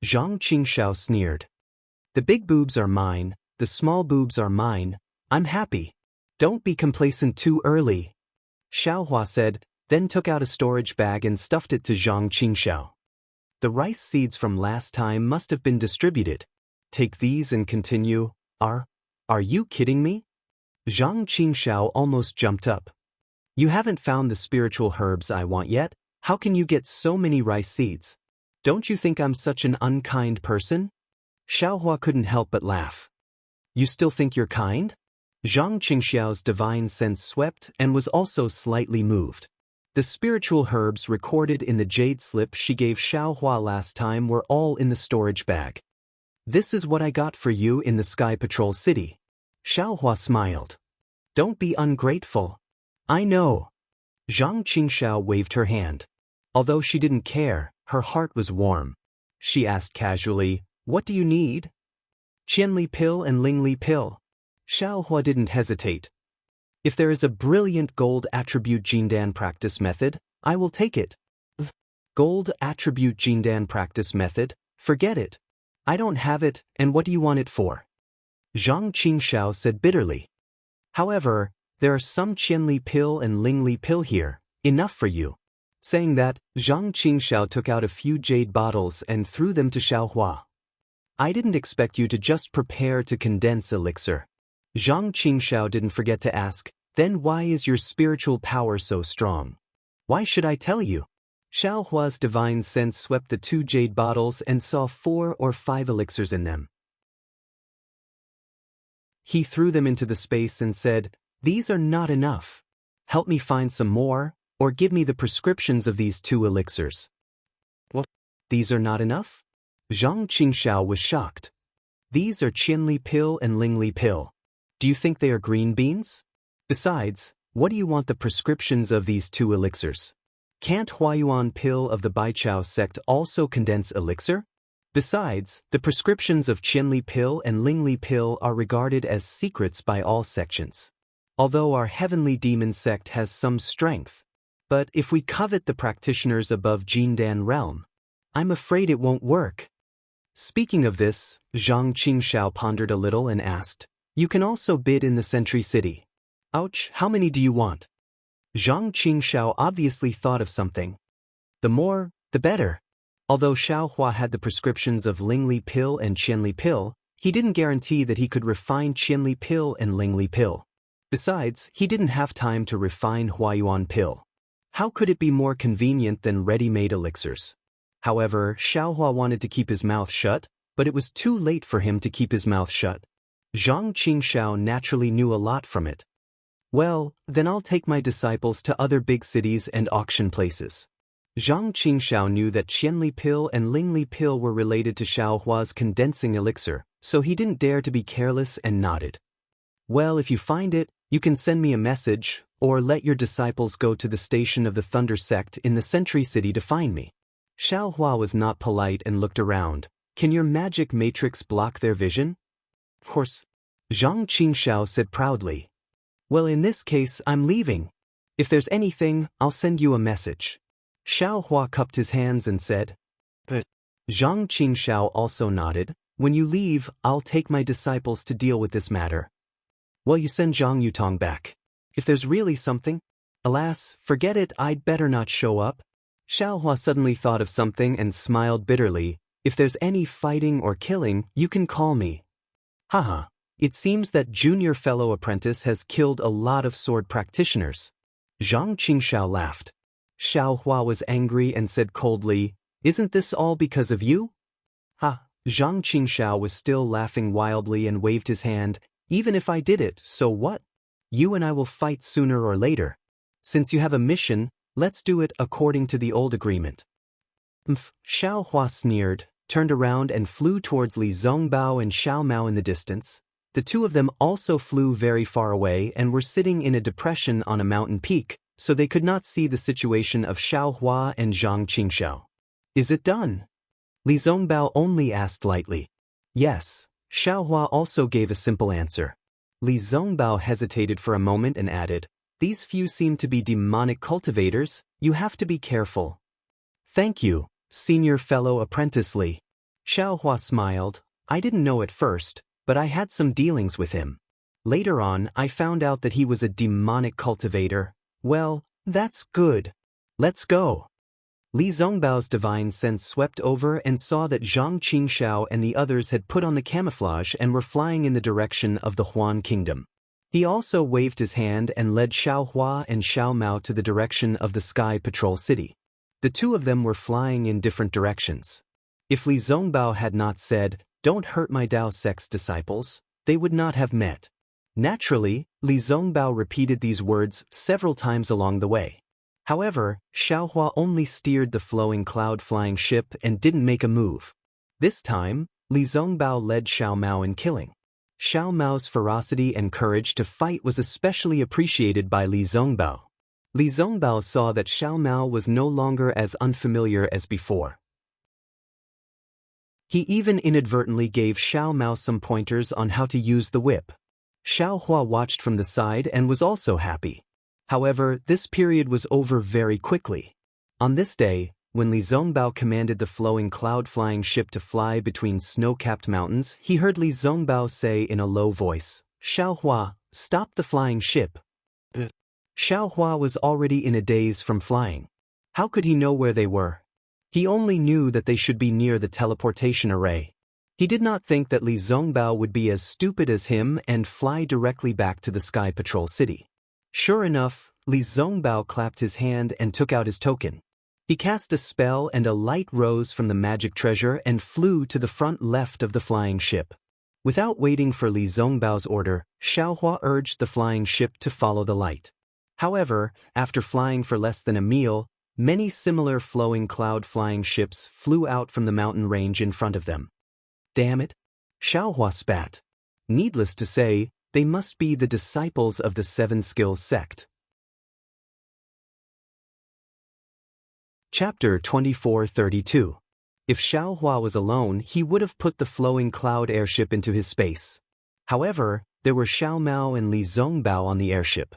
Zhang Qingxiao sneered. The big boobs are mine, the small boobs are mine, I'm happy. Don't be complacent too early. Xiaohua said, then took out a storage bag and stuffed it to Zhang Qingxiao. The rice seeds from last time must have been distributed. Take these and continue. Are you kidding me? Zhang Qingxiao almost jumped up. You haven't found the spiritual herbs I want yet? How can you get so many rice seeds? Don't you think I'm such an unkind person? Xiaohua couldn't help but laugh. You still think you're kind? Zhang Qingxiao's divine sense swept and was also slightly moved. The spiritual herbs recorded in the jade slip she gave Xiaohua last time were all in the storage bag. This is what I got for you in the Sky Patrol City. Xiaohua smiled. Don't be ungrateful. I know. Zhang Qingxiao waved her hand. Although she didn't care, her heart was warm. She asked casually, what do you need? Qianli pill and Lingli pill. Xiaohua didn't hesitate. If there is a brilliant gold attribute Jindan practice method, I will take it. Gold attribute Jindan practice method? Forget it. I don't have it, and what do you want it for? Zhang Qingxiao said bitterly. However, there are some Qianli pill and Lingli pill here, enough for you. Saying that, Zhang Qingxiao took out a few jade bottles and threw them to Xiaohua. I didn't expect you to just prepare to condense elixir. Zhang Qingxiao didn't forget to ask, then why is your spiritual power so strong? Why should I tell you? Xiaohua's divine sense swept the 2 jade bottles and saw 4 or 5 elixirs in them. He threw them into the space and said, these are not enough. Help me find some more, or give me the prescriptions of these 2 elixirs. What? These are not enough? Zhang Qingxiao was shocked. These are Qianli pill and Lingli pill. Do you think they are green beans? Besides, what do you want the prescriptions of these 2 elixirs? Can't Huayuan pill of the Baichao sect also condense elixir? Besides, the prescriptions of Qianli pill and Lingli pill are regarded as secrets by all sections. Although our heavenly demon sect has some strength. But if we covet the practitioners above Jindan realm, I'm afraid it won't work. Speaking of this, Zhang Qingxiao pondered a little and asked, you can also bid in the Sentry City. Ouch, how many do you want? Zhang Qingxiao obviously thought of something. The more, the better. Although Xiaohua had the prescriptions of Lingli pill and Qianli pill, he didn't guarantee that he could refine Qianli pill and Lingli pill. Besides, he didn't have time to refine Huayuan pill. How could it be more convenient than ready-made elixirs? However, Xiaohua wanted to keep his mouth shut, but it was too late for him to keep his mouth shut. Zhang Qingxiao naturally knew a lot from it. Well, then I'll take my disciples to other big cities and auction places. Zhang Qingxiao knew that Qianli pill and Lingli pill were related to Xiaohua's condensing elixir, so he didn't dare to be careless and nodded. Well, if you find it, you can send me a message, or let your disciples go to the station of the Thunder sect in the Sentry City to find me. Xiaohua was not polite and looked around. Can your magic matrix block their vision? Of course. Zhang Qingxiao said proudly. Well, in this case, I'm leaving. If there's anything, I'll send you a message. Xiaohua cupped his hands and said, but Zhang Qingxiao also nodded. When you leave, I'll take my disciples to deal with this matter. Well, you send Zhang Yutong back. If there's really something, alas, forget it, I'd better not show up. Xiaohua suddenly thought of something and smiled bitterly. If there's any fighting or killing, you can call me. Haha, it seems that junior fellow apprentice has killed a lot of sword practitioners. Zhang Qingxiao laughed. Xiaohua was angry and said coldly, isn't this all because of you? Ha, Zhang Qingxiao was still laughing wildly and waved his hand. Even if I did it, so what? You and I will fight sooner or later. Since you have a mission, let's do it according to the old agreement. Xiaohua sneered, turned around and flew towards Li Zongbao and Xiao Mao in the distance. The 2 of them also flew very far away and were sitting in a depression on a mountain peak, so they could not see the situation of Xiaohua and Zhang Qingxiao. Is it done? Li Zongbao only asked lightly. Yes. Xiaohua also gave a simple answer. Li Zongbao hesitated for a moment and added, these few seem to be demonic cultivators, you have to be careful. Thank you, senior fellow apprentice Li. Xiaohua smiled. I didn't know at first, but I had some dealings with him. Later on, I found out that he was a demonic cultivator. Well, that's good. Let's go. Li Zongbao's divine sense swept over and saw that Zhang Qingxiao and the others had put on the camouflage and were flying in the direction of the Huan Kingdom. He also waved his hand and led Xiaohua and Xiao Mao to the direction of the Sky Patrol City. The 2 of them were flying in different directions. If Li Zongbao had not said, don't hurt my Dao sect's disciples, they would not have met. Naturally, Li Zongbao repeated these words several times along the way. However, Xiaohua only steered the flowing cloud-flying ship and didn't make a move. This time, Li Zongbao led Xiao Mao in killing. Xiao Mao's ferocity and courage to fight was especially appreciated by Li Zongbao. Li Zongbao saw that Xiao Mao was no longer as unfamiliar as before. He even inadvertently gave Xiao Mao some pointers on how to use the whip. Xiaohua watched from the side and was also happy. However, this period was over very quickly. On this day, When Li Zongbao commanded the flowing cloud-flying ship to fly between snow-capped mountains, he heard Li Zongbao say in a low voice, "Xiaohua, stop the flying ship." But Xiaohua was already in a daze from flying. How could he know where they were? He only knew that they should be near the teleportation array. He did not think that Li Zongbao would be as stupid as him and fly directly back to the Sky Patrol City. Sure enough, Li Zongbao clapped his hand and took out his token. He cast a spell and a light rose from the magic treasure and flew to the front left of the flying ship. Without waiting for Li Zongbao's order, Xiaohua urged the flying ship to follow the light. However, after flying for less than a meal, many similar flowing cloud-flying ships flew out from the mountain range in front of them. Damn it! Xiaohua spat. Needless to say, they must be the disciples of the Seven Skills sect. Chapter 2432. If Xiaohua was alone, he would have put the flowing cloud airship into his space. However, there were Xiao Mao and Li Zongbao on the airship.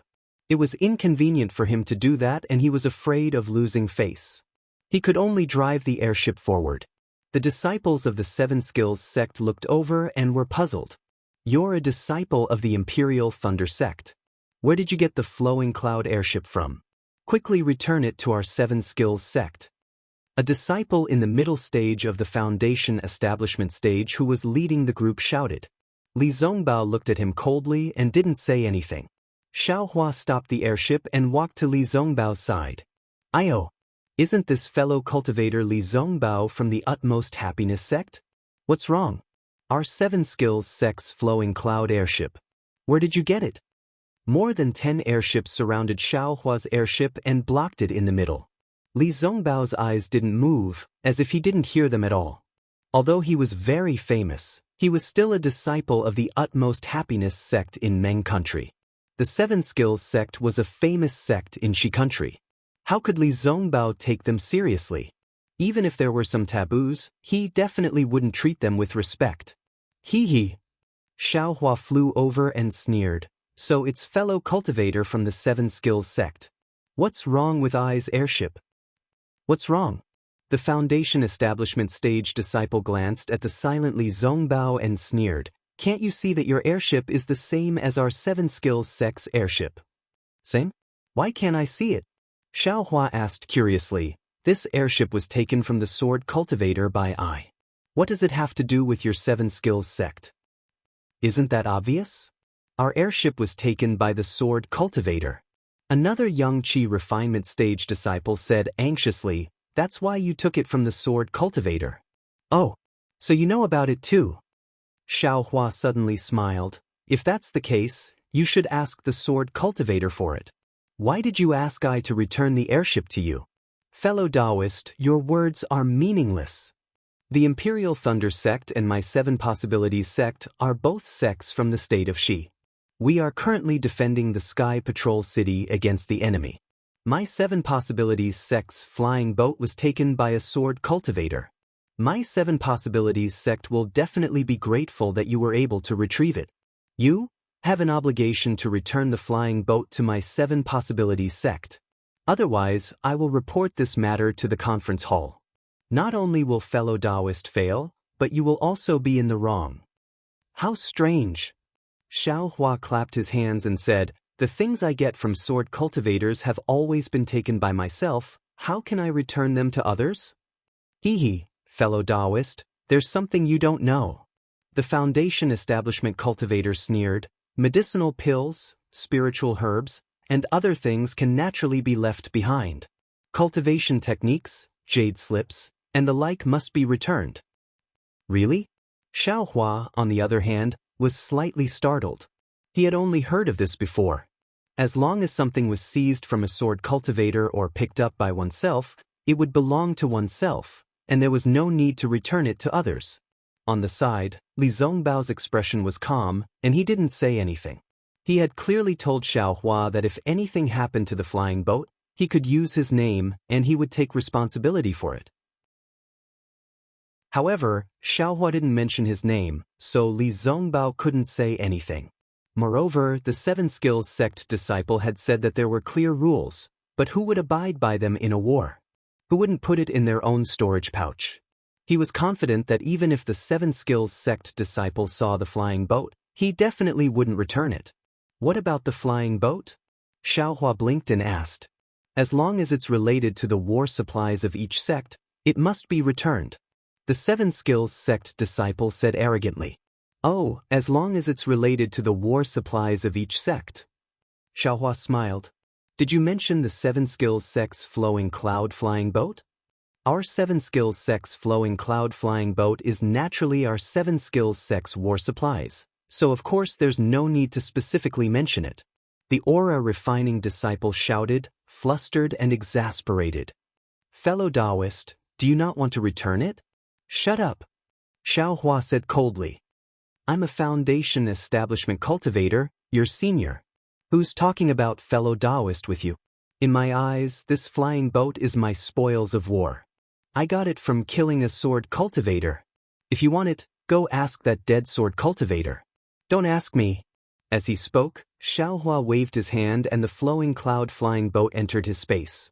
It was inconvenient for him to do that, and he was afraid of losing face. He could only drive the airship forward. The disciples of the Seven Skills sect looked over and were puzzled. "You're a disciple of the Imperial Thunder sect. Where did you get the flowing cloud airship from? Quickly return it to our Seven Skills sect." A disciple in the middle stage of the Foundation establishment stage who was leading the group shouted. Li Zongbao looked at him coldly and didn't say anything. Xiaohua stopped the airship and walked to Li Zongbao's side. "Io, isn't this fellow cultivator Li Zongbao from the Utmost Happiness sect? What's wrong? Our Seven Skills sect's flowing cloud airship. Where did you get it?" More than 10 airships surrounded Xiaohua's airship and blocked it in the middle. Li Zongbao's eyes didn't move, as if he didn't hear them at all. Although he was very famous, he was still a disciple of the Utmost Happiness sect in Meng country. The Seven Skills sect was a famous sect in Shi country. How could Li Zongbao take them seriously? Even if there were some taboos, he definitely wouldn't treat them with respect. Hee. Xiaohua flew over and sneered. "So it's fellow cultivator from the Seven Skills sect. What's wrong with I's airship?" "What's wrong?" The Foundation establishment stage disciple glanced at the silent Li Zongbao and sneered. "Can't you see that your airship is the same as our Seven Skills sect's airship?" "Same? Why can't I see it?" Xiaohua asked curiously. "This airship was taken from the Sword Cultivator by I. What does it have to do with your Seven Skills sect?" "Isn't that obvious? Our airship was taken by the Sword Cultivator." Another young Qi refinement stage disciple said anxiously, "That's why you took it from the Sword Cultivator." "Oh, so you know about it too?" Xiaohua suddenly smiled. "If that's the case, you should ask the Sword Cultivator for it. Why did you ask I to return the airship to you? Fellow Taoist, your words are meaningless. The Imperial Thunder sect and my Seven Possibilities sect are both sects from the state of Shi. We are currently defending the Sky Patrol City against the enemy. My Seven Possibilities sect's flying boat was taken by a Sword Cultivator. My Seven Possibilities sect will definitely be grateful that you were able to retrieve it. You have an obligation to return the flying boat to my Seven Possibilities sect. Otherwise, I will report this matter to the conference hall. Not only will fellow Taoist fail, but you will also be in the wrong." "How strange." Xiaohua clapped his hands and said, "The things I get from sword cultivators have always been taken by myself. How can I return them to others?" "Hee, fellow Taoist, there's something you don't know." The Foundation establishment cultivator sneered. "Medicinal pills, spiritual herbs, and other things can naturally be left behind. Cultivation techniques, jade slips, and the like must be returned." "Really?" Xiaohua, on the other hand, was slightly startled. He had only heard of this before. As long as something was seized from a sword cultivator or picked up by oneself, it would belong to oneself, and there was no need to return it to others. On the side, Li Zongbao's expression was calm, and he didn't say anything. He had clearly told Xiaohua that if anything happened to the flying boat, he could use his name and he would take responsibility for it. However, Xiaohua didn't mention his name, so Li Zongbao couldn't say anything. Moreover, the Seven Skills sect disciple had said that there were clear rules, but who would abide by them in a war? who wouldn't put it in their own storage pouch. He was confident that even if the 7 Skills sect disciple saw the flying boat, he definitely wouldn't return it. What about the flying boat? Xiaohua blinked and asked. As long as it's related to the war supplies of each sect, it must be returned. The 7 Skills sect disciple said arrogantly. Oh, as long as it's related to the war supplies of each sect. Xiaohua smiled. Did you mention the 7 Skills sect's flowing cloud flying boat? Our 7 Skills sect's flowing cloud flying boat is naturally our 7 Skills sect's war supplies, so of course there's no need to specifically mention it. The aura refining disciple shouted, flustered and exasperated. Fellow Taoist, do you not want to return it? Shut up. Xiaohua said coldly. I'm a Foundation establishment cultivator, your senior. Who's talking about fellow Taoist with you? In my eyes, this flying boat is my spoils of war. I got it from killing a sword cultivator. If you want it, go ask that dead sword cultivator. Don't ask me. As he spoke, Xiaohua waved his hand and the flowing cloud flying boat entered his space.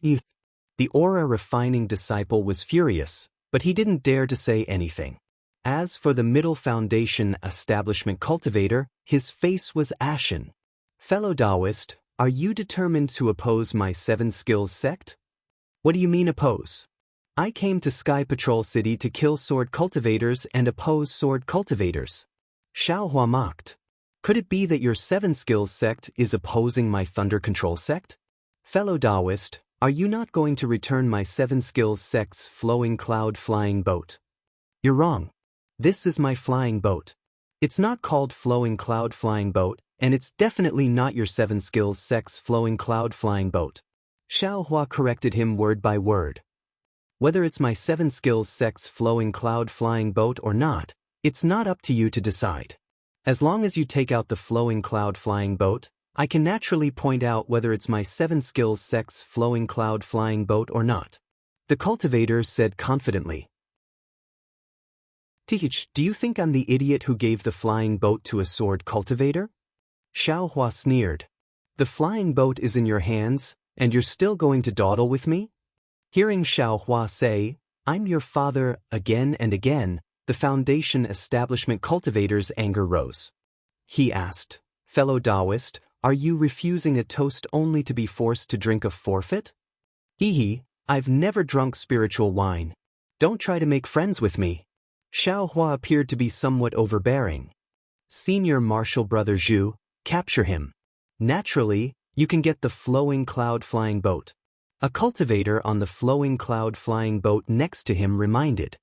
The aura refining disciple was furious, but he didn't dare to say anything. As for the middle Foundation establishment cultivator, his face was ashen. Fellow Taoist, are you determined to oppose my 7 Skills sect? What do you mean oppose? I came to Sky Patrol City to kill sword cultivators and oppose sword cultivators. Xiaohua mocked. Could it be that your 7 Skills sect is opposing my Thunder Control sect? Fellow Taoist, are you not going to return my 7 Skills sect's flowing cloud flying boat? You're wrong. This is my flying boat. It's not called flowing cloud flying boat, and it's definitely not your 7 Skills sect's flowing cloud flying boat. Xiaohua corrected him word by word. Whether it's my 7 Skills sect's flowing cloud flying boat or not, it's not up to you to decide. As long as you take out the flowing cloud flying boat, I can naturally point out whether it's my 7 Skills sect's flowing cloud flying boat or not. The cultivator said confidently. Teach, do you think I'm the idiot who gave the flying boat to a sword cultivator? Xiaohua sneered. The flying boat is in your hands, and you're still going to dawdle with me? Hearing Xiaohua say, I'm your father, again and again, the Foundation establishment cultivator's anger rose. He asked, fellow Taoist, are you refusing a toast only to be forced to drink a forfeit? Hee, I've never drunk spiritual wine. Don't try to make friends with me. Xiaohua appeared to be somewhat overbearing. Senior Martial Brother Zhu, capture him. Naturally, you can get the flowing cloud flying boat. A cultivator on the flowing cloud flying boat next to him reminded.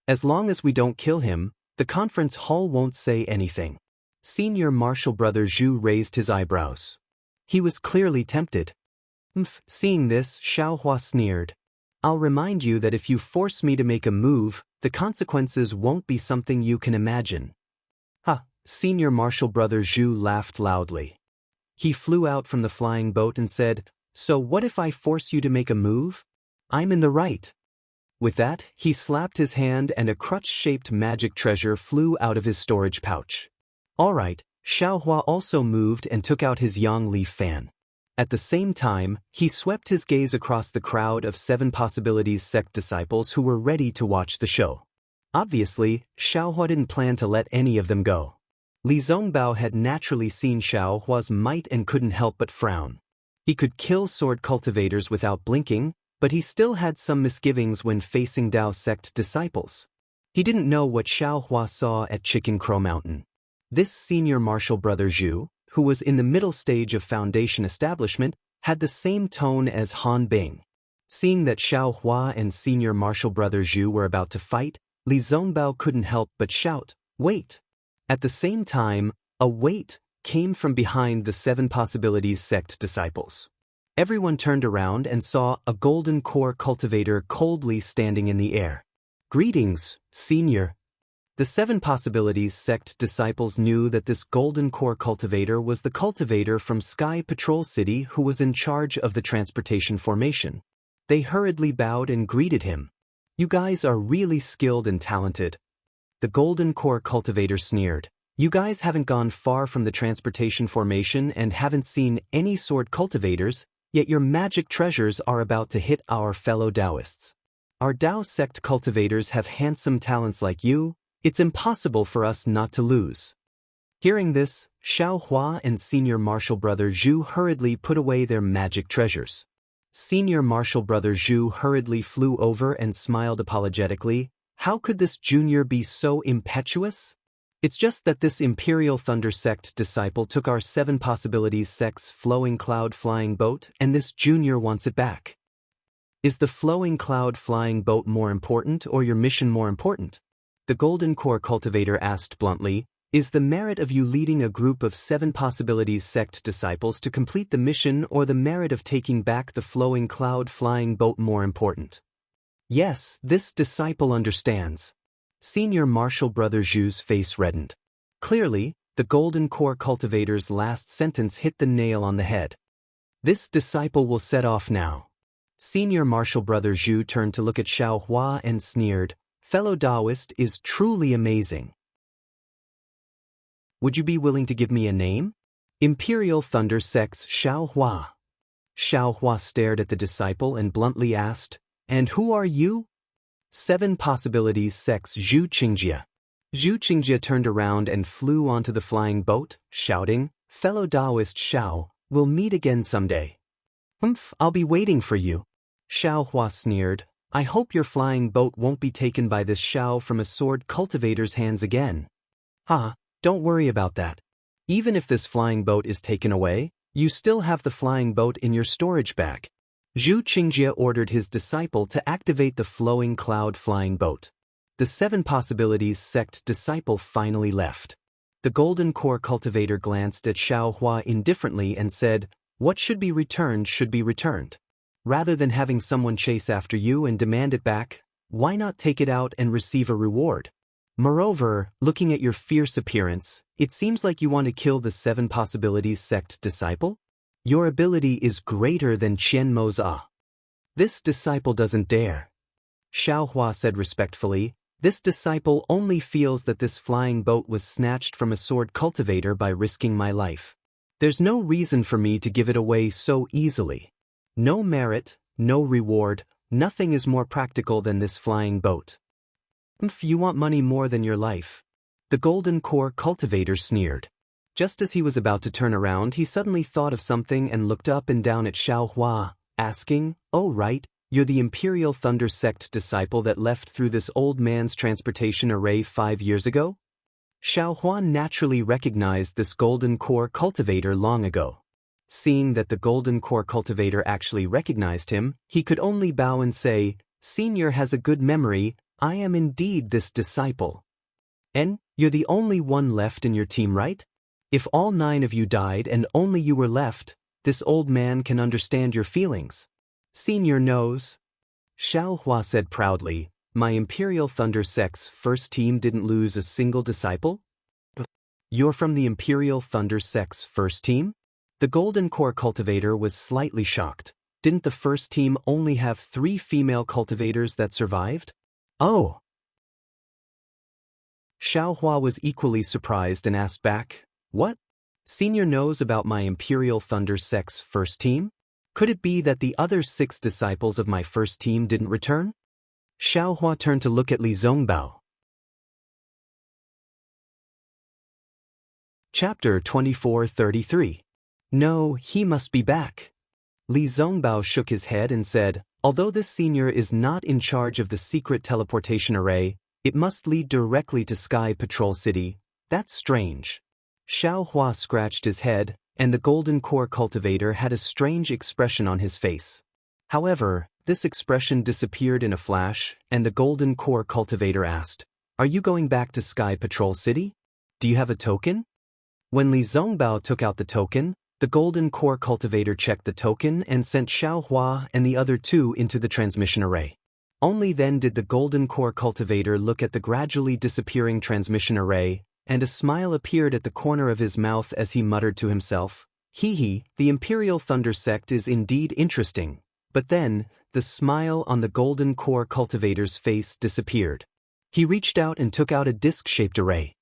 As long as we don't kill him, the conference hall won't say anything. Senior Martial Brother Zhu raised his eyebrows. He was clearly tempted. Seeing this, Xiaohua sneered. I'll remind you that if you force me to make a move, the consequences won't be something you can imagine. Senior Martial Brother Zhu laughed loudly. He flew out from the flying boat and said, so what if I force you to make a move? I'm in the right. With that, he slapped his hand and a crutch-shaped magic treasure flew out of his storage pouch. Alright, Xiaohua also moved and took out his yang leaf fan. At the same time, he swept his gaze across the crowd of 7 Possibilities sect disciples who were ready to watch the show. Obviously, Xiaohua didn't plan to let any of them go. Li Zongbao had naturally seen Xiaohua's might and couldn't help but frown. He could kill sword cultivators without blinking, but he still had some misgivings when facing Dao sect disciples. He didn't know what Xiaohua saw at Chicken Crow Mountain. This senior Martial Brother Zhu, who was in the middle stage of Foundation establishment, had the same tone as Han Bing. Seeing that Xiaohua and senior Martial Brother Zhu were about to fight, Li Zongbao couldn't help but shout, wait! At the same time, a wait came from behind the 7 Possibilities sect disciples. Everyone turned around and saw a golden core cultivator coldly standing in the air. Greetings, senior. The 7 Possibilities sect disciples knew that this golden core cultivator was the cultivator from Sky Patrol City who was in charge of the transportation formation. They hurriedly bowed and greeted him. You guys are really skilled and talented. The golden core cultivator sneered. You guys haven't gone far from the transportation formation and haven't seen any sword cultivators, Yet your magic treasures are about to hit our fellow Taoists. Our Tao sect cultivators have handsome talents like you. It's impossible for us not to lose. Hearing this, Xiao Hua and Senior Martial Brother Zhu hurriedly put away their magic treasures. Senior Martial Brother Zhu hurriedly flew over and smiled apologetically. How could this junior be so impetuous? It's just that this Imperial Thunder Sect disciple took our 7 Possibilities Sect's flowing cloud flying boat, and this junior wants it back. Is the flowing cloud flying boat more important or your mission more important? The Golden Core Cultivator asked bluntly. Is the merit of you leading a group of 7 Possibilities Sect disciples to complete the mission or the merit of taking back the flowing cloud flying boat more important? Yes, this disciple understands. Senior Martial Brother Zhu's face reddened. Clearly, the Golden Core Cultivator's last sentence hit the nail on the head. This disciple will set off now. Senior Martial Brother Zhu turned to look at Xiao Hua and sneered, "Fellow Taoist is truly amazing. Would you be willing to give me a name?" Imperial Thunder Sect's Xiao Hua. Xiao Hua stared at the disciple and bluntly asked, "And who are you?" 7 Possibilities Sect's Zhu Qingjie. Zhu Qingjie turned around and flew onto the flying boat, shouting, "Fellow Taoist Xiao, we'll meet again someday." I'll be waiting for you." Xiao Hua sneered, "I hope your flying boat won't be taken by this Xiao from a sword cultivator's hands again." Don't worry about that. Even if this flying boat is taken away, you still have the flying boat in your storage bag. Zhu Qingjie ordered his disciple to activate the flowing cloud flying boat. The 7 Possibilities Sect disciple finally left. The Golden Core Cultivator glanced at Xiao Hua indifferently and said, "What should be returned should be returned. Rather than having someone chase after you and demand it back, why not take it out and receive a reward? Moreover, looking at your fierce appearance, it seems like you want to kill the 7 Possibilities Sect disciple? Your ability is greater than Qian Mo's Ah. This disciple doesn't dare." Xiao Hua said respectfully, "This disciple only feels that this flying boat was snatched from a sword cultivator by risking my life. There's no reason for me to give it away so easily. No merit, no reward, nothing is more practical than this flying boat. If you want money more than your life." The Golden Core Cultivator sneered. Just as he was about to turn around, he suddenly thought of something and looked up and down at Xiao Hua, asking, "Oh right, you're the Imperial Thunder Sect disciple that left through this old man's transportation array 5 years ago?" Xiao Hua naturally recognized this Golden Core Cultivator long ago. Seeing that the Golden Core Cultivator actually recognized him, he could only bow and say, "Senior has a good memory, I am indeed this disciple. And you're the only one left in your team, right? If all 9 of you died and only you were left, this old man can understand your feelings. Senior knows." Xiao Hua said proudly, "My Imperial Thunder Sect's first team didn't lose a single disciple?" "You're from the Imperial Thunder Sect's first team?" The Golden Core Cultivator was slightly shocked. Didn't the first team only have 3 female cultivators that survived? Oh. Xiao Hua was equally surprised and asked back, "What? Senior knows about my Imperial Thunder Sect's first team? Could it be that the other 6 disciples of my first team didn't return?" Xiao Hua turned to look at Li Zongbao. Chapter 2433. No, he must be back. Li Zongbao shook his head and said, "Although this senior is not in charge of the secret teleportation array, it must lead directly to Sky Patrol City. That's strange." Xiao Hua scratched his head, and the Golden Core Cultivator had a strange expression on his face. However, this expression disappeared in a flash, and the Golden Core Cultivator asked, "Are you going back to Sky Patrol City? Do you have a token?" When Li Zongbao took out the token, the Golden Core Cultivator checked the token and sent Xiao Hua and the other 2 into the transmission array. Only then did the Golden Core Cultivator look at the gradually disappearing transmission array, and a smile appeared at the corner of his mouth as he muttered to himself, "Hee, the Imperial Thunder Sect is indeed interesting." But then, the smile on the Golden Core Cultivator's face disappeared. He reached out and took out a disc-shaped array.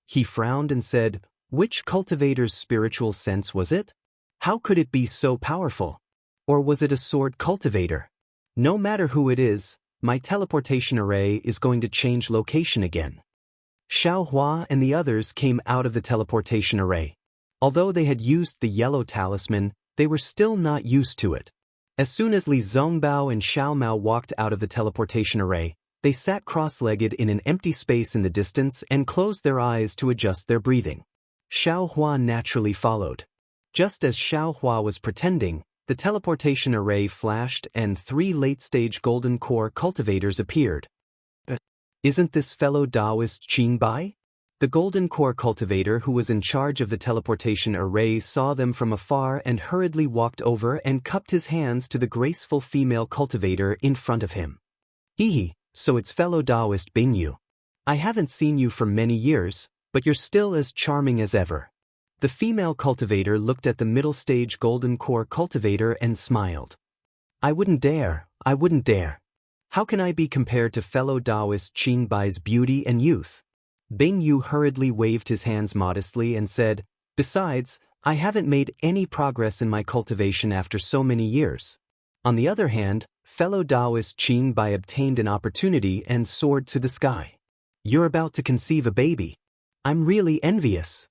He frowned and said, "Which cultivator's spiritual sense was it? How could it be so powerful?" Or was it a sword cultivator? No matter who it is, my teleportation array is going to change location again. Xiao Hua and the others came out of the teleportation array. Although they had used the yellow talisman, they were still not used to it. As soon as Li Zongbao and Xiao Mao walked out of the teleportation array, they sat cross-legged in an empty space in the distance and closed their eyes to adjust their breathing. Xiao Hua naturally followed. Just as Xiao Hua was pretending, the teleportation array flashed and 3 late-stage golden core cultivators appeared. Isn't this fellow Taoist Qin Bai? The golden core cultivator who was in charge of the teleportation array saw them from afar and hurriedly walked over and cupped his hands to the graceful female cultivator in front of him. Hee, so it's fellow Taoist Bingyu. I haven't seen you for many years, but you're still as charming as ever. The female cultivator looked at the middle-stage golden core cultivator and smiled. I wouldn't dare. How can I be compared to fellow Taoist Qin Bai's beauty and youth? Bingyu hurriedly waved his hands modestly and said, besides, I haven't made any progress in my cultivation after so many years. On the other hand, fellow Taoist Qin Bai obtained an opportunity and soared to the sky. You're about to conceive a baby. I'm really envious.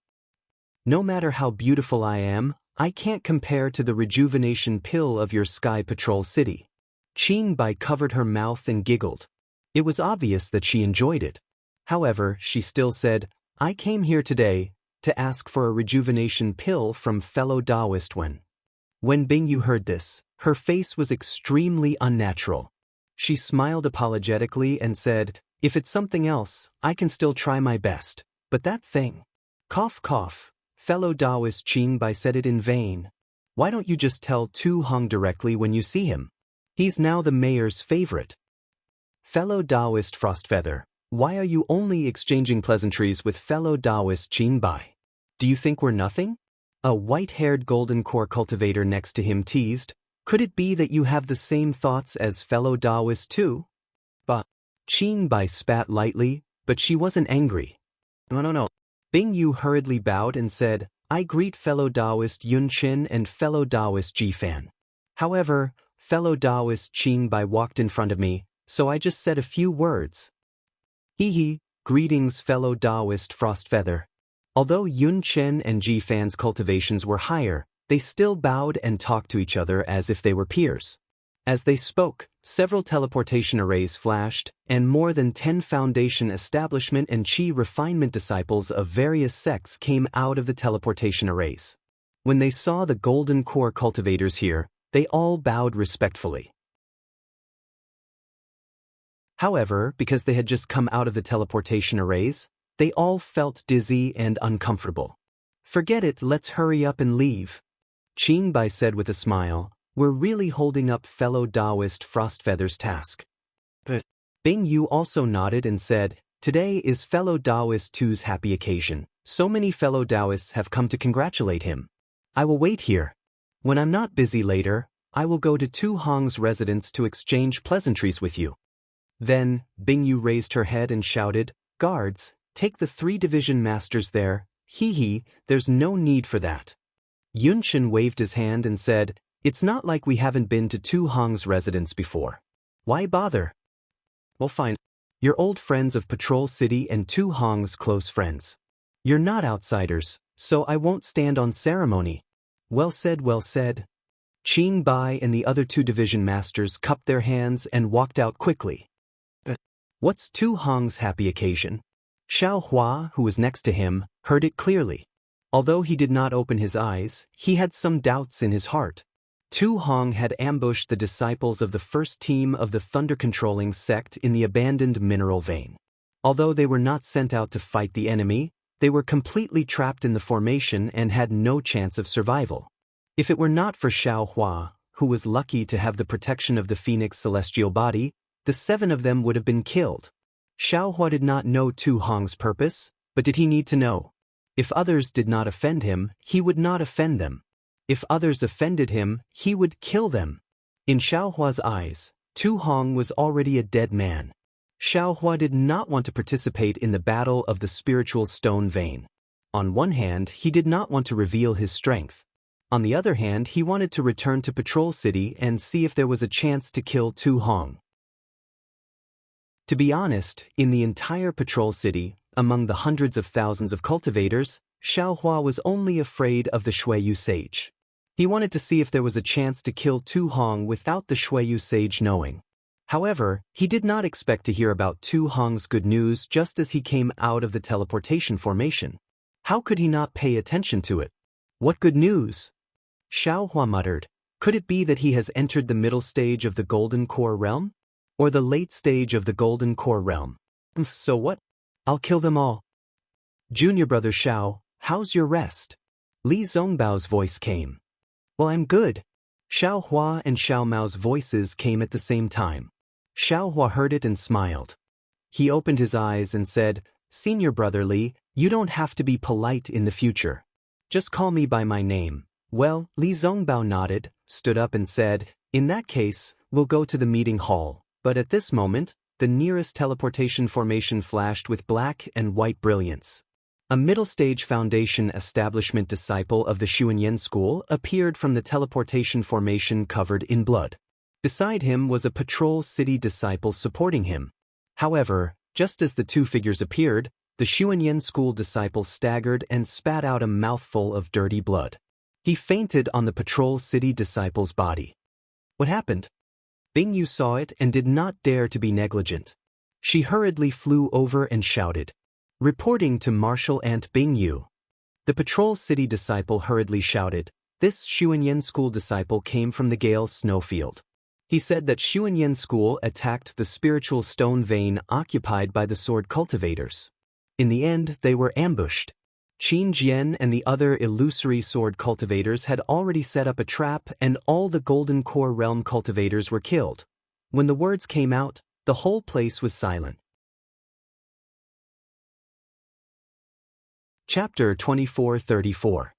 No matter how beautiful I am, I can't compare to the rejuvenation pill of your Sky Patrol city. Qin Bai covered her mouth and giggled. It was obvious that she enjoyed it. However, she still said, I came here today to ask for a rejuvenation pill from fellow Taoist Wen. When Bingyu heard this, her face was extremely unnatural. She smiled apologetically and said, if it's something else, I can still try my best, but that thing. Cough cough. Fellow Taoist Qin Bai said it in vain. Why don't you just tell Tu Hong directly when you see him? He's now the mayor's favorite. Fellow Taoist Frostfeather, why are you only exchanging pleasantries with fellow Taoist Qin Bai? Do you think we're nothing? A white-haired golden core cultivator next to him teased. Could it be that you have the same thoughts as fellow Taoist too? But Qin Bai spat lightly, but she wasn't angry. No. Bingyu hurriedly bowed and said, I greet fellow Taoist Yun Qin and fellow Taoist Ji Fan. However, fellow Taoist Qin Bai walked in front of me, so I just said a few words. Hee, greetings fellow Taoist Frostfeather. Although Yun Qin and Ji Fan's cultivations were higher, they still bowed and talked to each other as if they were peers. As they spoke, several teleportation arrays flashed, and more than 10 foundation establishment and qi refinement disciples of various sects came out of the teleportation arrays. When they saw the golden core cultivators here, they all bowed respectfully. However, because they had just come out of the teleportation arrays, they all felt dizzy and uncomfortable. Forget it, let's hurry up and leave. Qin Bai said with a smile, we're really holding up fellow Taoist Frostfeather's task. But Bingyu also nodded and said, today is fellow Taoist Tu's happy occasion. So many fellow Taoists have come to congratulate him. I will wait here. When I'm not busy later, I will go to Tu Hong's residence to exchange pleasantries with you. Then, Bingyu raised her head and shouted, guards, take the 3 division masters there. Hee, there's no need for that. Yunqin waved his hand and said, it's not like we haven't been to Tu Hong's residence before. Why bother? Well fine. You're old friends of Patrol City and Tu Hong's close friends. You're not outsiders, so I won't stand on ceremony. Well said. Qin Bai and the other 2 division masters cupped their hands and walked out quickly. What's Tu Hong's happy occasion? Xiao Hua, who was next to him, heard it clearly. Although he did not open his eyes, he had some doubts in his heart. Tu Hong had ambushed the disciples of the first team of the thunder-controlling sect in the abandoned mineral vein. Although they were not sent out to fight the enemy, they were completely trapped in the formation and had no chance of survival. If it were not for Xiao Hua, who was lucky to have the protection of the Phoenix celestial body, the 7 of them would have been killed. Xiao Hua did not know Tu Hong's purpose, but did he need to know? If others did not offend him, he would not offend them. If others offended him, he would kill them. In Xiao Hua's eyes, Tu Hong was already a dead man. Xiao Hua did not want to participate in the battle of the spiritual stone vein. On one hand, he did not want to reveal his strength. On the other hand, he wanted to return to Patrol City and see if there was a chance to kill Tu Hong. To be honest, in the entire Patrol City, among the hundreds of thousands of cultivators, Xiaohua was only afraid of the Xueyu sage. He wanted to see if there was a chance to kill Tu Hong without the Xueyu sage knowing. However, he did not expect to hear about Tu Hong's good news just as he came out of the teleportation formation. How could he not pay attention to it? What good news? Xiaohua muttered. Could it be that he has entered the middle stage of the Golden Core Realm? Or the late stage of the Golden Core Realm? So what? I'll kill them all. Junior brother Xiao, how's your rest? Li Zongbao's voice came. Well, I'm good. Xiaohua and Xiao Mao's voices came at the same time. Xiaohua heard it and smiled. He opened his eyes and said, Senior brother Li, you don't have to be polite in the future. Just call me by my name. Well, Li Zongbao nodded, stood up and said, in that case, we'll go to the meeting hall. But at this moment, the nearest teleportation formation flashed with black and white brilliance. A middle-stage foundation establishment disciple of the Xuanyan school appeared from the teleportation formation covered in blood. Beside him was a Patrol City disciple supporting him. However, just as the two figures appeared, the Xuanyan school disciple staggered and spat out a mouthful of dirty blood. He fainted on the Patrol City disciple's body. What happened? Bing Yu saw it and did not dare to be negligent. She hurriedly flew over and shouted, reporting to Marshal Aunt Bing Yu. The Patrol City disciple hurriedly shouted, this Xuanyan school disciple came from the Gale Snowfield. He said that Xuanyan school attacked the spiritual stone vein occupied by the sword cultivators. In the end, they were ambushed. Qin Jian and the other illusory sword cultivators had already set up a trap and all the Golden Core Realm cultivators were killed. When the words came out, the whole place was silent. Chapter 2434.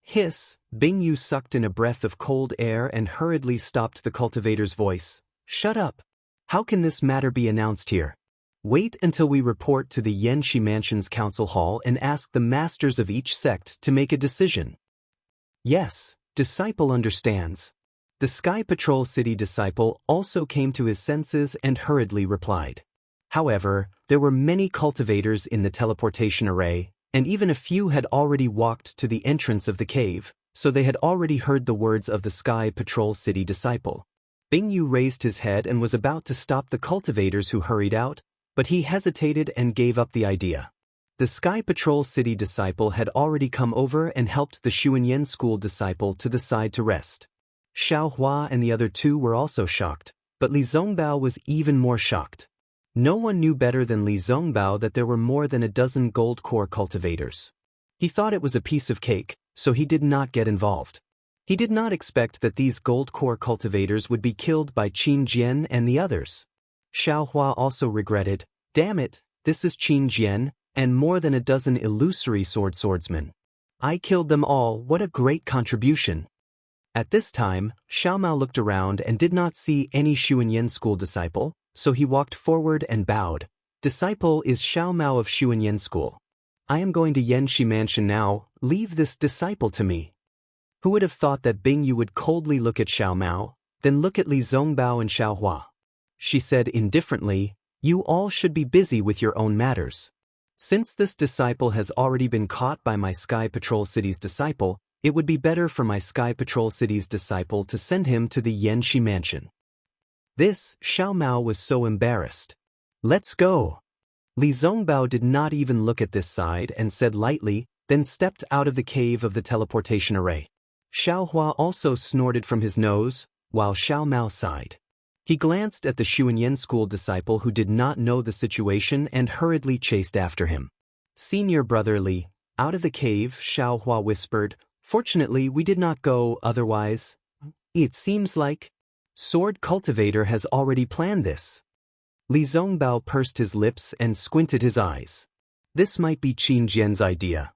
Hiss, Bing Yu sucked in a breath of cold air and hurriedly stopped the cultivator's voice. Shut up. How can this matter be announced here? Wait until we report to the Yanxi Mansion's council hall and ask the masters of each sect to make a decision. Yes, disciple understands. The Sky Patrol City disciple also came to his senses and hurriedly replied. However, there were many cultivators in the teleportation array, and even a few had already walked to the entrance of the cave, so they had already heard the words of the Sky Patrol City disciple. Bing Yu raised his head and was about to stop the cultivators who hurried out, but he hesitated and gave up the idea. The Sky Patrol City disciple had already come over and helped the Xuanyan school disciple to the side to rest. Xiaohua and the other two were also shocked, but Li Zongbao was even more shocked. No one knew better than Li Zongbao that there were more than a dozen gold core cultivators. He thought it was a piece of cake, so he did not get involved. He did not expect that these gold core cultivators would be killed by Qin Jian and the others. Xiaohua also regretted, damn it, this is Qin Jian, and more than a dozen illusory swordsmen. I killed them all, what a great contribution. At this time, Xiao Mao looked around and did not see any Xuanyan school disciple, so he walked forward and bowed. Disciple is Xiao Mao of Xuanyan school. I am going to Yanxi Mansion now, leave this disciple to me. Who would have thought that Bing Yu would coldly look at Xiao Mao, then look at Li Zongbao and Xiaohua? She said indifferently, you all should be busy with your own matters. Since this disciple has already been caught by my Sky Patrol City's disciple, it would be better for my Sky Patrol City's disciple to send him to the Yanxi Mansion. This, Xiao Mao was so embarrassed. Let's go. Li Zongbao did not even look at this side and said lightly, then stepped out of the cave of the teleportation array. Xiaohua also snorted from his nose, while Xiao Mao sighed. He glanced at the Xuanyan school disciple who did not know the situation and hurriedly chased after him. Senior brother Li, out of the cave, Xiaohua whispered, fortunately we did not go otherwise. It seems like Sword Cultivator has already planned this. Li Zongbao pursed his lips and squinted his eyes. This might be Qin Jian's idea.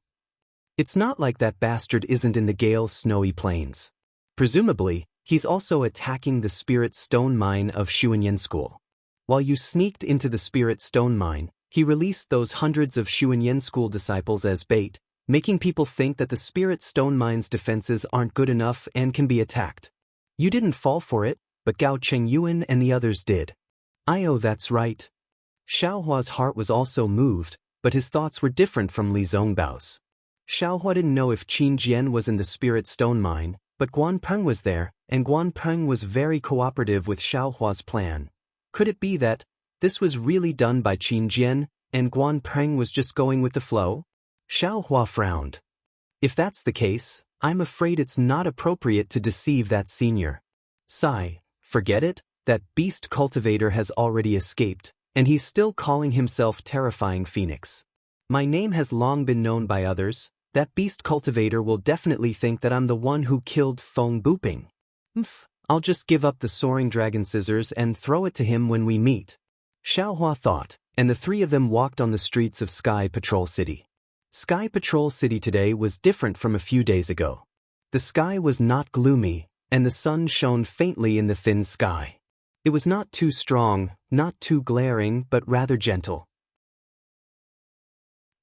It's not like that bastard isn't in the Gale Snowy Plains. Presumably, he's also attacking the Spirit Stone Mine of Xuanyan School. While you sneaked into the Spirit Stone Mine, he released those hundreds of Xuanyan School disciples as bait, making people think that the spirit stone mine's defenses aren't good enough and can be attacked. You didn't fall for it, but Gao Chengyuan and the others did. Oh, that's right. Xiaohua's heart was also moved, but his thoughts were different from Li Zongbao's. Xiaohua didn't know if Qin Jian was in the spirit stone mine, but Guan Peng was there, and Guan Peng was very cooperative with Xiaohua's plan. Could it be that this was really done by Qin Jian, and Guan Peng was just going with the flow? Xiaohua frowned. If that's the case, I'm afraid it's not appropriate to deceive that senior. Sigh, forget it, that beast cultivator has already escaped, and he's still calling himself Terrifying Phoenix. My name has long been known by others. That beast cultivator will definitely think that I'm the one who killed Feng Buping. I'll just give up the soaring dragon scissors and throw it to him when we meet. Xiaohua thought, and the three of them walked on the streets of Sky Patrol City. Sky Patrol City today was different from a few days ago. The sky was not gloomy, and the sun shone faintly in the thin sky. It was not too strong, not too glaring, but rather gentle.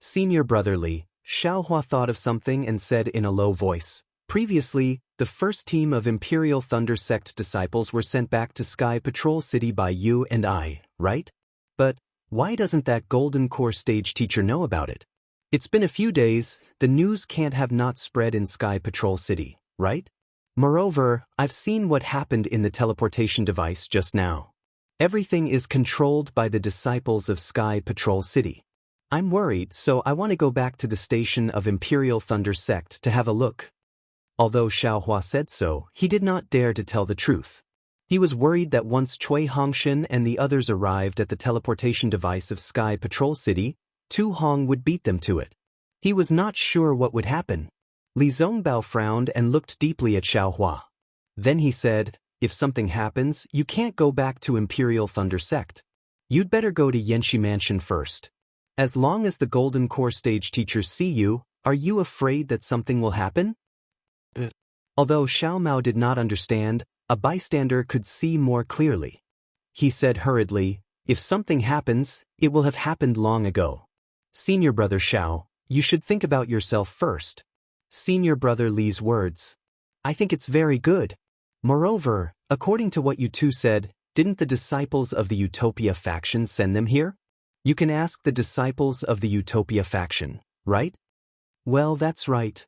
Senior Brother Li, Xiaohua thought of something and said in a low voice, previously, the first team of Imperial Thunder Sect disciples were sent back to Sky Patrol City by you and I, right? But why doesn't that Golden Core stage teacher know about it? It's been a few days, the news can't have not spread in Sky Patrol City, right? Moreover, I've seen what happened in the teleportation device just now. Everything is controlled by the disciples of Sky Patrol City. I'm worried, so I want to go back to the station of Imperial Thunder Sect to have a look. Although Xiaohua said so, he did not dare to tell the truth. He was worried that once Cui Hongshan and the others arrived at the teleportation device of Sky Patrol City, Tu Hong would beat them to it. He was not sure what would happen. Li Zongbao frowned and looked deeply at Xiaohua. Then he said, if something happens, you can't go back to Imperial Thunder Sect. You'd better go to Yanxi Mansion first. As long as the Golden Core stage teachers see you, are you afraid that something will happen? Although Xiao Mao did not understand, a bystander could see more clearly. He said hurriedly, if something happens, it will have happened long ago. Senior Brother Xiao, you should think about yourself first. Senior Brother Li's words. I think it's very good. Moreover, according to what you two said, didn't the disciples of the Utopia faction send them here? You can ask the disciples of the Utopia faction, right? Well, that's right.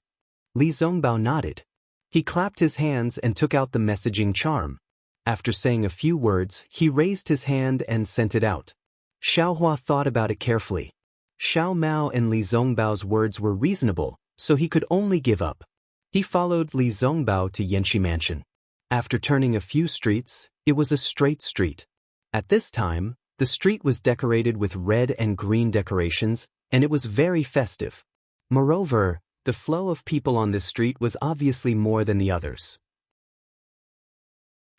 Li Zongbao nodded. He clapped his hands and took out the messaging charm. After saying a few words, he raised his hand and sent it out. Xiaohua thought about it carefully. Xiao Mao and Li Zongbao's words were reasonable, so he could only give up. He followed Li Zongbao to Yanxi Mansion. After turning a few streets, it was a straight street. At this time, the street was decorated with red and green decorations, and it was very festive. Moreover, the flow of people on this street was obviously more than the others.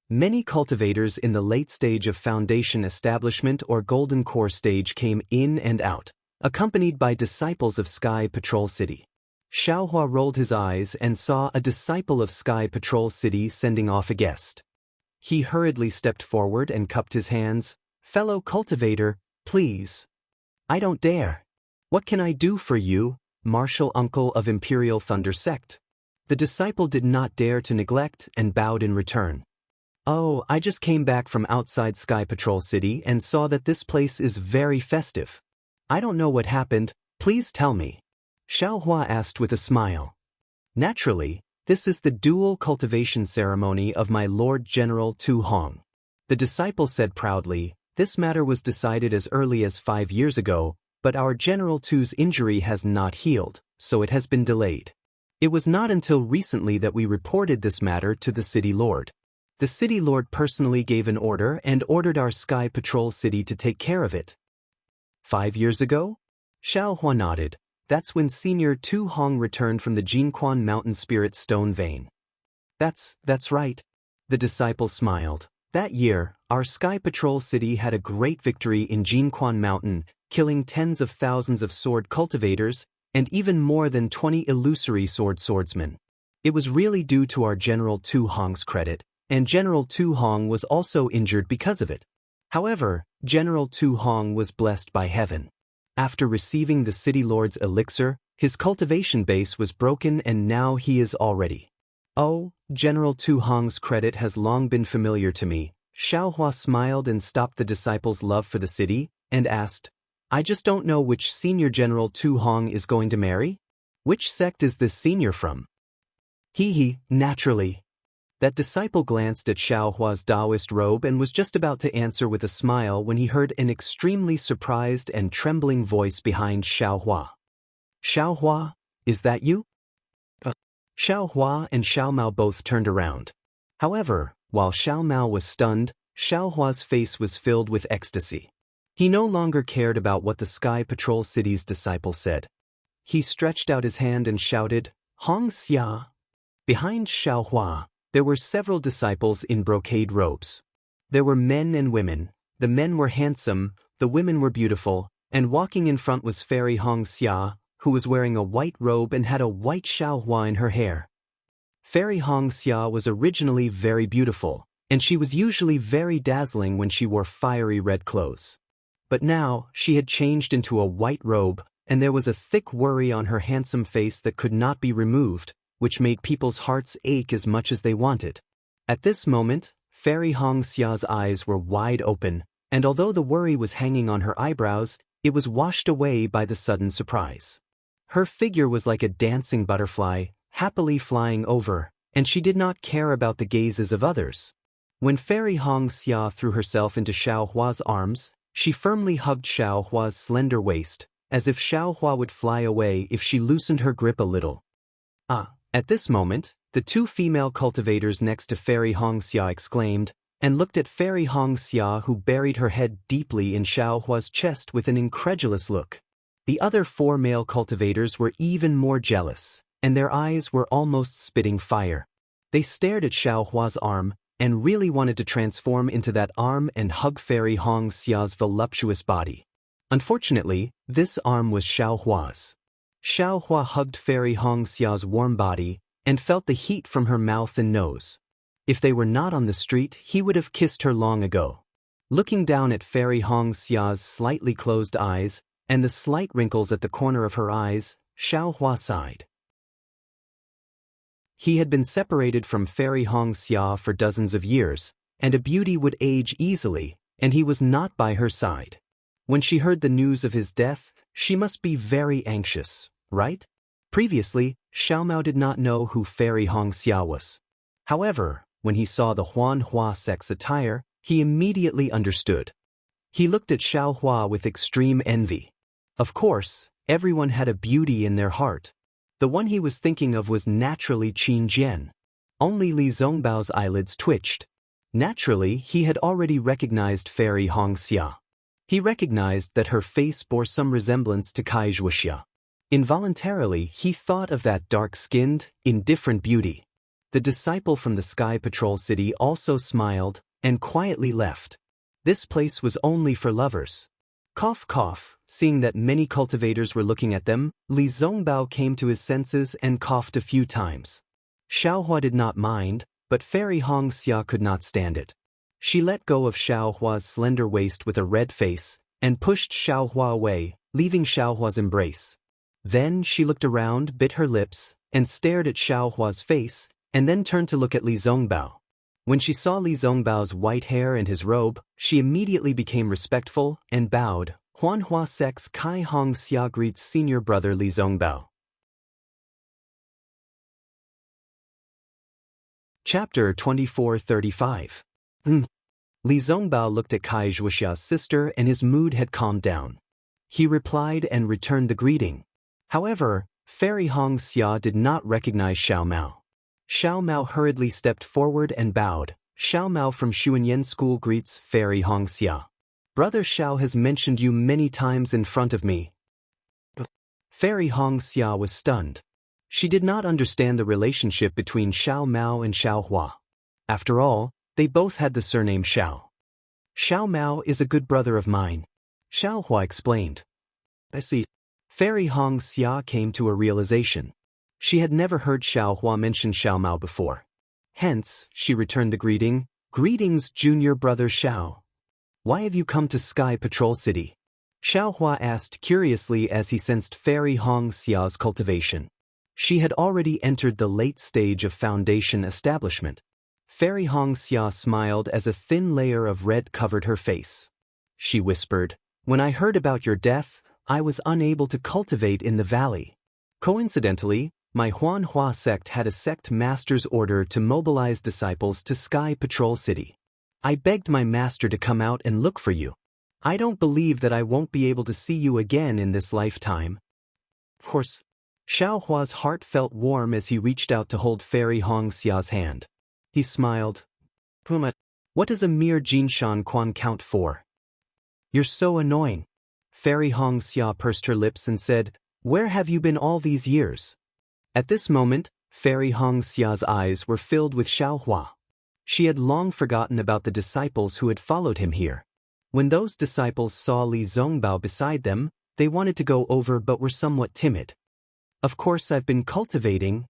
Many cultivators in the late stage of foundation establishment or Golden Core stage came in and out, accompanied by disciples of Sky Patrol City. Xiaohua rolled his eyes and saw a disciple of Sky Patrol City sending off a guest. He hurriedly stepped forward and cupped his hands. Fellow cultivator, please. I don't dare. What can I do for you, martial uncle of Imperial Thunder Sect? The disciple did not dare to neglect and bowed in return. Oh, I just came back from outside Sky Patrol City and saw that this place is very festive. I don't know what happened, please tell me. Xiaohua asked with a smile. Naturally, this is the dual cultivation ceremony of my Lord General Tu Hong. The disciple said proudly, this matter was decided as early as 5 years ago, but our General Tu's injury has not healed, so it has been delayed. It was not until recently that we reported this matter to the City Lord. The City Lord personally gave an order and ordered our Sky Patrol City to take care of it. 5 years ago? Xiaohua nodded. That's when Senior Tu Hong returned from the Jinquan Mountain Spirit Stone Vein. That's right. The disciple smiled. That year, our Sky Patrol City had a great victory in Jinquan Mountain, killing tens of thousands of sword cultivators, and even more than 20 illusory swordsmen. It was really due to our General Tu Hong's credit, and General Tu Hong was also injured because of it. However, General Tu Hong was blessed by heaven. After receiving the City Lord's elixir, His cultivation base was broken and now he is all ready. Oh, General Tu Hong's credit has long been familiar to me. Xiaohua smiled and stopped the disciple's love for the city, and asked, I just don't know which senior General Tu Hong is going to marry? Which sect is this senior from? Naturally. That disciple glanced at Xiaohua's Taoist robe and was just about to answer with a smile when he heard an extremely surprised and trembling voice behind Xiaohua. Xiaohua, is that you? Xiaohua and Xiao Mao both turned around. However, while Xiao Mao was stunned, Xiaohua's face was filled with ecstasy. He no longer cared about what the Sky Patrol City's disciple said. He stretched out his hand and shouted, Hong Xia. Behind Xiaohua, there were several disciples in brocade robes. There were men and women. The men were handsome, the women were beautiful, and walking in front was Fairy Hong Xia, who was wearing a white robe and had a white Xiaohua in her hair. Fairy Hong Xia was originally very beautiful, and she was usually very dazzling when she wore fiery red clothes. But now, she had changed into a white robe, and there was a thick worry on her handsome face that could not be removed, which made people's hearts ache as much as they wanted. At this moment, Fairy Hong Xia's eyes were wide open, and although the worry was hanging on her eyebrows, it was washed away by the sudden surprise. Her figure was like a dancing butterfly, happily flying over, and she did not care about the gazes of others. When Fairy Hong Xia threw herself into Xiaohua's arms, she firmly hugged Xiaohua's slender waist, as if Xiaohua would fly away if she loosened her grip a little. At this moment, the two female cultivators next to Fairy Hong Xia exclaimed, and looked at Fairy Hong Xia, who buried her head deeply in Xiaohua's chest with an incredulous look. The other four male cultivators were even more jealous, and their eyes were almost spitting fire. They stared at Xiaohua's arm, and really wanted to transform into that arm and hug Fairy Hong Xia's voluptuous body. Unfortunately, this arm was Xiaohua's. Xiaohua hugged Fairy Hong Xia's warm body, and felt the heat from her mouth and nose. If they were not on the street, he would have kissed her long ago. Looking down at Fairy Hong Xia's slightly closed eyes, and the slight wrinkles at the corner of her eyes, Xiaohua sighed. He had been separated from Fairy Hong Xia for dozens of years, and a beauty would age easily, and he was not by her side. When she heard the news of his death, she must be very anxious, right? Previously, Xiao Mao did not know who Fairy Hong Xia was. However, when he saw the Huanhua sect's attire, he immediately understood. He looked at Xiaohua with extreme envy. Of course, everyone had a beauty in their heart. The one he was thinking of was naturally Qin Jian. Only Li Zongbao's eyelids twitched. Naturally, he had already recognized Fairy Hong Xia. He recognized that her face bore some resemblance to Kai Zhuoxia. Involuntarily, he thought of that dark-skinned, indifferent beauty. The disciple from the Sky Patrol City also smiled, and quietly left. This place was only for lovers. Cough cough, seeing that many cultivators were looking at them, Li Zongbao came to his senses and coughed a few times. Xiaohua did not mind, but Fairy Hong Xia could not stand it. She let go of Xiaohua's slender waist with a red face, and pushed Xiaohua away, leaving Xiaohua's embrace. Then she looked around, bit her lips, and stared at Xiaohua's face, and then turned to look at Li Zongbao. When she saw Li Zongbao's white hair and his robe, she immediately became respectful and bowed. Huanhua Sect's Kai Hong Xia greets senior brother Li Zongbao. Chapter 2435. Li Zongbao looked at Kai Zhuoxia's sister and his mood had calmed down. He replied and returned the greeting. However, Fairy Hong Xia did not recognize Xiao Mao. Xiao Mao hurriedly stepped forward and bowed. Xiao Mao from Xuanyan School greets Fairy Hong Xia. Brother Xiao has mentioned you many times in front of me. Fairy Hong Xia was stunned. She did not understand the relationship between Xiao Mao and Xiaohua. After all, they both had the surname Xiao. Xiao Mao is a good brother of mine, Xiaohua explained. I see. Fairy Hong Xia came to a realization. She had never heard Xiaohua mention Xiao Mao before. Hence, she returned the greeting, Greetings, junior brother Xiao. Why have you come to Sky Patrol City? Xiao Hua asked curiously as he sensed Fairy Hong Xia's cultivation. She had already entered the late stage of foundation establishment. Fairy Hong Xia smiled as a thin layer of red covered her face. She whispered, "When I heard about your death, I was unable to cultivate in the valley. Coincidentally, my Huanhua sect had a sect master's order to mobilize disciples to Sky Patrol City. I begged my master to come out and look for you. I don't believe that I won't be able to see you again in this lifetime." Of course, Xiao Hua's heart felt warm as he reached out to hold Fairy Hong Xia's hand. He smiled. "Puma, what does a mere Jinshan Quan count for? You're so annoying." Fairy Hong Xia pursed her lips and said, "Where have you been all these years?" At this moment, Fairy Hong Xia's eyes were filled with Xiao Hua. She had long forgotten about the disciples who had followed him here. When those disciples saw Li Zongbao beside them, they wanted to go over but were somewhat timid. "Of course I've been cultivating."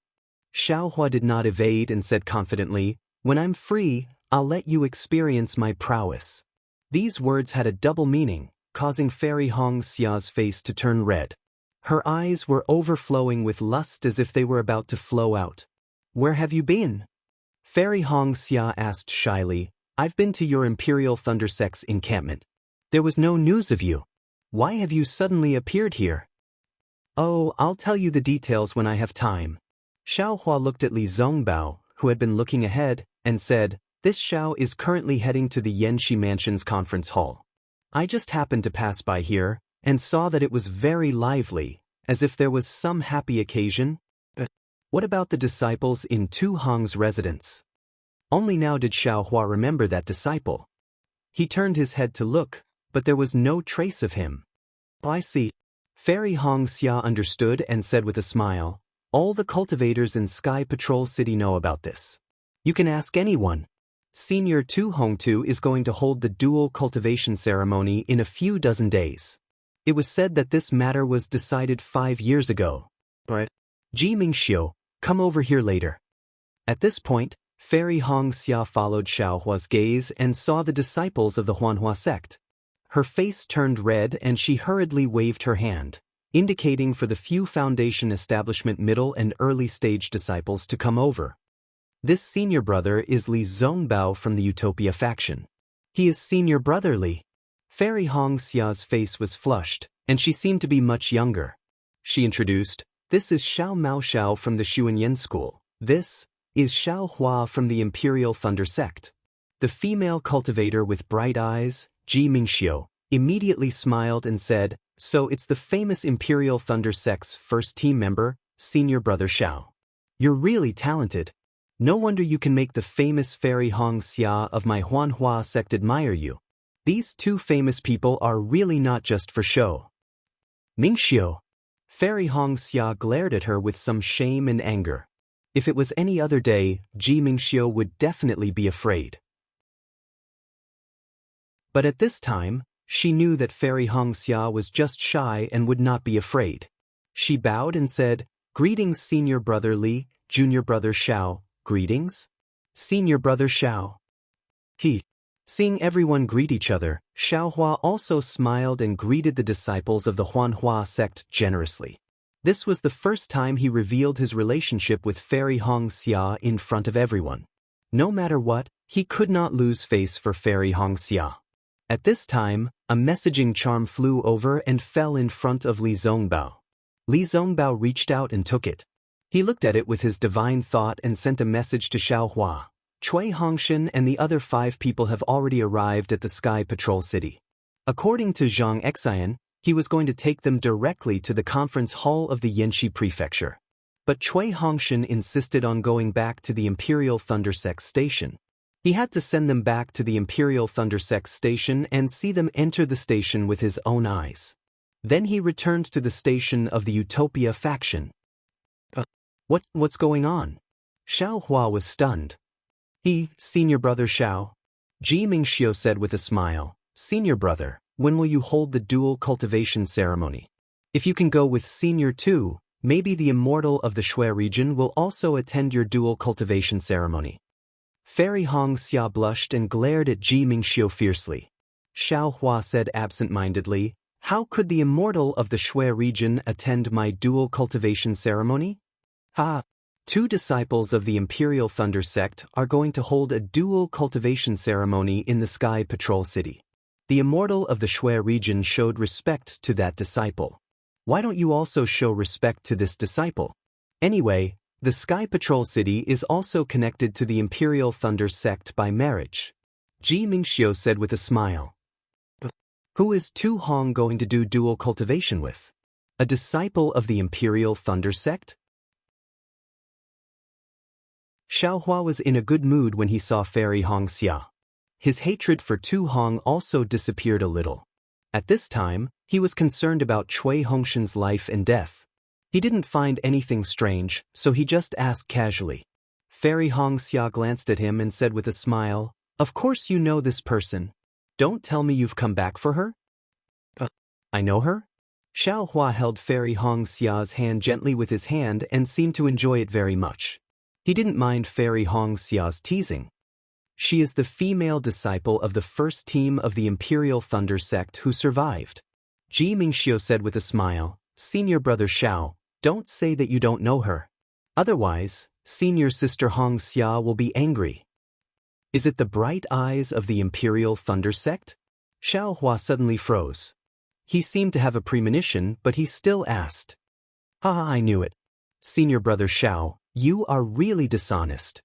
Xiao Hua did not evade and said confidently, "When I'm free, I'll let you experience my prowess." These words had a double meaning, causing Fairy Hong Xia's face to turn red. Her eyes were overflowing with lust as if they were about to flow out. "Where have you been?" Fairy Hong Xia asked shyly. "I've been to your Imperial Thundersect's encampment. There was no news of you. Why have you suddenly appeared here?" "Oh, I'll tell you the details when I have time." Xiao Hua looked at Li Zongbao, who had been looking ahead, and said, "This Xiao is currently heading to the Yanxi Mansion's conference hall. I just happened to pass by here, and saw that it was very lively, as if there was some happy occasion." What about the disciples in Tu Hong's residence? Only now did Xiao Hua remember that disciple. He turned his head to look, but there was no trace of him. "I see." Fairy Hong Xia understood and said with a smile, "All the cultivators in Sky Patrol City know about this. You can ask anyone. Senior Tu Hongtu is going to hold the dual cultivation ceremony in a few dozen days. It was said that this matter was decided 5 years ago. But Ji Mingxiu, come over here later." At this point, Fairy Hong Xia followed Xiao Hua's gaze and saw the disciples of the Huanhua sect. Her face turned red and she hurriedly waved her hand, indicating for the few Foundation Establishment middle and early stage disciples to come over. "This senior brother is Li Zongbao from the Utopia faction. He is senior brother Li." Fairy Hong Xia's face was flushed, and she seemed to be much younger. She introduced, "This is Xiao Maoxiao from the Xuanyan school. This is Xiao Hua from the Imperial Thunder sect." The female cultivator with bright eyes, Ji Mingxiu, immediately smiled and said, "So it's the famous Imperial Thunder sect's first team member, senior brother Xiao. You're really talented. No wonder you can make the famous Fairy Hong Xia of my Huanhua sect admire you. These two famous people are really not just for show." "Mingxiu." Fairy Hong Xia glared at her with some shame and anger. If it was any other day, Ji Mingxiu would definitely be afraid. But at this time, she knew that Fairy Hong Xia was just shy and would not be afraid. She bowed and said, "Greetings, senior brother Li, junior brother Xiao, greetings? Senior brother Xiao." Seeing everyone greet each other, Xiao Hua also smiled and greeted the disciples of the Huanhua sect generously. This was the first time he revealed his relationship with Fairy Hong Xia in front of everyone. No matter what, he could not lose face for Fairy Hong Xia. At this time, a messaging charm flew over and fell in front of Li Zongbao. Li Zongbao reached out and took it. He looked at it with his divine thought and sent a message to Xiao Hua. "Cui Hongshan and the other 5 people have already arrived at the Sky Patrol City. According to Zhang Xian, he was going to take them directly to the conference hall of the Yanxi Prefecture. But Cui Hongshan insisted on going back to the Imperial Thundersect Station. He had to send them back to the Imperial Thundersect Station and see them enter the station with his own eyes. Then he returned to the station of the Utopia faction." What's going on?" Xiao Hua was stunned. Senior brother Xiao." Ji Mingxiu said with a smile, "Senior brother, when will you hold the dual cultivation ceremony? If you can go with Senior too, maybe the immortal of the Shui region will also attend your dual cultivation ceremony." Fairy Hong Xia blushed and glared at Ji Mingxiu fiercely. Xiao Hua said absent-mindedly, How could the immortal of the Shui region attend my dual cultivation ceremony? Ha! 2 disciples of the Imperial Thunder sect are going to hold a dual cultivation ceremony in the Sky Patrol City. The immortal of the Shui region showed respect to that disciple. Why don't you also show respect to this disciple? Anyway, the Sky Patrol City is also connected to the Imperial Thunder sect by marriage. Ji Mingxiu said with a smile. Who is Tu Hong going to do dual cultivation with? A disciple of the Imperial Thunder sect? Xiaohua was in a good mood when he saw Fairy Hong Xia. His hatred for Tu Hong also disappeared a little. At this time, he was concerned about Cui Hongshan's life and death. He didn't find anything strange, so he just asked casually. Fairy Hong Xia glanced at him and said with a smile, "Of course you know this person. Don't tell me you've come back for her?" I know her?" Xiaohua held Fairy Hong Xia's hand gently with his hand and seemed to enjoy it very much. He didn't mind Fairy Hong Xia's teasing. She is the female disciple of the first team of the Imperial Thunder sect who survived. Ji Mingxiu said with a smile, "Senior brother Xiao, don't say that you don't know her. Otherwise, senior sister Hong Xia will be angry." Is it the bright eyes of the Imperial Thunder sect? Xiaohua suddenly froze. He seemed to have a premonition, but he still asked. I knew it. Senior brother Xiao, you are really dishonest.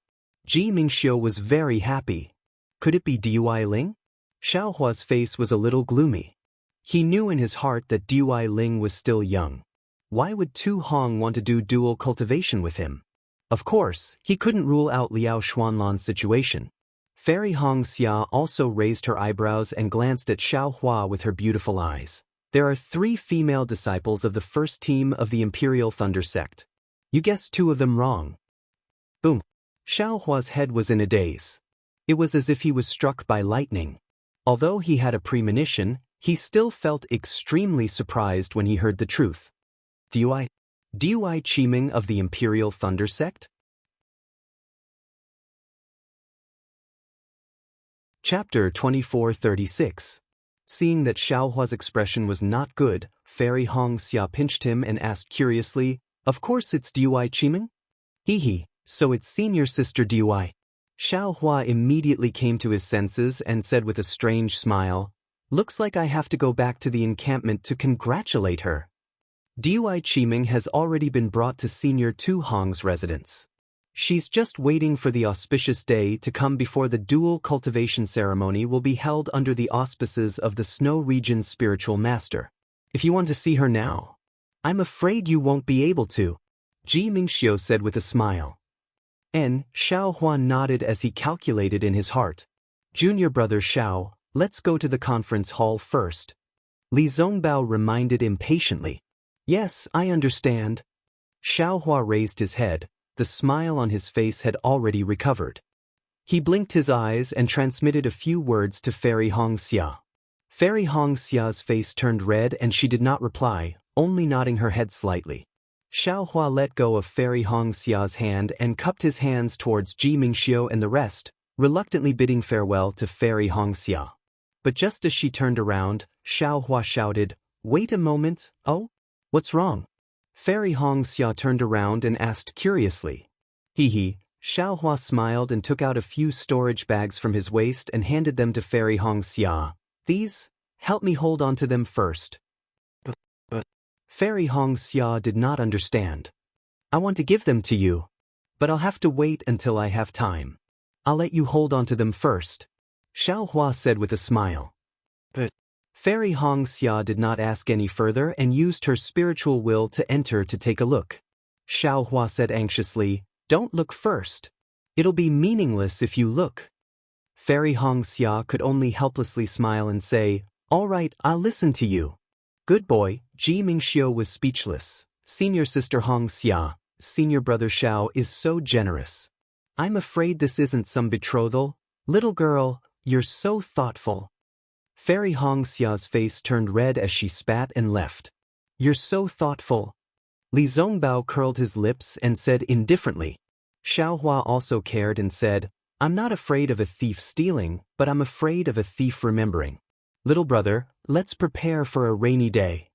Ji Mingxiu was very happy. Could it be Dui Ling? Xiaohua's face was a little gloomy. He knew in his heart that Dui Ling was still young. Why would Tu Hong want to do dual cultivation with him? Of course, he couldn't rule out Liao Xuanlan's situation. Fairy Hong Xia also raised her eyebrows and glanced at Xiaohua with her beautiful eyes. There are 3 female disciples of the first team of the Imperial Thunder sect. You guessed 2 of them wrong. Boom. Xiaohua's head was in a daze. It was as if he was struck by lightning. Although he had a premonition, he still felt extremely surprised when he heard the truth. Dui Qiming of the Imperial Thunder sect? Chapter 2436. Seeing that Xiaohua's expression was not good, Fairy Hong Xia pinched him and asked curiously, "Of course it's Dui Qiming?" Hee, so it's senior sister Dui. Xiaohua immediately came to his senses and said with a strange smile, "Looks like I have to go back to the encampment to congratulate her." Dui Qiming has already been brought to senior Tu Hong's residence. She's just waiting for the auspicious day to come before the dual cultivation ceremony will be held under the auspices of the Snow Region's spiritual master. If you want to see her now, I'm afraid you won't be able to, Ji Mingxiu said with a smile. Xiaohua nodded as he calculated in his heart. Junior brother Xiao, let's go to the conference hall first. Li Zongbao reminded impatiently. Yes, I understand. Xiaohua raised his head. The smile on his face had already recovered. He blinked his eyes and transmitted a few words to Fairy Hong Xia. Fairy Hong Xia's face turned red and she did not reply, only nodding her head slightly. Xiaohua let go of Fairy Hong Xia's hand and cupped his hands towards Ji Mingxiu and the rest, reluctantly bidding farewell to Fairy Hong Xia. But just as she turned around, Xiaohua shouted, "Wait a moment, oh? What's wrong?" Fairy Hong Xia turned around and asked curiously. Xiaohua smiled and took out a few storage bags from his waist and handed them to Fairy Hong Xia. These? Help me hold on to them first. But Fairy Hong Xia did not understand. I want to give them to you. But I'll have to wait until I have time. I'll let you hold on to them first. Xiaohua said with a smile. But Fairy Hong Xia did not ask any further and used her spiritual will to enter to take a look. Xiaohua said anxiously, "Don't look first. It'll be meaningless if you look." Fairy Hong Xia could only helplessly smile and say, "All right, I'll listen to you." Good boy, Ji Mingxiu was speechless. Senior sister Hong Xia, senior brother Xiao is so generous. I'm afraid this isn't some betrothal. Little girl, you're so thoughtful. Fairy Hong Xia's face turned red as she spat and left. You're so thoughtful. Li Zongbao curled his lips and said indifferently. Xiaohua also cared and said, I'm not afraid of a thief stealing, but I'm afraid of a thief remembering. Little brother, let's prepare for a rainy day.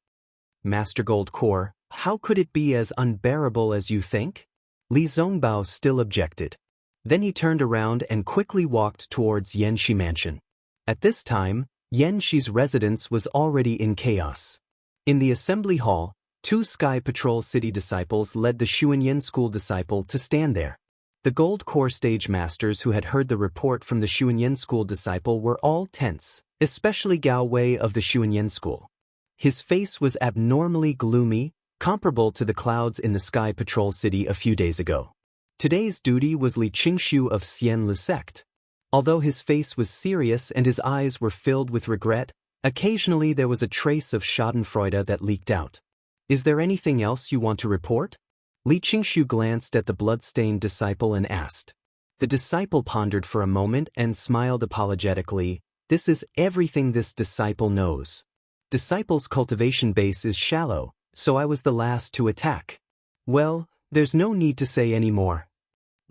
Master Gold Core, how could it be as unbearable as you think? Li Zongbao still objected. Then he turned around and quickly walked towards Yanxi Mansion. At this time, Yanxi's residence was already in chaos. In the assembly hall, 2 Sky Patrol City disciples led the Xuanyan School disciple to stand there. The Gold Core stage masters who had heard the report from the Xuanyan School disciple were all tense, especially Gao Wei of the Xuanyan School. His face was abnormally gloomy, comparable to the clouds in the Sky Patrol City a few days ago. Today's duty was Li Qingshu of Xian Lu sect. Although his face was serious and his eyes were filled with regret, occasionally there was a trace of schadenfreude that leaked out. Is there anything else you want to report? Li Qingshu glanced at the blood-stained disciple and asked. The disciple pondered for a moment and smiled apologetically. This is everything this disciple knows. Disciple's cultivation base is shallow, so I was the last to attack. Well, there's no need to say any more.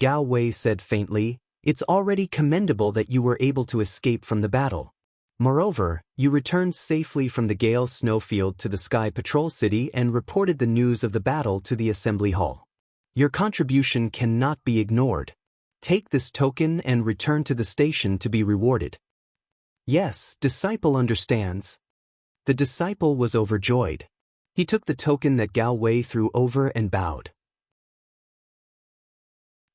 Gao Wei said faintly, it's already commendable that you were able to escape from the battle. Moreover, you returned safely from the Gale snowfield to the Sky Patrol City and reported the news of the battle to the Assembly Hall. Your contribution cannot be ignored. Take this token and return to the station to be rewarded. Yes, disciple understands. The disciple was overjoyed. He took the token that Gao Wei threw over and bowed.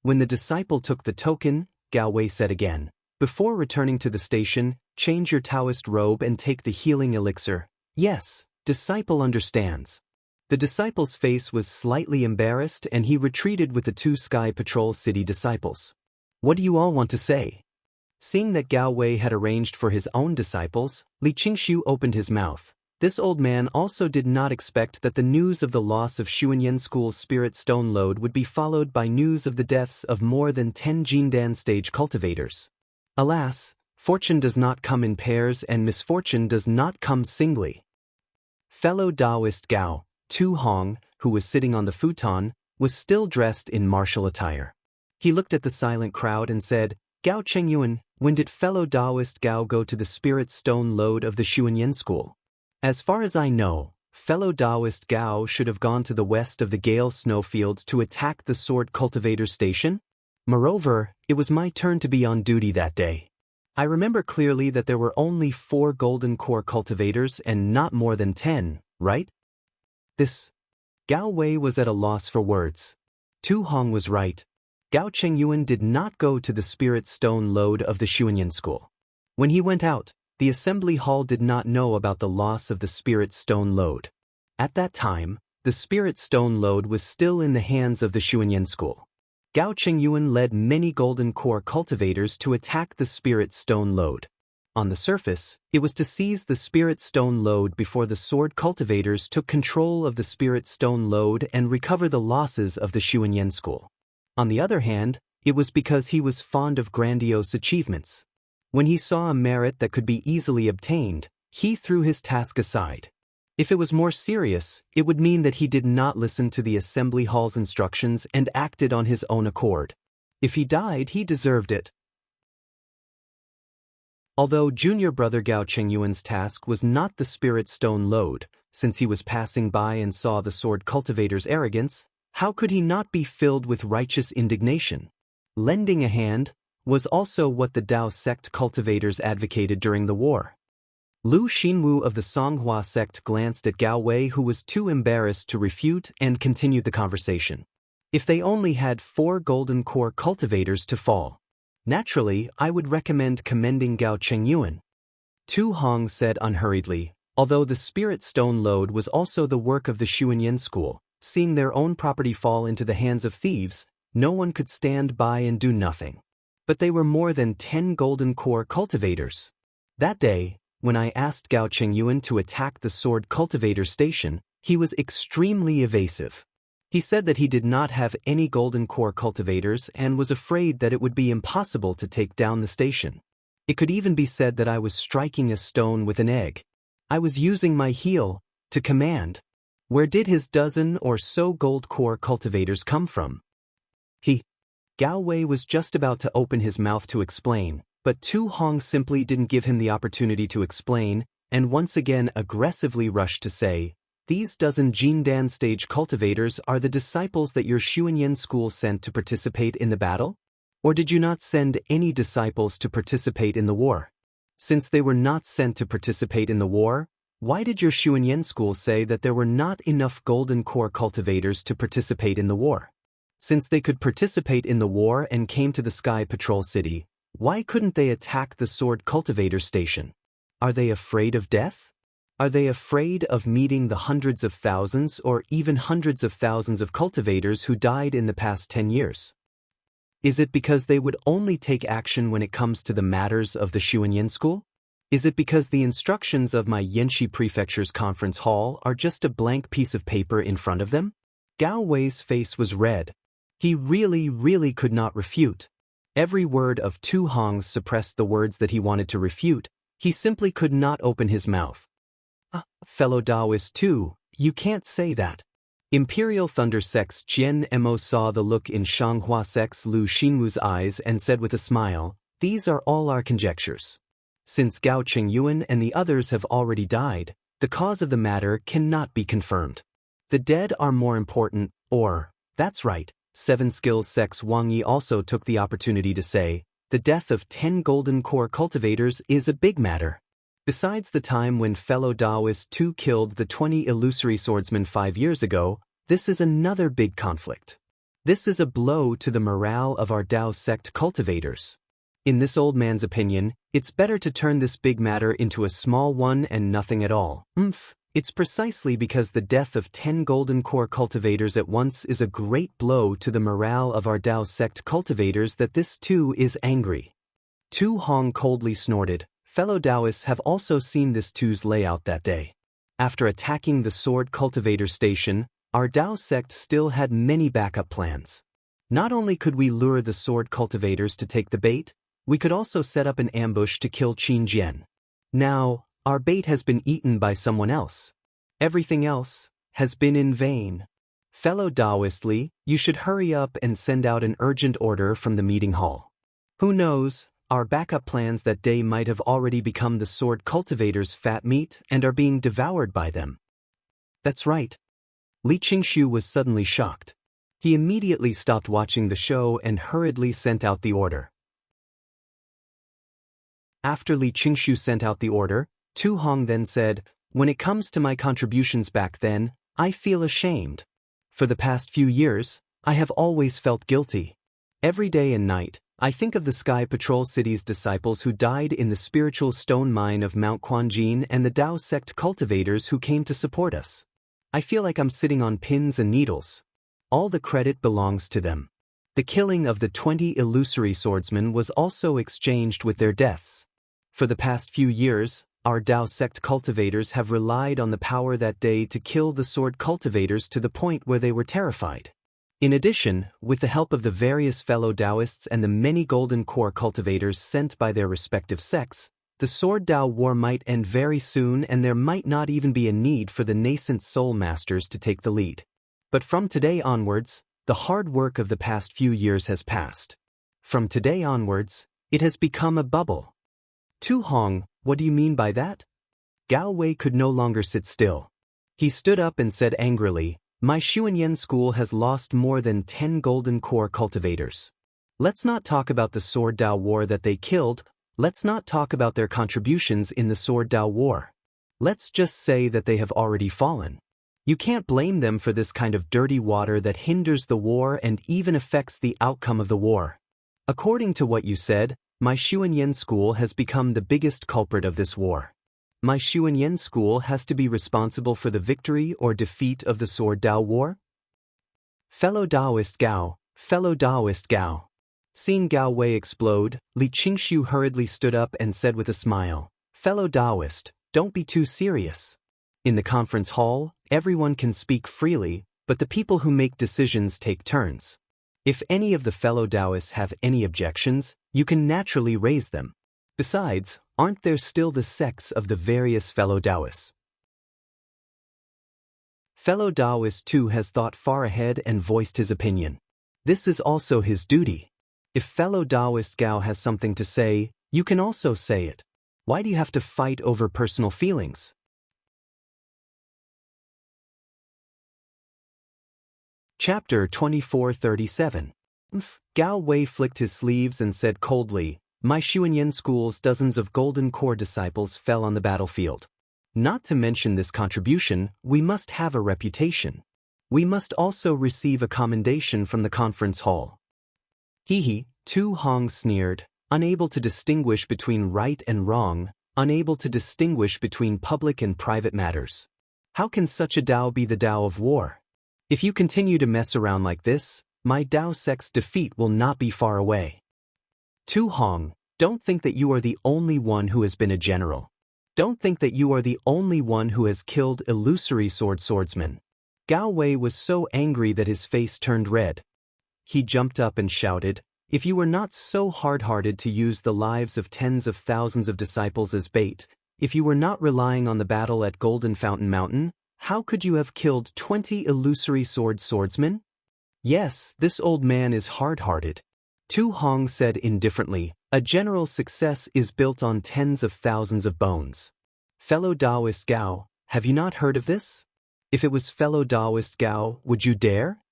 When the disciple took the token, Gao Wei said again, before returning to the station, change your Taoist robe and take the healing elixir. Yes, disciple understands. The disciple's face was slightly embarrassed and he retreated with the 2 Sky Patrol City disciples. What do you all want to say? Seeing that Gao Wei had arranged for his own disciples, Li Qingshu opened his mouth. This old man also did not expect that the news of the loss of Xuanyan School's spirit stone lode would be followed by news of the deaths of more than 10 Jindan stage cultivators. Alas, fortune does not come in pairs and misfortune does not come singly. Fellow Taoist Gao, Tu Hong, who was sitting on the futon, was still dressed in martial attire. He looked at the silent crowd and said, Gao Chengyuan, when did fellow Taoist Gao go to the spirit stone lode of the Xuanyan School? As far as I know, fellow Taoist Gao should have gone to the west of the Gale snowfield to attack the sword cultivator station. Moreover, it was my turn to be on duty that day. I remember clearly that there were only 4 golden core cultivators and not more than 10, right? Gao Wei was at a loss for words. Tu Hong was right. Gao Chengyuan did not go to the spirit stone lode of the Xuanyan School. When he went out, the assembly hall did not know about the loss of the spirit stone lode. At that time, the spirit stone lode was still in the hands of the Xuanyan School. Gao Chengyuan led many golden core cultivators to attack the spirit stone lode. On the surface, it was to seize the spirit stone lode before the sword cultivators took control of the spirit stone lode and recover the losses of the Xuanyan School. On the other hand, it was because he was fond of grandiose achievements. When he saw a merit that could be easily obtained, he threw his task aside. If it was more serious, it would mean that he did not listen to the assembly hall's instructions and acted on his own accord. If he died, he deserved it. Although junior brother Gao Chengyuan's task was not the spirit stone lode, since he was passing by and saw the sword cultivator's arrogance, how could he not be filled with righteous indignation? Lending a hand was also what the Dao sect cultivators advocated during the war. Lu Xinwu of the Songhua sect glanced at Gao Wei, who was too embarrassed to refute, and continued the conversation. If they only had 4 golden core cultivators to fall. Naturally, I would recommend commending Gao Chengyuan. Tu Hong said unhurriedly, although the spirit stone lode was also the work of the Xuanyan School, seeing their own property fall into the hands of thieves, no one could stand by and do nothing. But they were more than 10 golden core cultivators. That day, when I asked Gao Chengyuan to attack the sword cultivator station, he was extremely evasive. He said that he did not have any golden core cultivators and was afraid that it would be impossible to take down the station. It could even be said that I was striking a stone with an egg. I was using my heel to command. Where did his dozen or so gold core cultivators come from? Gao Wei was just about to open his mouth to explain, but Tu Hong simply didn't give him the opportunity to explain, and once again aggressively rushed to say, "These dozen Jindan stage cultivators are the disciples that your Xuanyan school sent to participate in the battle? Or did you not send any disciples to participate in the war? Since they were not sent to participate in the war, why did your Xuanyan school say that there were not enough golden core cultivators to participate in the war? Since they could participate in the war and came to the Sky Patrol City, why couldn't they attack the Sword Cultivator Station? Are they afraid of death? Are they afraid of meeting the hundreds of thousands or even hundreds of thousands of cultivators who died in the past 10 years? Is it because they would only take action when it comes to the matters of the Xuanyan school? Is it because the instructions of my Yanxi Prefecture's conference hall are just a blank piece of paper in front of them?" Gao Wei's face was red. He really could not refute. Every word of Tu Hong's suppressed the words that he wanted to refute. He simply could not open his mouth. Fellow Taoist too, you can't say that." Imperial Thunder Sect's Jian Mo saw the look in Shanghua Sect's Lu Xinwu's eyes and said with a smile, "These are all our conjectures. Since Gao Qingyuan and the others have already died, the cause of the matter cannot be confirmed. The dead are more important, or, that's right." Seven Skills Sect's Wang Yi also took the opportunity to say, "The death of 10 golden core cultivators is a big matter. Besides the time when fellow Taoist Tu killed the 20 illusory swordsmen 5 years ago, this is another big conflict. This is a blow to the morale of our Tao sect cultivators. In this old man's opinion, it's better to turn this big matter into a small one and nothing at all. It's precisely because the death of 10 golden core cultivators at once is a great blow to the morale of our Tao sect cultivators that this too is angry." Tu Hong coldly snorted. Fellow Taoists have also seen this two's layout that day. After attacking the Sword Cultivator Station, our Tao sect still had many backup plans. Not only could we lure the Sword Cultivators to take the bait, we could also set up an ambush to kill Qin Jian. Now, our bait has been eaten by someone else. Everything else has been in vain. Fellow Taoist Li, you should hurry up and send out an urgent order from the meeting hall. Who knows, our backup plans that day might have already become the Sword Cultivators' fat meat and are being devoured by them." That's right. Li Qingshu was suddenly shocked. He immediately stopped watching the show and hurriedly sent out the order. After Li Qingshu sent out the order, Tu Hong then said, "When it comes to my contributions back then, I feel ashamed. For the past few years, I have always felt guilty. Every day and night, I think of the Sky Patrol City's disciples who died in the spiritual stone mine of Mount Quanjin and the Tao sect cultivators who came to support us. I feel like I'm sitting on pins and needles. All the credit belongs to them. The killing of the 20 illusory swordsmen was also exchanged with their deaths. For the past few years, our Tao sect cultivators have relied on the power that day to kill the sword cultivators to the point where they were terrified. In addition, with the help of the various fellow Taoists and the many golden core cultivators sent by their respective sects, the Sword Tao War might end very soon and there might not even be a need for the nascent soul masters to take the lead. But from today onwards, the hard work of the past few years has passed. From today onwards, it has become a bubble." Tu Hong, what do you mean by that? Gao Wei could no longer sit still. He stood up and said angrily, "My Xuanyan school has lost more than 10 golden core cultivators. Let's not talk about the Sword Tao War that they killed, let's not talk about their contributions in the Sword Tao War. Let's just say that they have already fallen. You can't blame them for this kind of dirty water that hinders the war and even affects the outcome of the war. According to what you said, my Xuanyan school has become the biggest culprit of this war. My Xuanyan school has to be responsible for the victory or defeat of the Sword Tao War?" Fellow Taoist Gao, fellow Taoist Gao. Seeing Gao Wei explode, Li Qingshu hurriedly stood up and said with a smile, "Fellow Taoist, don't be too serious. In the conference hall, everyone can speak freely, but the people who make decisions take turns. If any of the fellow Taoists have any objections, you can naturally raise them. Besides, aren't there still the sects of the various fellow Taoists?" Fellow Taoist too has thought far ahead and voiced his opinion. This is also his duty. If fellow Taoist Gao has something to say, you can also say it. Why do you have to fight over personal feelings? Chapter 2437. Gao Wei flicked his sleeves and said coldly, "My Xuanyan school's dozens of golden core disciples fell on the battlefield. Not to mention this contribution, we must have a reputation. We must also receive a commendation from the conference hall." Hee, Tu Hong sneered, unable to distinguish between right and wrong, unable to distinguish between public and private matters. How can such a Tao be the Tao of war? If you continue to mess around like this, my Tao sect's defeat will not be far away. Tu Hong, don't think that you are the only one who has been a general. Don't think that you are the only one who has killed illusory swordsmen. Gao Wei was so angry that his face turned red. He jumped up and shouted, "If you were not so hard-hearted to use the lives of tens of thousands of disciples as bait, if you were not relying on the battle at Golden Fountain Mountain, how could you have killed 20 illusory swordsmen?" "Yes, this old man is hard-hearted," Tu Hong said indifferently. "A general's success is built on tens of thousands of bones. Fellow Taoist Gao, have you not heard of this? If it was fellow Taoist Gao, would you dare?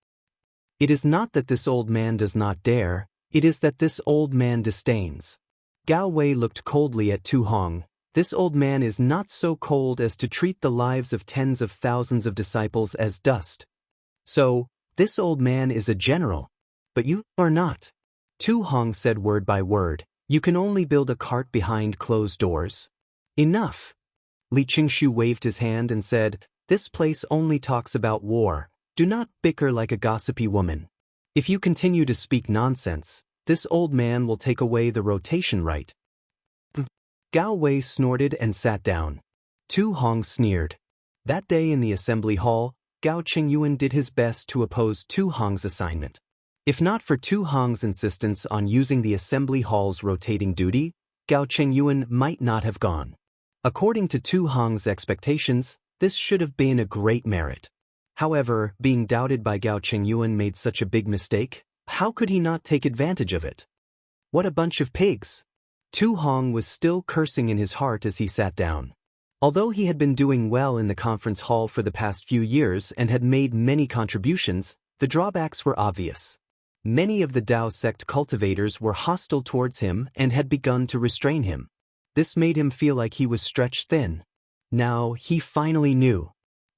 It is not that this old man does not dare, it is that this old man disdains." Gao Wei looked coldly at Tu Hong. "This old man is not so cold as to treat the lives of tens of thousands of disciples as dust. So, this old man is a general. But you are not." Tu Hong said word by word, "You can only build a cart behind closed doors." "Enough." Li Qingshu waved his hand and said, "This place only talks about war. Do not bicker like a gossipy woman. If you continue to speak nonsense, this old man will take away the rotation right." Gao Wei snorted and sat down. Tu Hong sneered. That day in the assembly hall, Gao Qingyuan did his best to oppose Tu Hong's assignment. If not for Tu Hong's insistence on using the assembly hall's rotating duty, Gao Qingyuan might not have gone. According to Tu Hong's expectations, this should have been a great merit. However, being doubted by Gao Qingyuan made such a big mistake. How could he not take advantage of it? What a bunch of pigs! Tu Hong was still cursing in his heart as he sat down. Although he had been doing well in the conference hall for the past few years and had made many contributions, the drawbacks were obvious. Many of the Tao sect cultivators were hostile towards him and had begun to restrain him. This made him feel like he was stretched thin. Now he finally knew.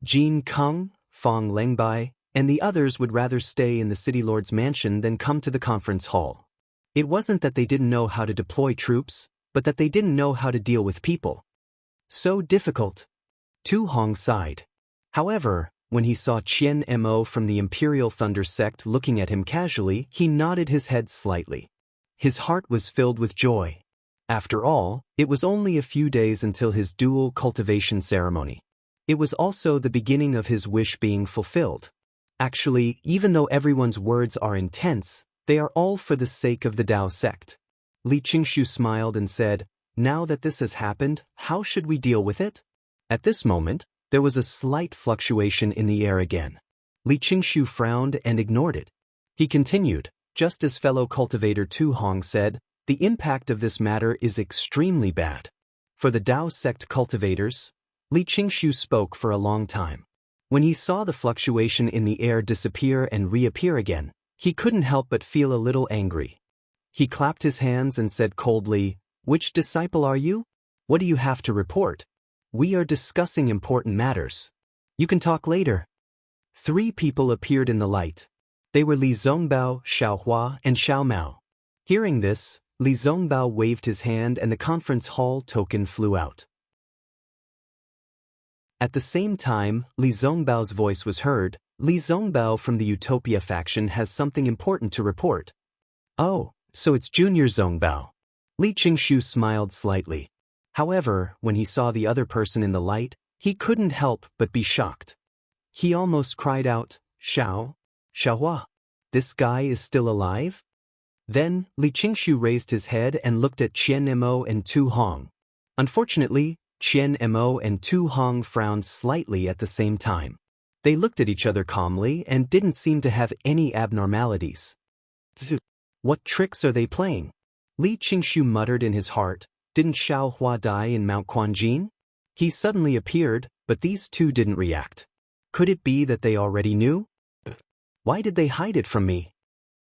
Jin Keng, Fong Lengbai, and the others would rather stay in the city lord's mansion than come to the conference hall. It wasn't that they didn't know how to deploy troops, but that they didn't know how to deal with people. So difficult. Tu Hong sighed. However, when he saw Qian Mo from the Imperial Thunder sect looking at him casually, he nodded his head slightly. His heart was filled with joy. After all, it was only a few days until his dual cultivation ceremony. It was also the beginning of his wish being fulfilled. Actually, even though everyone's words are intense, they are all for the sake of the Tao sect. Li Qingshu smiled and said, "Now that this has happened, how should we deal with it?" At this moment, there was a slight fluctuation in the air again. Li Qingshu frowned and ignored it. He continued, "Just as fellow cultivator Tu Hong said, the impact of this matter is extremely bad. For the Tao sect cultivators," Li Qingshu spoke for a long time. When he saw the fluctuation in the air disappear and reappear again, he couldn't help but feel a little angry. He clapped his hands and said coldly, "Which disciple are you? What do you have to report? We are discussing important matters. You can talk later." 3 people appeared in the light. They were Li Zongbao, Xiao Hua, and Xiao Mao. Hearing this, Li Zongbao waved his hand and the conference hall token flew out. At the same time, Li Zongbao's voice was heard. "Li Zongbao from the Utopia faction has something important to report." "Oh, so it's Junior Zongbao." Li Qingshu smiled slightly. However, when he saw the other person in the light, he couldn't help but be shocked. He almost cried out, Xiaohua, this guy is still alive?" Then, Li Qingshu raised his head and looked at Qian Mo and Tu Hong. Unfortunately, Qian Mo and Tu Hong frowned slightly at the same time. They looked at each other calmly and didn't seem to have any abnormalities. What tricks are they playing? Li Qingshu muttered in his heart, didn't Xiao Hua die in Mount Quanjin? He suddenly appeared, but these two didn't react. Could it be that they already knew? Why did they hide it from me?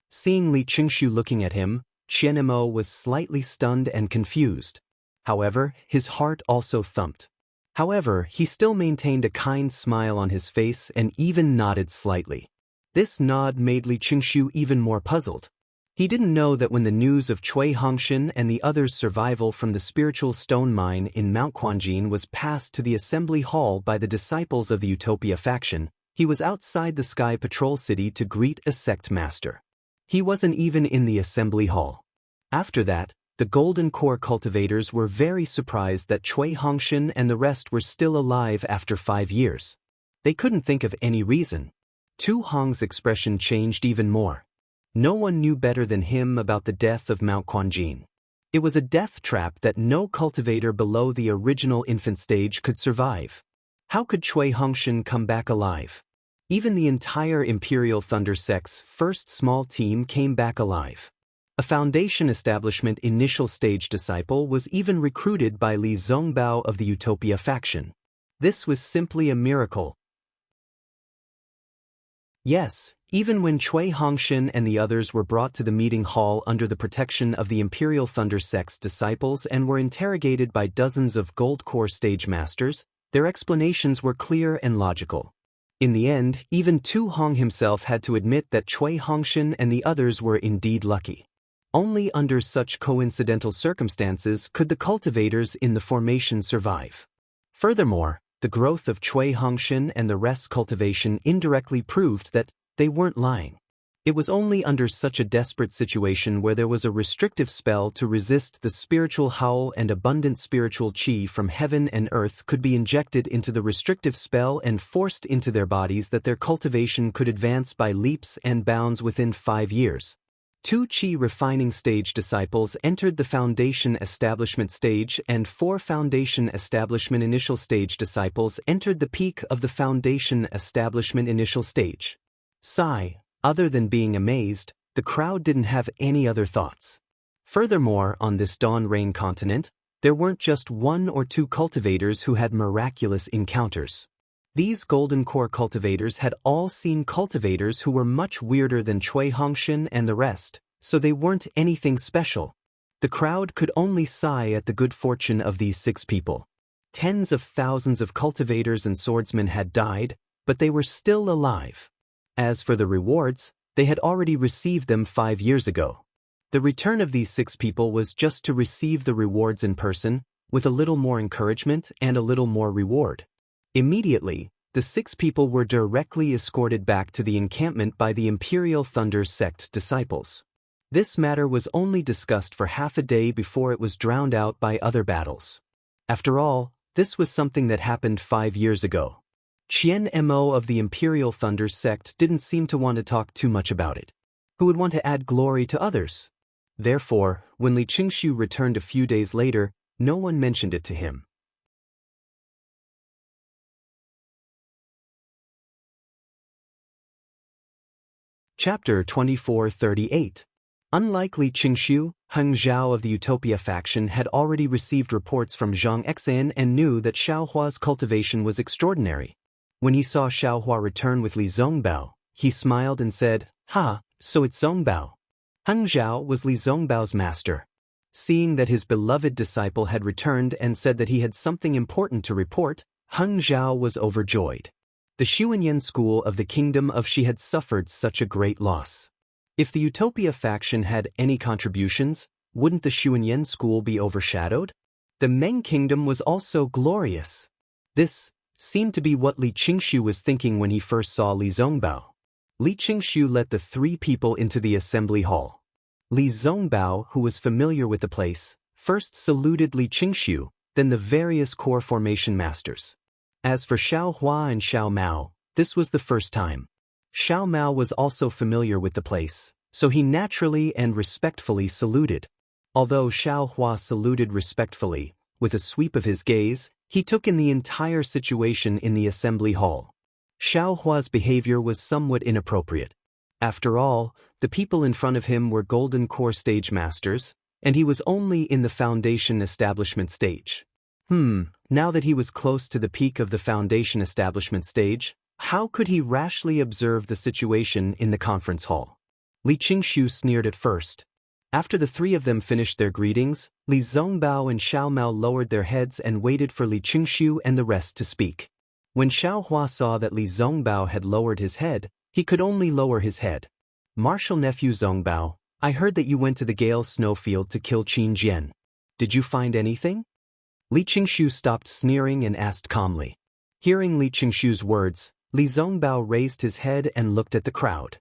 Seeing Li Qingshu looking at him, Qianmo was slightly stunned and confused. However, his heart also thumped. However, he still maintained a kind smile on his face and even nodded slightly. This nod made Li Qingshu even more puzzled. He didn't know that when the news of Cui Hongshan and the others' survival from the spiritual stone mine in Mount Quanjin was passed to the assembly hall by the disciples of the Utopia faction, he was outside the Sky Patrol City to greet a sect master. He wasn't even in the assembly hall. After that, the Golden Core cultivators were very surprised that Cui Hongshan and the rest were still alive after 5 years. They couldn't think of any reason. Tu Hong's expression changed even more. No one knew better than him about the death of Mount Quanjin. It was a death trap that no cultivator below the original infant stage could survive. How could Cui Hongshan come back alive? Even the entire Imperial Thunder Sect's first small team came back alive. A Foundation Establishment initial stage disciple was even recruited by Li Zongbao of the Utopia faction. This was simply a miracle. Yes, even when Cui Hongshan and the others were brought to the meeting hall under the protection of the Imperial Thunder Sect's disciples and were interrogated by dozens of Gold Core stage masters, their explanations were clear and logical. In the end, even Tu Hong himself had to admit that Cui Hongshan and the others were indeed lucky. Only under such coincidental circumstances could the cultivators in the formation survive. Furthermore, the growth of Cui Hongshan and the rest's cultivation indirectly proved that they weren't lying. It was only under such a desperate situation where there was a restrictive spell to resist the spiritual howl and abundant spiritual qi from heaven and earth could be injected into the restrictive spell and forced into their bodies that their cultivation could advance by leaps and bounds within 5 years. 2 Qi refining stage disciples entered the Foundation Establishment stage and 4 Foundation Establishment initial stage disciples entered the peak of the Foundation Establishment initial stage. Sigh, other than being amazed, the crowd didn't have any other thoughts. Furthermore, on this Dawn Rain continent, there weren't just 1 or 2 cultivators who had miraculous encounters. These Golden Core cultivators had all seen cultivators who were much weirder than Cui Hongshan and the rest, so they weren't anything special. The crowd could only sigh at the good fortune of these 6 people. Tens of thousands of cultivators and swordsmen had died, but they were still alive. As for the rewards, they had already received them 5 years ago. The return of these 6 people was just to receive the rewards in person, with a little more encouragement and a little more reward. Immediately, the 6 people were directly escorted back to the encampment by the Imperial Thunder Sect disciples. This matter was only discussed for half a day before it was drowned out by other battles. After all, this was something that happened 5 years ago. Qianmo of the Imperial Thunder Sect didn't seem to want to talk too much about it. Who would want to add glory to others? Therefore, when Li Qingshu returned a few days later, no one mentioned it to him. Chapter 2438. Unlike Li Qingshu, Heng Zhao of the Utopia faction had already received reports from Zhang Exan and knew that Xiaohua's cultivation was extraordinary. When he saw Xiaohua return with Li Zongbao, he smiled and said, "Ha, so it's Zongbao." Heng Zhao was Li Zongbao's master. Seeing that his beloved disciple had returned and said that he had something important to report, Heng Zhao was overjoyed. The Xuanyan school of the Kingdom of Shi had suffered such a great loss. If the Utopia faction had any contributions, wouldn't the Xuanyan school be overshadowed? The Meng Kingdom was also glorious. This seemed to be what Li Qingshu was thinking when he first saw Li Zongbao. Li Qingshu let the 3 people into the assembly hall. Li Zongbao, who was familiar with the place, first saluted Li Qingshu, then the various core formation masters. As for Xiao Hua and Xiao Mao, this was the first time. Xiao Mao was also familiar with the place, so he naturally and respectfully saluted. Although Xiao Hua saluted respectfully, with a sweep of his gaze, he took in the entire situation in the assembly hall. Xiao Hua's behavior was somewhat inappropriate. After all, the people in front of him were Golden Core stage masters, and he was only in the foundation establishment stage. Now that he was close to the peak of the foundation establishment stage, how could he rashly observe the situation in the conference hall? Li Qingshu sneered at first. After the three of them finished their greetings, Li Zongbao and Xiao Mao lowered their heads and waited for Li Qingshu and the rest to speak. When Xiao Hua saw that Li Zongbao had lowered his head, he could only lower his head. Martial nephew Zongbao, I heard that you went to the Gale Snowfield to kill Qin Jian. Did you find anything? Li Qingshu stopped sneering and asked calmly. Hearing Li Qingshu's words, Li Zongbao raised his head and looked at the crowd.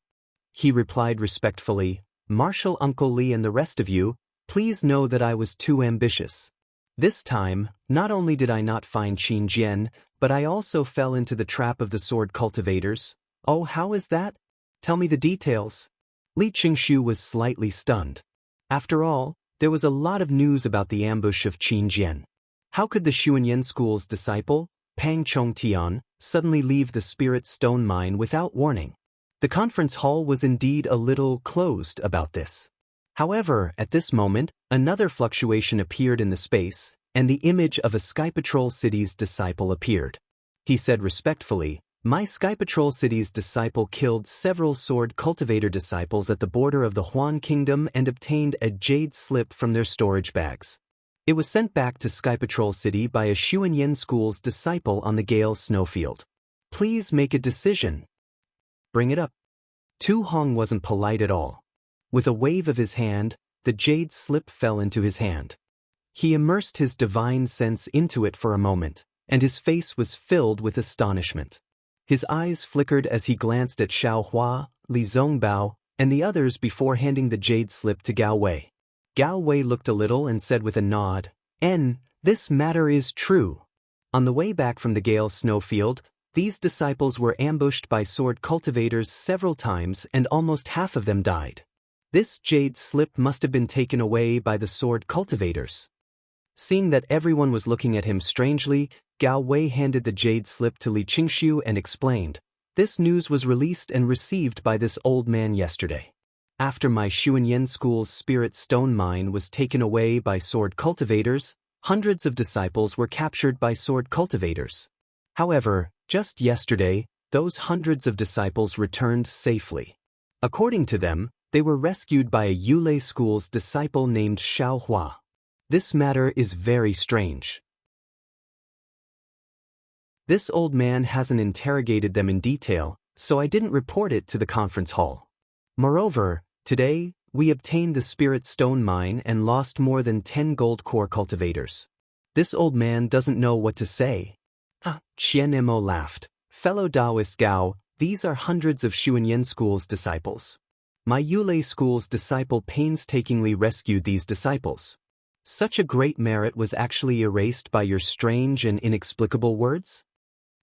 He replied respectfully, Martial Uncle Li and the rest of you, please know that I was too ambitious. This time, not only did I not find Qin Jian, but I also fell into the trap of the sword cultivators. Oh, how is that? Tell me the details. Li Qingshu was slightly stunned. After all, there was a lot of news about the ambush of Qin Jian. How could the Xuanyan school's disciple, Pang Chongtian, suddenly leave the Spirit Stone Mine without warning? The conference hall was indeed a little closed about this. However, at this moment, another fluctuation appeared in the space, and the image of a Sky Patrol City's disciple appeared. He said respectfully, My Sky Patrol City's disciple killed several sword cultivator disciples at the border of the Huan Kingdom and obtained a jade slip from their storage bags. It was sent back to Sky Patrol City by a Xuanyan school's disciple on the Gale Snowfield. Please make a decision. Bring it up. Tu Hong wasn't polite at all. With a wave of his hand, the jade slip fell into his hand. He immersed his divine sense into it for a moment, and his face was filled with astonishment. His eyes flickered as he glanced at Xiao Hua, Li Zongbao, and the others before handing the jade slip to Gao Wei. Gao Wei looked a little and said with a nod, This matter is true. On the way back from the Gale Snowfield, these disciples were ambushed by sword cultivators several times and almost half of them died. This jade slip must have been taken away by the sword cultivators. Seeing that everyone was looking at him strangely, Gao Wei handed the jade slip to Li Qingshu and explained, This news was released and received by this old man yesterday. After my Xuanyan school's Spirit Stone Mine was taken away by sword cultivators, hundreds of disciples were captured by sword cultivators. However, just yesterday, those hundreds of disciples returned safely. According to them, they were rescued by a Yulei school's disciple named Xiao Hua. This matter is very strange. This old man hasn't interrogated them in detail, so I didn't report it to the conference hall. Moreover, today, we obtained the Spirit Stone Mine and lost more than 10 gold core cultivators. This old man doesn't know what to say. Qian Mo laughed. Fellow Taoist Gao, these are hundreds of Xuanyan school's disciples. My Yulei school's disciple painstakingly rescued these disciples. Such a great merit was actually erased by your strange and inexplicable words?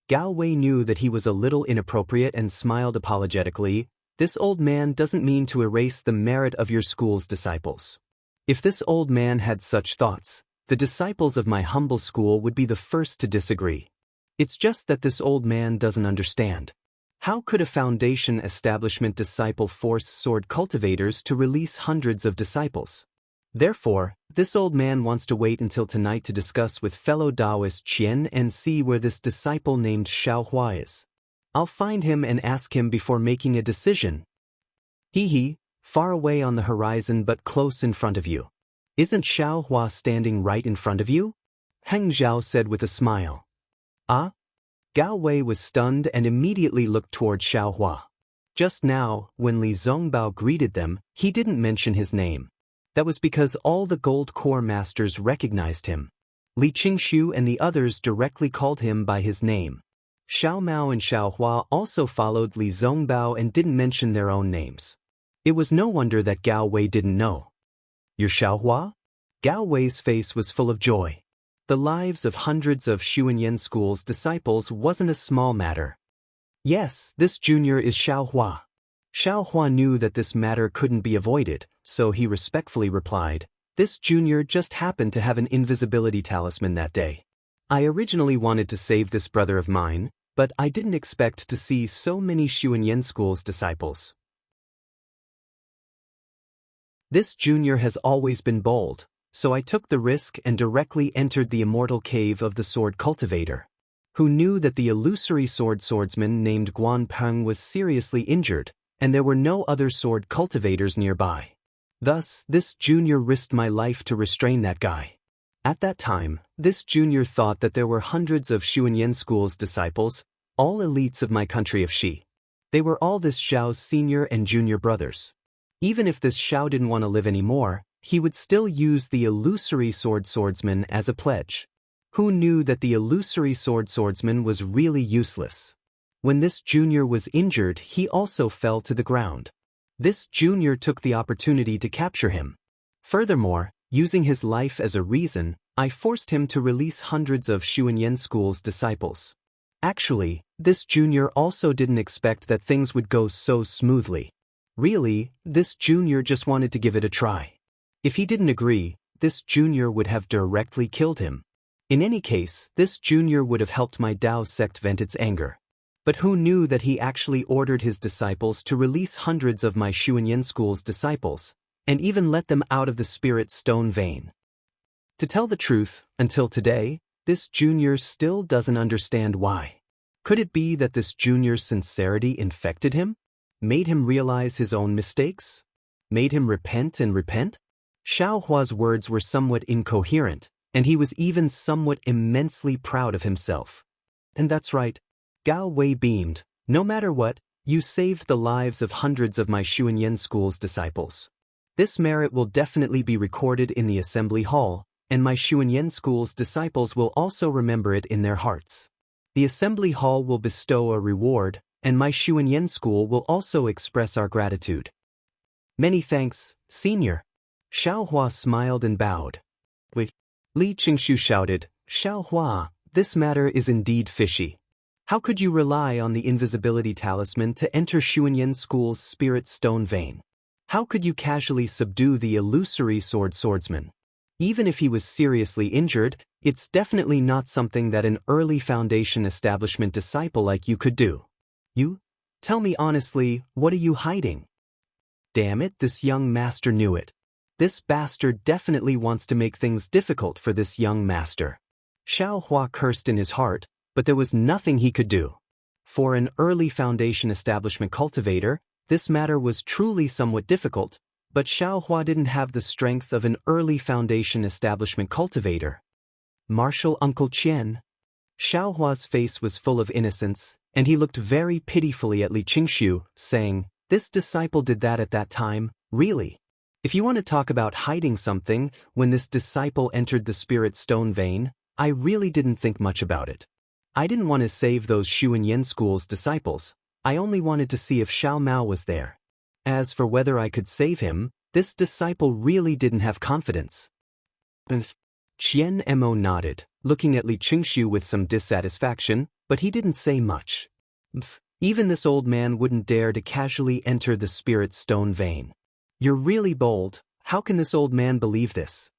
Gao Wei knew that he was a little inappropriate and smiled apologetically. This old man doesn't mean to erase the merit of your school's disciples. If this old man had such thoughts, the disciples of my humble school would be the first to disagree. It's just that this old man doesn't understand. How could a foundation establishment disciple force sword cultivators to release hundreds of disciples? Therefore, this old man wants to wait until tonight to discuss with fellow Taoist Qian and see where this disciple named Xiao Hua is. I'll find him and ask him before making a decision. Far away on the horizon but close in front of you. Isn't Xiao Hua standing right in front of you? Heng Zhao said with a smile. Ah? Gao Wei was stunned and immediately looked toward Xiao Hua. Just now, when Li Zongbao greeted them, he didn't mention his name. That was because all the gold core masters recognized him. Li Qingshu and the others directly called him by his name. Xiao Mao and Xiao Hua also followed Li Zongbao and didn't mention their own names. It was no wonder that Gao Wei didn't know. You're Xiao Hua? Gao Wei's face was full of joy. The lives of hundreds of Xuanyan school's disciples wasn't a small matter. Yes, this junior is Xiao Hua. Xiao Hua knew that this matter couldn't be avoided, so he respectfully replied, This junior just happened to have an invisibility talisman that day. I originally wanted to save this brother of mine, but I didn't expect to see so many Xuanyan school's disciples. This junior has always been bold, so I took the risk and directly entered the immortal cave of the sword cultivator. Who knew that the illusory swordsman named Guan Peng was seriously injured, and there were no other sword cultivators nearby. Thus, this junior risked my life to restrain that guy. At that time, this junior thought that there were hundreds of Xuanyan School's disciples, all elites of my country of Xi. They were all this Xiao's senior and junior brothers. Even if this Xiao didn't want to live anymore, he would still use the illusory swordsman as a pledge. Who knew that the illusory swordsman was really useless? When this junior was injured, he also fell to the ground. This junior took the opportunity to capture him. Furthermore, using his life as a reason, I forced him to release hundreds of Xuanyan School's disciples. Actually, this junior also didn't expect that things would go so smoothly. Really, this junior just wanted to give it a try. If he didn't agree, this junior would have directly killed him. In any case, this junior would have helped my Dao sect vent its anger. But who knew that he actually ordered his disciples to release hundreds of my Xuanyan School's disciples, and even let them out of the spirit stone vein? To tell the truth, until today, this junior still doesn't understand why. Could it be that this junior's sincerity infected him? Made him realize his own mistakes? Made him repent and repent? Xiao Hua's words were somewhat incoherent, and he was even somewhat immensely proud of himself. And that's right. Gao Wei beamed. No matter what, you saved the lives of hundreds of my Xuanyan School's disciples. This merit will definitely be recorded in the assembly hall, and my Xuanyan School's disciples will also remember it in their hearts. The assembly hall will bestow a reward, and my Xuanyan School will also express our gratitude. Many thanks, Senior. Xiao Hua smiled and bowed. Wait. Li Qingshu shouted, Xiao Hua, this matter is indeed fishy. How could you rely on the invisibility talisman to enter Xuanyan School's spirit stone vein? How could you casually subdue the illusory swordsman? Even if he was seriously injured, it's definitely not something that an early Foundation establishment disciple like you could do. You? Tell me honestly, what are you hiding? Damn it, this young master knew it. This bastard definitely wants to make things difficult for this young master. Xiao Hua cursed in his heart, but there was nothing he could do. For an early Foundation establishment cultivator, this matter was truly somewhat difficult, but Xiao Hua didn't have the strength of an early Foundation establishment cultivator. Martial Uncle Qian. Xiao Hua's face was full of innocence, and he looked very pitifully at Li Qingshu, saying, This disciple did that at that time, really? If you want to talk about hiding something, when this disciple entered the spirit stone vein, I really didn't think much about it. I didn't want to save those Xuanyan School's disciples. I only wanted to see if Xiao Mao was there. As for whether I could save him, this disciple really didn't have confidence. Qian Mo nodded, looking at Li Qingshu with some dissatisfaction, but he didn't say much. Even this old man wouldn't dare to casually enter the spirit stone vein. You're really bold. How can this old man believe this?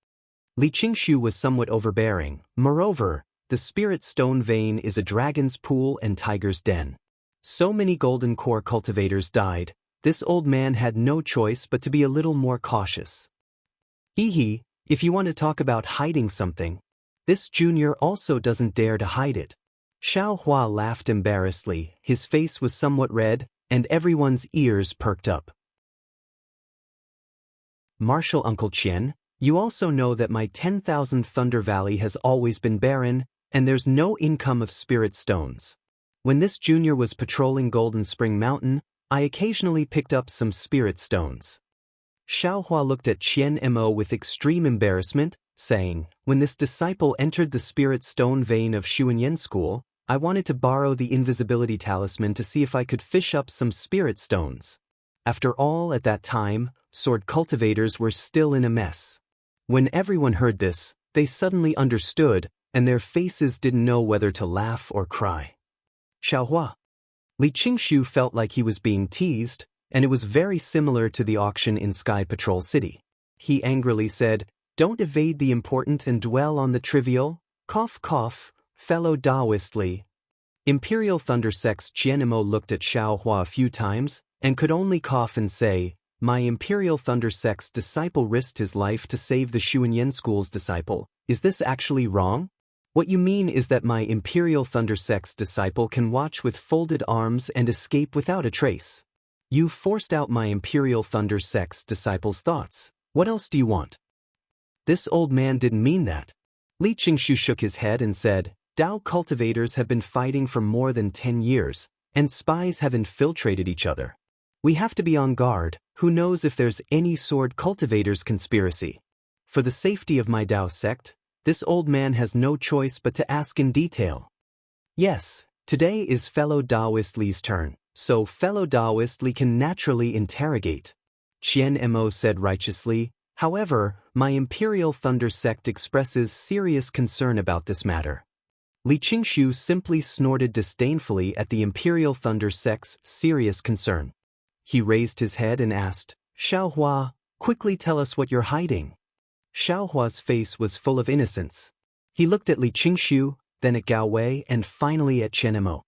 Li Qingshu was somewhat overbearing. Moreover, the spirit stone vein is a dragon's pool and tiger's den. So many golden core cultivators died, this old man had no choice but to be a little more cautious. Hee, if you want to talk about hiding something, this junior also doesn't dare to hide it. Xiao Hua laughed embarrassedly, his face was somewhat red, and everyone's ears perked up. Martial Uncle Qian, you also know that my 10,000 Thunder Valley has always been barren, and there's no income of spirit stones. When this junior was patrolling Golden Spring Mountain, I occasionally picked up some spirit stones. Xiao Hua looked at Qian Mo with extreme embarrassment, saying, When this disciple entered the spirit stone vein of Xuanyan School, I wanted to borrow the invisibility talisman to see if I could fish up some spirit stones. After all, at that time, sword cultivators were still in a mess. When everyone heard this, they suddenly understood, and their faces didn't know whether to laugh or cry. Xiao Hua. Li Qingshu felt like he was being teased, and it was very similar to the auction in Sky Patrol City. He angrily said, Don't evade the important and dwell on the trivial. Cough cough, fellow Taoist Li. Imperial Thunder Sect's Qian Mo looked at Xiao Hua a few times, and could only cough and say, my Imperial Thunder Sect's disciple risked his life to save the Xuanyan School's disciple. Is this actually wrong? What you mean is that my Imperial Thunder Sect's disciple can watch with folded arms and escape without a trace. You forced out my Imperial Thunder Sect's disciple's thoughts. What else do you want? This old man didn't mean that. Li Qingshu shook his head and said, Dao cultivators have been fighting for more than 10 years, and spies have infiltrated each other. We have to be on guard. Who knows if there's any sword cultivators conspiracy? For the safety of my Dao sect, this old man has no choice but to ask in detail. Yes, today is fellow Daoist Li's turn, so fellow Daoist Li can naturally interrogate. Qian Mo said righteously. However, my Imperial Thunder Sect expresses serious concern about this matter. Li Qingshu simply snorted disdainfully at the Imperial Thunder Sect's serious concern. He raised his head and asked, Xiaohua, quickly tell us what you're hiding. Xiaohua's face was full of innocence. He looked at Li Qingshu, then at Gao Wei and finally at Qian Mo.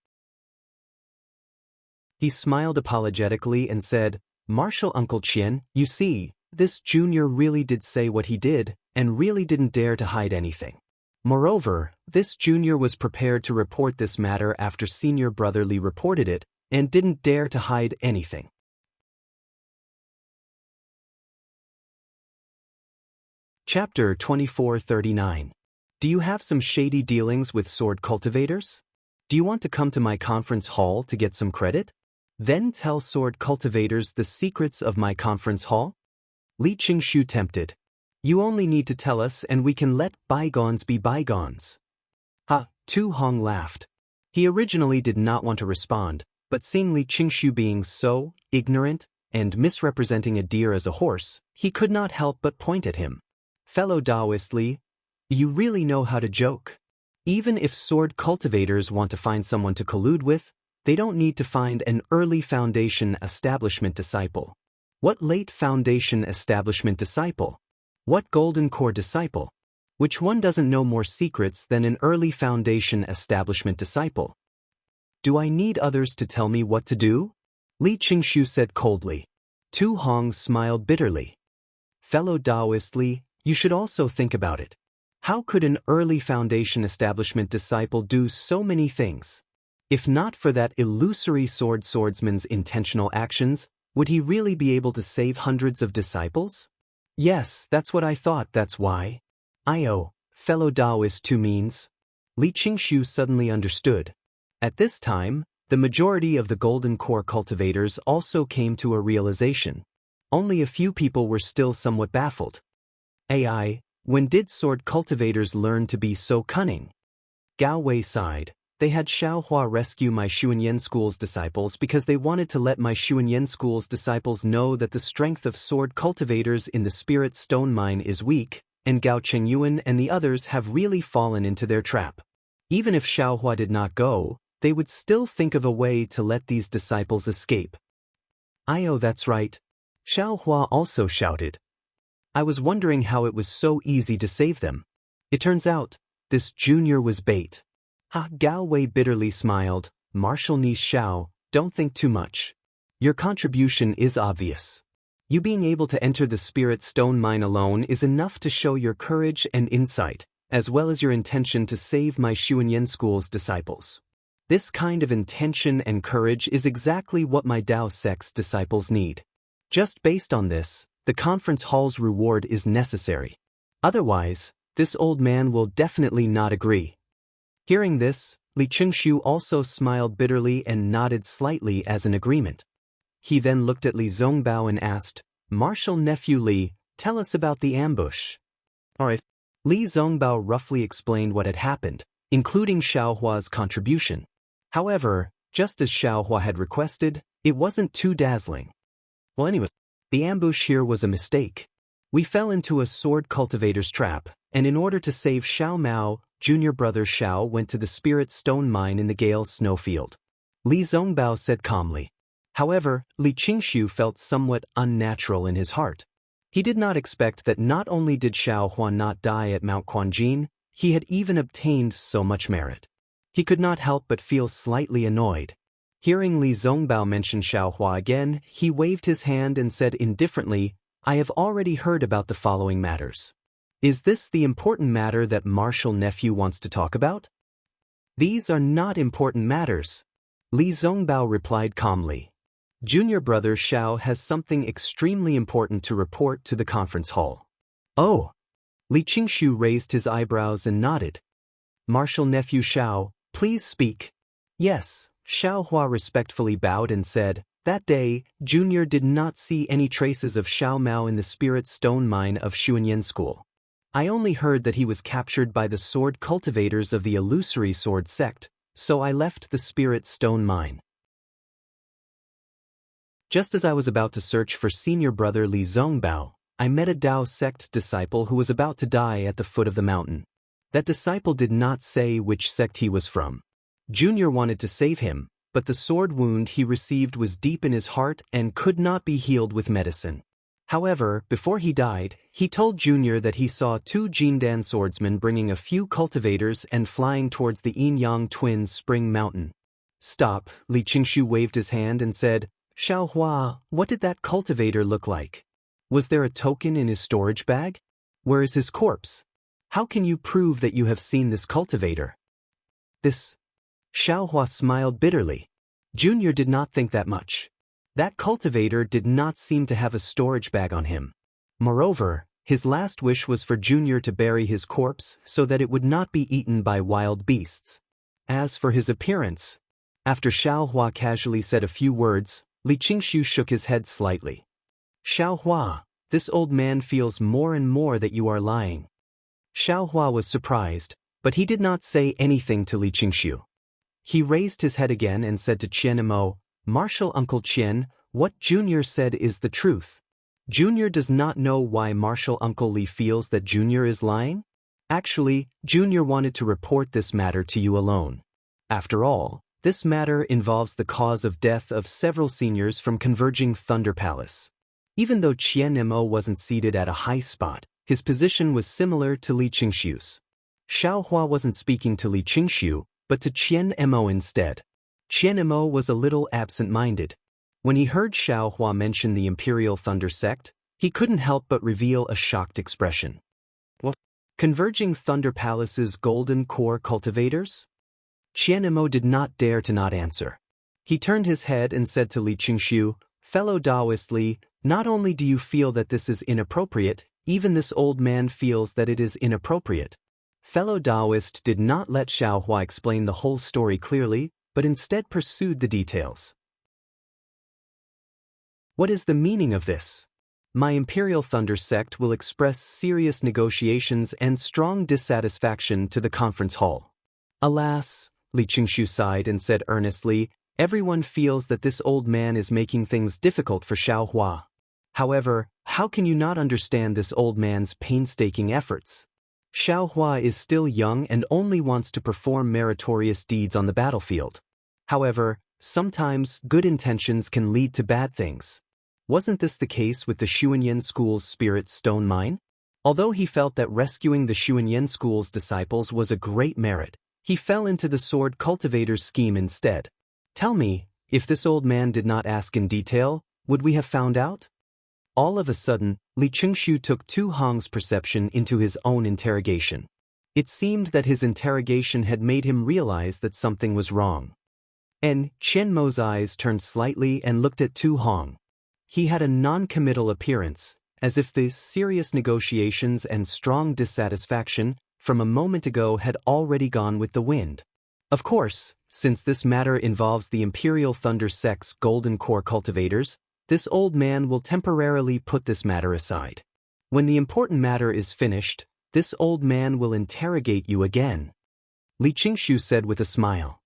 He smiled apologetically and said, Martial Uncle Qian, you see, this junior really did say what he did, and really didn't dare to hide anything. Moreover, this junior was prepared to report this matter after senior brother Li reported it, and didn't dare to hide anything. Chapter 2439. Do you have some shady dealings with sword cultivators? Do you want to come to my conference hall to get some credit? Then tell sword cultivators the secrets of my conference hall? Li Qingshu tempted. You only need to tell us and we can let bygones be bygones. Ha, Tu Hong laughed. He originally did not want to respond, but seeing Li Qingshu being so ignorant and misrepresenting a deer as a horse, he could not help but point at him. Fellow Daoist Li, you really know how to joke. Even if sword cultivators want to find someone to collude with, they don't need to find an early Foundation establishment disciple. What late Foundation establishment disciple? What Golden Core disciple? Which one doesn't know more secrets than an early Foundation establishment disciple? Do I need others to tell me what to do? Li Qingshu said coldly. Tu Hong smiled bitterly. Fellow Daoist Li, you should also think about it. How could an early Foundation establishment disciple do so many things? If not for that illusory swordsman's intentional actions, would he really be able to save hundreds of disciples? Yes, that's what I thought, that's why. Fellow Daoist Tu means. Li Qingshu suddenly understood. At this time, the majority of the Golden Core cultivators also came to a realization. Only a few people were still somewhat baffled. When did sword cultivators learn to be so cunning? Gao Wei sighed. They had Xiaohua rescue my Xuanyan School's disciples because they wanted to let my Xuanyan School's disciples know that the strength of sword cultivators in the Spirit Stone Mine is weak, and Gao Chengyuan and the others have really fallen into their trap. Even if Xiaohua did not go, they would still think of a way to let these disciples escape. That's right. Xiaohua also shouted. I was wondering how it was so easy to save them. It turns out, this junior was bait. Gao Wei bitterly smiled. Marshal Ni Xiao, don't think too much. Your contribution is obvious. You being able to enter the Spirit Stone Mine alone is enough to show your courage and insight, as well as your intention to save my Xuanyan School's disciples. This kind of intention and courage is exactly what my Dao sect's disciples need. Just based on this, the conference hall's reward is necessary. Otherwise, this old man will definitely not agree. Hearing this, Li Qingshu also smiled bitterly and nodded slightly as an agreement. He then looked at Li Zongbao and asked, Marshal Nephew Li, tell us about the ambush. Alright. Li Zongbao roughly explained what had happened, including Xiaohua's contribution. However, just as Xiaohua had requested, it wasn't too dazzling. Well anyway, the ambush here was a mistake. We fell into a sword cultivator's trap, and in order to save Xiao Mao, junior brother Xiao went to the Spirit Stone Mine in the Gale Snowfield. Li Zongbao said calmly. However, Li Qingshu felt somewhat unnatural in his heart. He did not expect that not only did Xiaohua not die at Mount Quanjin, he had even obtained so much merit. He could not help but feel slightly annoyed. Hearing Li Zongbao mention Xiaohua again, he waved his hand and said indifferently, I have already heard about the following matters. Is this the important matter that martial nephew wants to talk about? These are not important matters. Li Zongbao replied calmly. Junior brother Xiao has something extremely important to report to the conference hall. Oh! Li Qingshu raised his eyebrows and nodded. Martial nephew Xiao, please speak. Yes, Xiaohua respectfully bowed and said, that day, Junior did not see any traces of Xiao Mao in the spirit stone mine of Xuanyan School. I only heard that he was captured by the sword cultivators of the illusory sword sect, so I left the spirit stone mine. Just as I was about to search for senior brother Li Zongbao, I met a Dao sect disciple who was about to die at the foot of the mountain. That disciple did not say which sect he was from. Junior wanted to save him, but the sword wound he received was deep in his heart and could not be healed with medicine. However, before he died, he told Junior that he saw 2 Jindan swordsmen bringing a few cultivators and flying towards the Yin-Yang twins' spring mountain. Stop, Li Qingshu waved his hand and said, Xiaohua, what did that cultivator look like? Was there a token in his storage bag? Where is his corpse? How can you prove that you have seen this cultivator? This. Xiaohua smiled bitterly. Junior did not think that much. That cultivator did not seem to have a storage bag on him. Moreover, his last wish was for Junior to bury his corpse so that it would not be eaten by wild beasts. As for his appearance, after Xiaohua casually said a few words, Li Qingshu shook his head slightly. Xiaohua, this old man feels more and more that you are lying. Xiaohua was surprised, but he did not say anything to Li Qingshu. He raised his head again and said to Qian Mo, Martial Uncle Qian, what Junior said is the truth. Junior does not know why Martial Uncle Li feels that Junior is lying. Actually, Junior wanted to report this matter to you alone. After all, this matter involves the cause of death of several seniors from converging Thunder Palace. Even though Qian Mo wasn't seated at a high spot, his position was similar to Li Qingshu's. Xiaohua wasn't speaking to Li Qingshu, but to Qian Mo instead. Qian Mo was a little absent-minded. When he heard Xiaohua mention the Imperial Thunder Sect, he couldn't help but reveal a shocked expression. What? Converging Thunder Palace's golden core cultivators? Qian Mo did not dare to not answer. He turned his head and said to Li Qingshu, Fellow Taoist Li, not only do you feel that this is inappropriate, even this old man feels that it is inappropriate. Fellow Taoist did not let Xiaohua explain the whole story clearly, but instead pursued the details. What is the meaning of this? My Imperial Thunder Sect will express serious negotiations and strong dissatisfaction to the conference hall. Alas, Li Qingshu sighed and said earnestly, everyone feels that this old man is making things difficult for Xiaohua. However, how can you not understand this old man's painstaking efforts? Xiaohua is still young and only wants to perform meritorious deeds on the battlefield. However, sometimes good intentions can lead to bad things. Wasn't this the case with the Xuanyan School's spirit stone mine? Although he felt that rescuing the Xuanyan School's disciples was a great merit, he fell into the sword cultivator's scheme instead. Tell me, if this old man did not ask in detail, would we have found out? All of a sudden, Li Qingshu took Tu Hong's perception into his own interrogation. It seemed that his interrogation had made him realize that something was wrong. And Qian Mo's eyes turned slightly and looked at Tu Hong. He had a non-committal appearance, as if the serious negotiations and strong dissatisfaction from a moment ago had already gone with the wind. Of course, since this matter involves the Imperial Thunder Sect's golden core cultivators, this old man will temporarily put this matter aside. When the important matter is finished, this old man will interrogate you again. Li Qingshu said with a smile.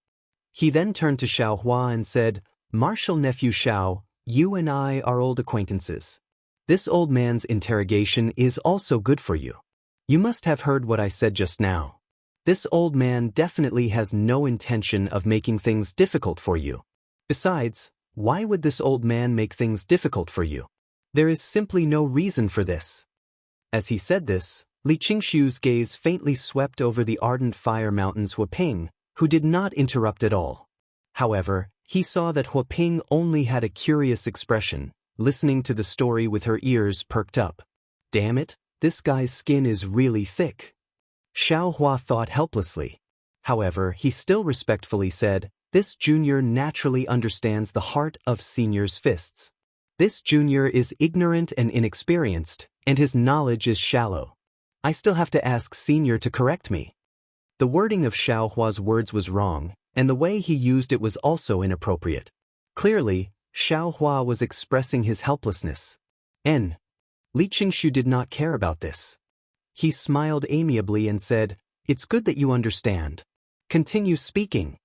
He then turned to Xiaohua and said, Martial nephew Xiao, you and I are old acquaintances. This old man's interrogation is also good for you. You must have heard what I said just now. This old man definitely has no intention of making things difficult for you. Besides, why would this old man make things difficult for you? There is simply no reason for this. As he said this, Li Qingshu's gaze faintly swept over the ardent fire mountains Huaping, who did not interrupt at all. However, He saw that Huaping only had a curious expression, listening to the story with her ears perked up. Damn it, this guy's skin is really thick. Xiao Hua thought helplessly. However, he still respectfully said, "This junior naturally understands the heart of senior's fists. This junior is ignorant and inexperienced, and his knowledge is shallow. I still have to ask senior to correct me." The wording of Xiao Hua's words was wrong, and the way he used it was also inappropriate. Clearly, Xiao Hua was expressing his helplessness. Li Qingshu did not care about this. He smiled amiably and said, "It's good that you understand. Continue speaking."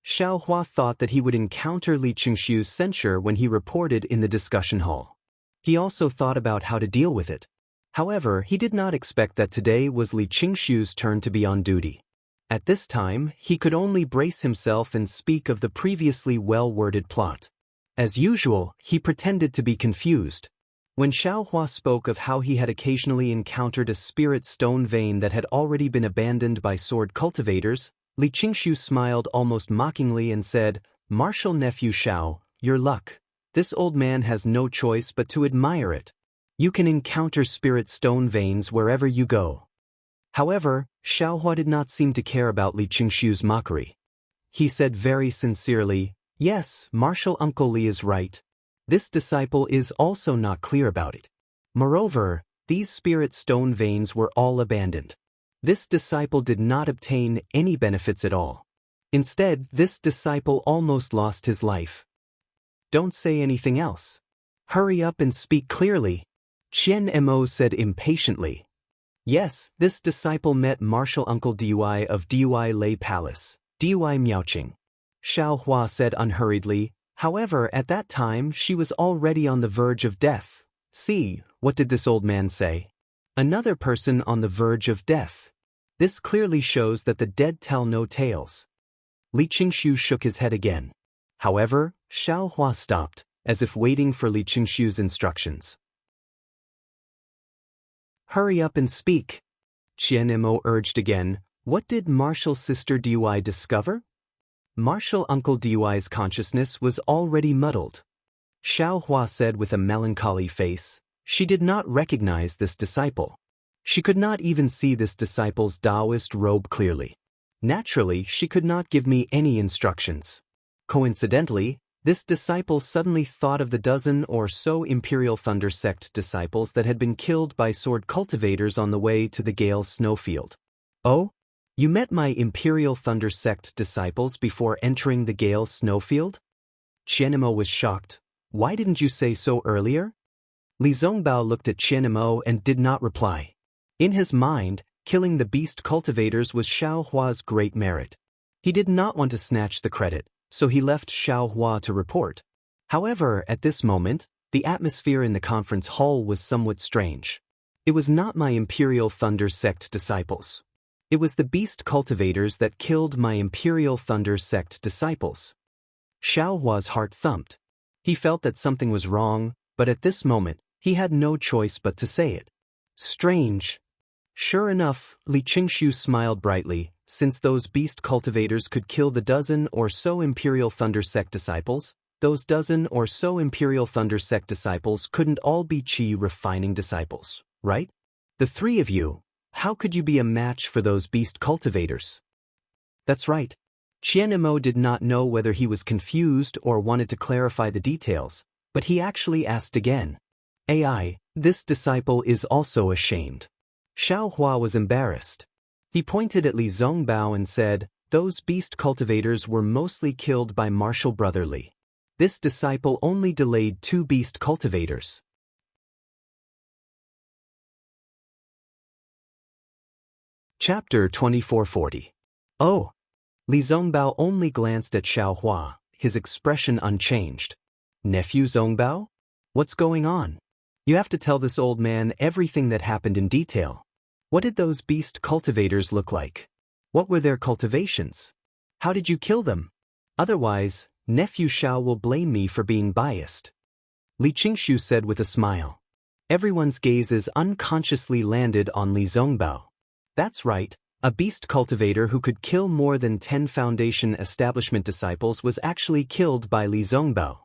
Xiao Hua thought that he would encounter Li Qingshu's censure when he reported in the discussion hall. He also thought about how to deal with it. However, he did not expect that today was Li Qingshu's turn to be on duty. At this time, he could only brace himself and speak of the previously well-worded plot. As usual, he pretended to be confused. When Xiao Hua spoke of how he had occasionally encountered a spirit stone vein that had already been abandoned by sword cultivators, Li Qingshu smiled almost mockingly and said, "Martial nephew Xiao, your luck. This old man has no choice but to admire it. You can encounter spirit stone veins wherever you go." However, Xiao Hua did not seem to care about Li Qingshu's mockery. He said very sincerely, "Yes, Martial Uncle Li is right. This disciple is also not clear about it. Moreover, these spirit stone veins were all abandoned. This disciple did not obtain any benefits at all. Instead, this disciple almost lost his life. Don't say anything else. Hurry up and speak clearly," Qian Mo said impatiently. "Yes, this disciple met Martial Uncle Dui of Dui Lei Palace, Dui Miaoqing," Xiao Hua said unhurriedly. "However, at that time she was already on the verge of death. See, what did this old man say? Another person on the verge of death. This clearly shows that the dead tell no tales." Li Qingshu shook his head again. However, Xiao Hua stopped, as if waiting for Li Qingshu's instructions. "Hurry up and speak," Qian Mo urged again. "What did Martial Sister Dui discover?" Martial Uncle Dui's consciousness was already muddled. Xiao Hua said with a melancholy face. She did not recognize this disciple. She could not even see this disciple's Taoist robe clearly. Naturally, she could not give me any instructions. Coincidentally, this disciple suddenly thought of the dozen or so Imperial Thunder Sect disciples that had been killed by sword cultivators on the way to the Gale Snowfield. "Oh? You met my Imperial Thunder Sect disciples before entering the Gale Snowfield?" Qianmo was shocked. "Why didn't you say so earlier?" Li Zongbao looked at Qianmo and did not reply. In his mind, killing the beast cultivators was Xiao Hua's great merit. He did not want to snatch the credit, so he left Xiao Hua to report. However, at this moment, the atmosphere in the conference hall was somewhat strange. It was not my Imperial Thunder Sect disciples. It was the beast cultivators that killed my Imperial Thunder Sect disciples. Xiao Hua's heart thumped. He felt that something was wrong, but at this moment, he had no choice but to say it. Strange. Sure enough, Li Qingshu smiled brightly. Since those beast cultivators could kill the dozen or so Imperial Thunder Sect disciples, those dozen or so Imperial Thunder Sect disciples couldn't all be Qi refining disciples, right? The three of you, how could you be a match for those beast cultivators? That's right. Qianmo did not know whether he was confused or wanted to clarify the details, but he actually asked again. "AI, this disciple is also ashamed." Xiao Hua was embarrassed. He pointed at Li Zongbao and said, "Those beast cultivators were mostly killed by Martial Brother Li. This disciple only delayed 2 beast cultivators." Chapter 2440. Oh! Li Zongbao only glanced at Xiao Hua, his expression unchanged. "Nephew Zongbao? What's going on? You have to tell this old man everything that happened in detail. What did those beast cultivators look like? What were their cultivations? How did you kill them? Otherwise, nephew Xiao will blame me for being biased." Li Qingshu said with a smile. Everyone's gazes unconsciously landed on Li Zongbao. That's right, A beast cultivator who could kill more than 10 Foundation establishment disciples was actually killed by Li Zongbao.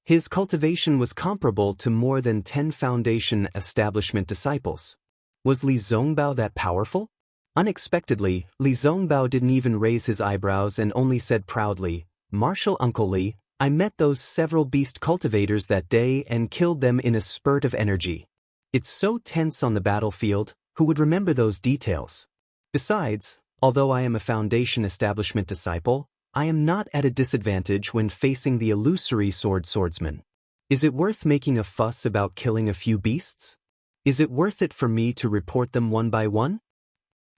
His cultivation was comparable to more than 10 Foundation establishment disciples. Was Li Zongbao that powerful? Unexpectedly, Li Zongbao didn't even raise his eyebrows and only said proudly, "Martial Uncle Li, I met those several beast cultivators that day and killed them in a spurt of energy. It's so tense on the battlefield, who would remember those details? Besides, although I am a Foundation establishment disciple, I am not at a disadvantage when facing the illusory swordsman. Is it worth making a fuss about killing a few beasts? Is it worth it for me to report them one by one?"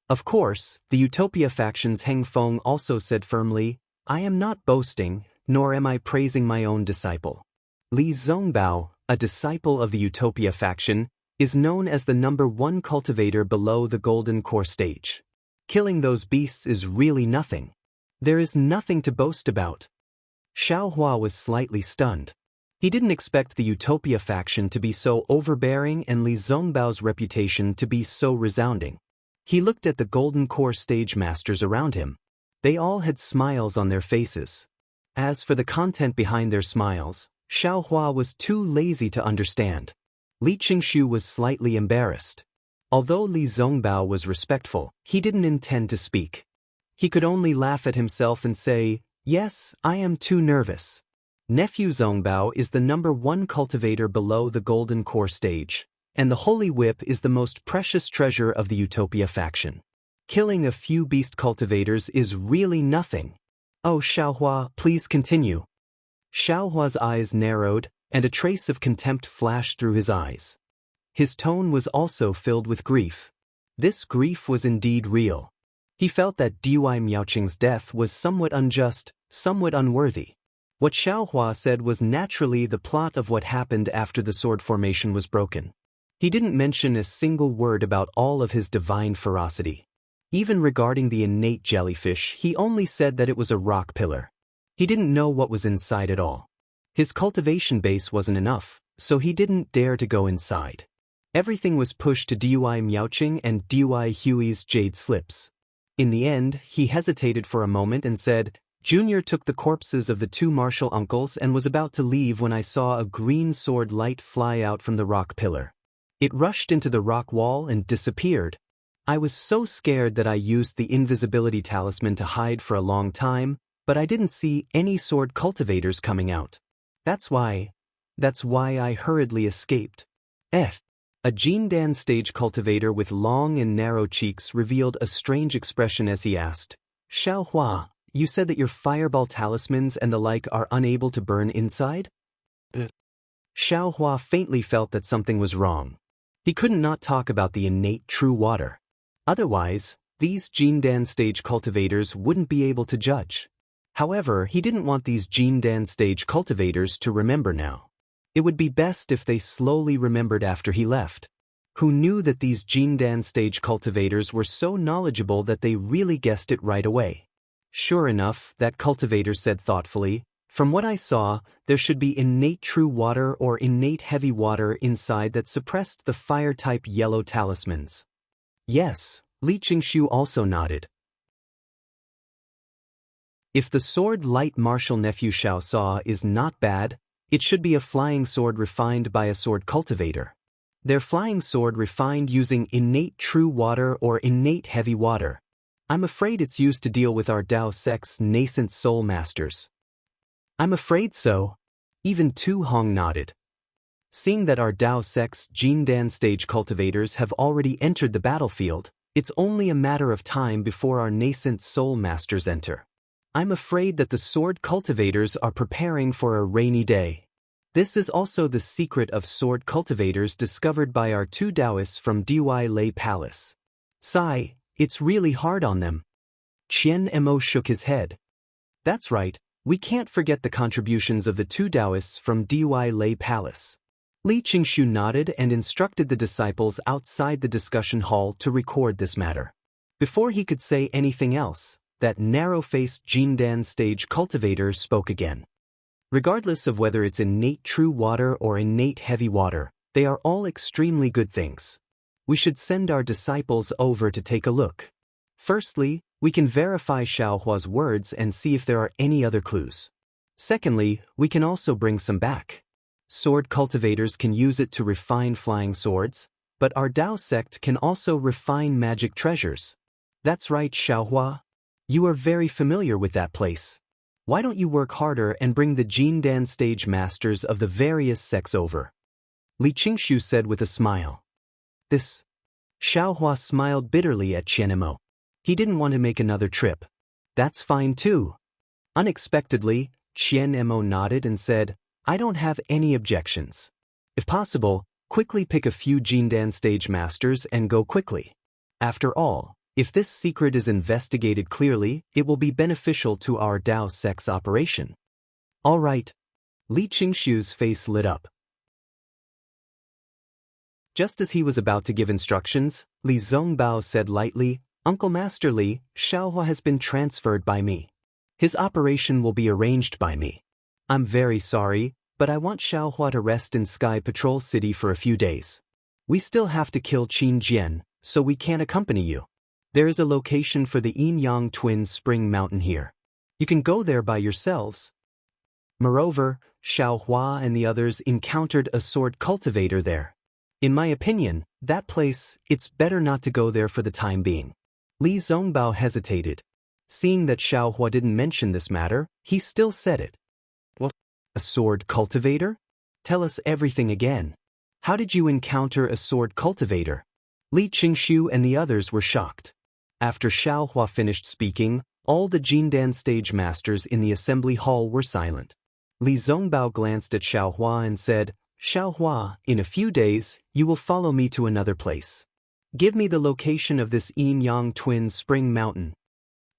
Of course, the Utopia faction's Heng Feng also said firmly, "I am not boasting, nor am I praising my own disciple. Li Zongbao, a disciple of the Utopia faction, is known as the #1 cultivator below the Golden Core stage. Killing those beasts is really nothing. There is nothing to boast about." Xiaohua was slightly stunned. He didn't expect the Utopia faction to be so overbearing and Li Zongbao's reputation to be so resounding. He looked at the Golden Core stage masters around him. They all had smiles on their faces. As for the content behind their smiles, Xiaohua was too lazy to understand. Li Qingshu was slightly embarrassed. Although Li Zongbao was respectful, he didn't intend to speak. He could only laugh at himself and say, "Yes, I am too nervous. Nephew Zongbao is the #1 cultivator below the Golden Core stage, and the Holy Whip is the most precious treasure of the Utopia faction. Killing a few beast cultivators is really nothing. Oh, Xiaohua, please continue." Xiaohua's eyes narrowed, and a trace of contempt flashed through his eyes. His tone was also filled with grief. This grief was indeed real. He felt that Dui Miaoqing's death was somewhat unjust, somewhat unworthy. What Xiaohua said was naturally the plot of what happened after the sword formation was broken. He didn't mention a single word about all of his divine ferocity. Even regarding the innate jellyfish, he only said that it was a rock pillar. He didn't know what was inside at all. His cultivation base wasn't enough, so he didn't dare to go inside. Everything was pushed to Dui Miaoqing and Dui Hui's jade slips. In the end, he hesitated for a moment and said, "Junior took the corpses of the 2 martial uncles and was about to leave when I saw a green sword light fly out from the rock pillar. It rushed into the rock wall and disappeared. I was so scared that I used the invisibility talisman to hide for a long time, but I didn't see any sword cultivators coming out. That's why I hurriedly escaped." A Jindan stage cultivator with long and narrow cheeks revealed a strange expression as he asked, "Xiaohua, you said that your fireball talismans and the like are unable to burn inside?" Xiaohua faintly felt that something was wrong. He couldn't not talk about the innate true water. Otherwise, these Jindan stage cultivators wouldn't be able to judge. However, he didn't want these Jindan stage cultivators to remember now. It would be best if they slowly remembered after he left. Who knew that these Jindan stage cultivators were so knowledgeable that they really guessed it right away? Sure enough, that cultivator said thoughtfully, "From what I saw, there should be innate true water or innate heavy water inside that suppressed the fire-type yellow talismans." Yes, Li Qingshu also nodded. If the sword light martial nephew Xiao saw is not bad, it should be a flying sword refined by a sword cultivator. Their flying sword refined using innate true water or innate heavy water. I'm afraid it's used to deal with our Dao sect's nascent soul masters. I'm afraid so. Even Tu Hong nodded. Seeing that our Dao sect's Jindan stage cultivators have already entered the battlefield, it's only a matter of time before our nascent soul masters enter. I'm afraid that the sword cultivators are preparing for a rainy day. This is also the secret of sword cultivators discovered by our 2 Taoists from Dui Lei Palace. Sigh, it's really hard on them. Qian Mo shook his head. That's right, we can't forget the contributions of the 2 Taoists from Dui Lei Palace. Li Qingshu nodded and instructed the disciples outside the discussion hall to record this matter. Before he could say anything else, that narrow-faced Jindan stage cultivator spoke again. Regardless of whether it's innate true water or innate heavy water, they are all extremely good things. We should send our disciples over to take a look. Firstly, we can verify Xiaohua's words and see if there are any other clues. Secondly, we can also bring some back. Sword cultivators can use it to refine flying swords, but our Dao sect can also refine magic treasures. That's right, Xiaohua. You are very familiar with that place. Why don't you work harder and bring the Jindan stage masters of the various sects over? Li Qingshu said with a smile. This. Xiaohua smiled bitterly at Qianemo. He didn't want to make another trip. That's fine too. Unexpectedly, Qianemo nodded and said, I don't have any objections. If possible, quickly pick a few Jindan stage masters and go quickly. After all, if this secret is investigated clearly, it will be beneficial to our Dao sect's operation. All right. Li Qingshu's face lit up. Just as he was about to give instructions, Li Zongbao said lightly, Uncle Master Li, Xiaohua has been transferred by me. His operation will be arranged by me. I'm very sorry, but I want Xiaohua to rest in Sky Patrol City for a few days. We still have to kill Qin Jian, so we can't accompany you. There is a location for the Yin-Yang Twin Spring Mountain here. You can go there by yourselves. Moreover, Xiaohua and the others encountered a sword cultivator there. In my opinion, that place, it's better not to go there for the time being. Li Zongbao hesitated. Seeing that Xiaohua didn't mention this matter, he still said it. What? A sword cultivator? Tell us everything again. How did you encounter a sword cultivator? Li Qingshu and the others were shocked. After Xiaohua finished speaking, all the Jindan stage masters in the assembly hall were silent. Li Zongbao glanced at Xiaohua and said, Xiaohua, in a few days, you will follow me to another place. Give me the location of this Yin-Yang Twin Spring Mountain.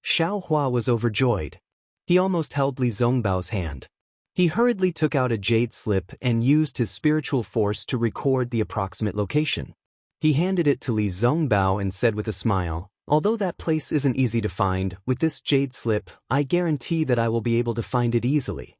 Xiaohua was overjoyed. He almost held Li Zongbao's hand. He hurriedly took out a jade slip and used his spiritual force to record the approximate location. He handed it to Li Zongbao and said with a smile, Although that place isn't easy to find, with this jade slip, I guarantee that I will be able to find it easily.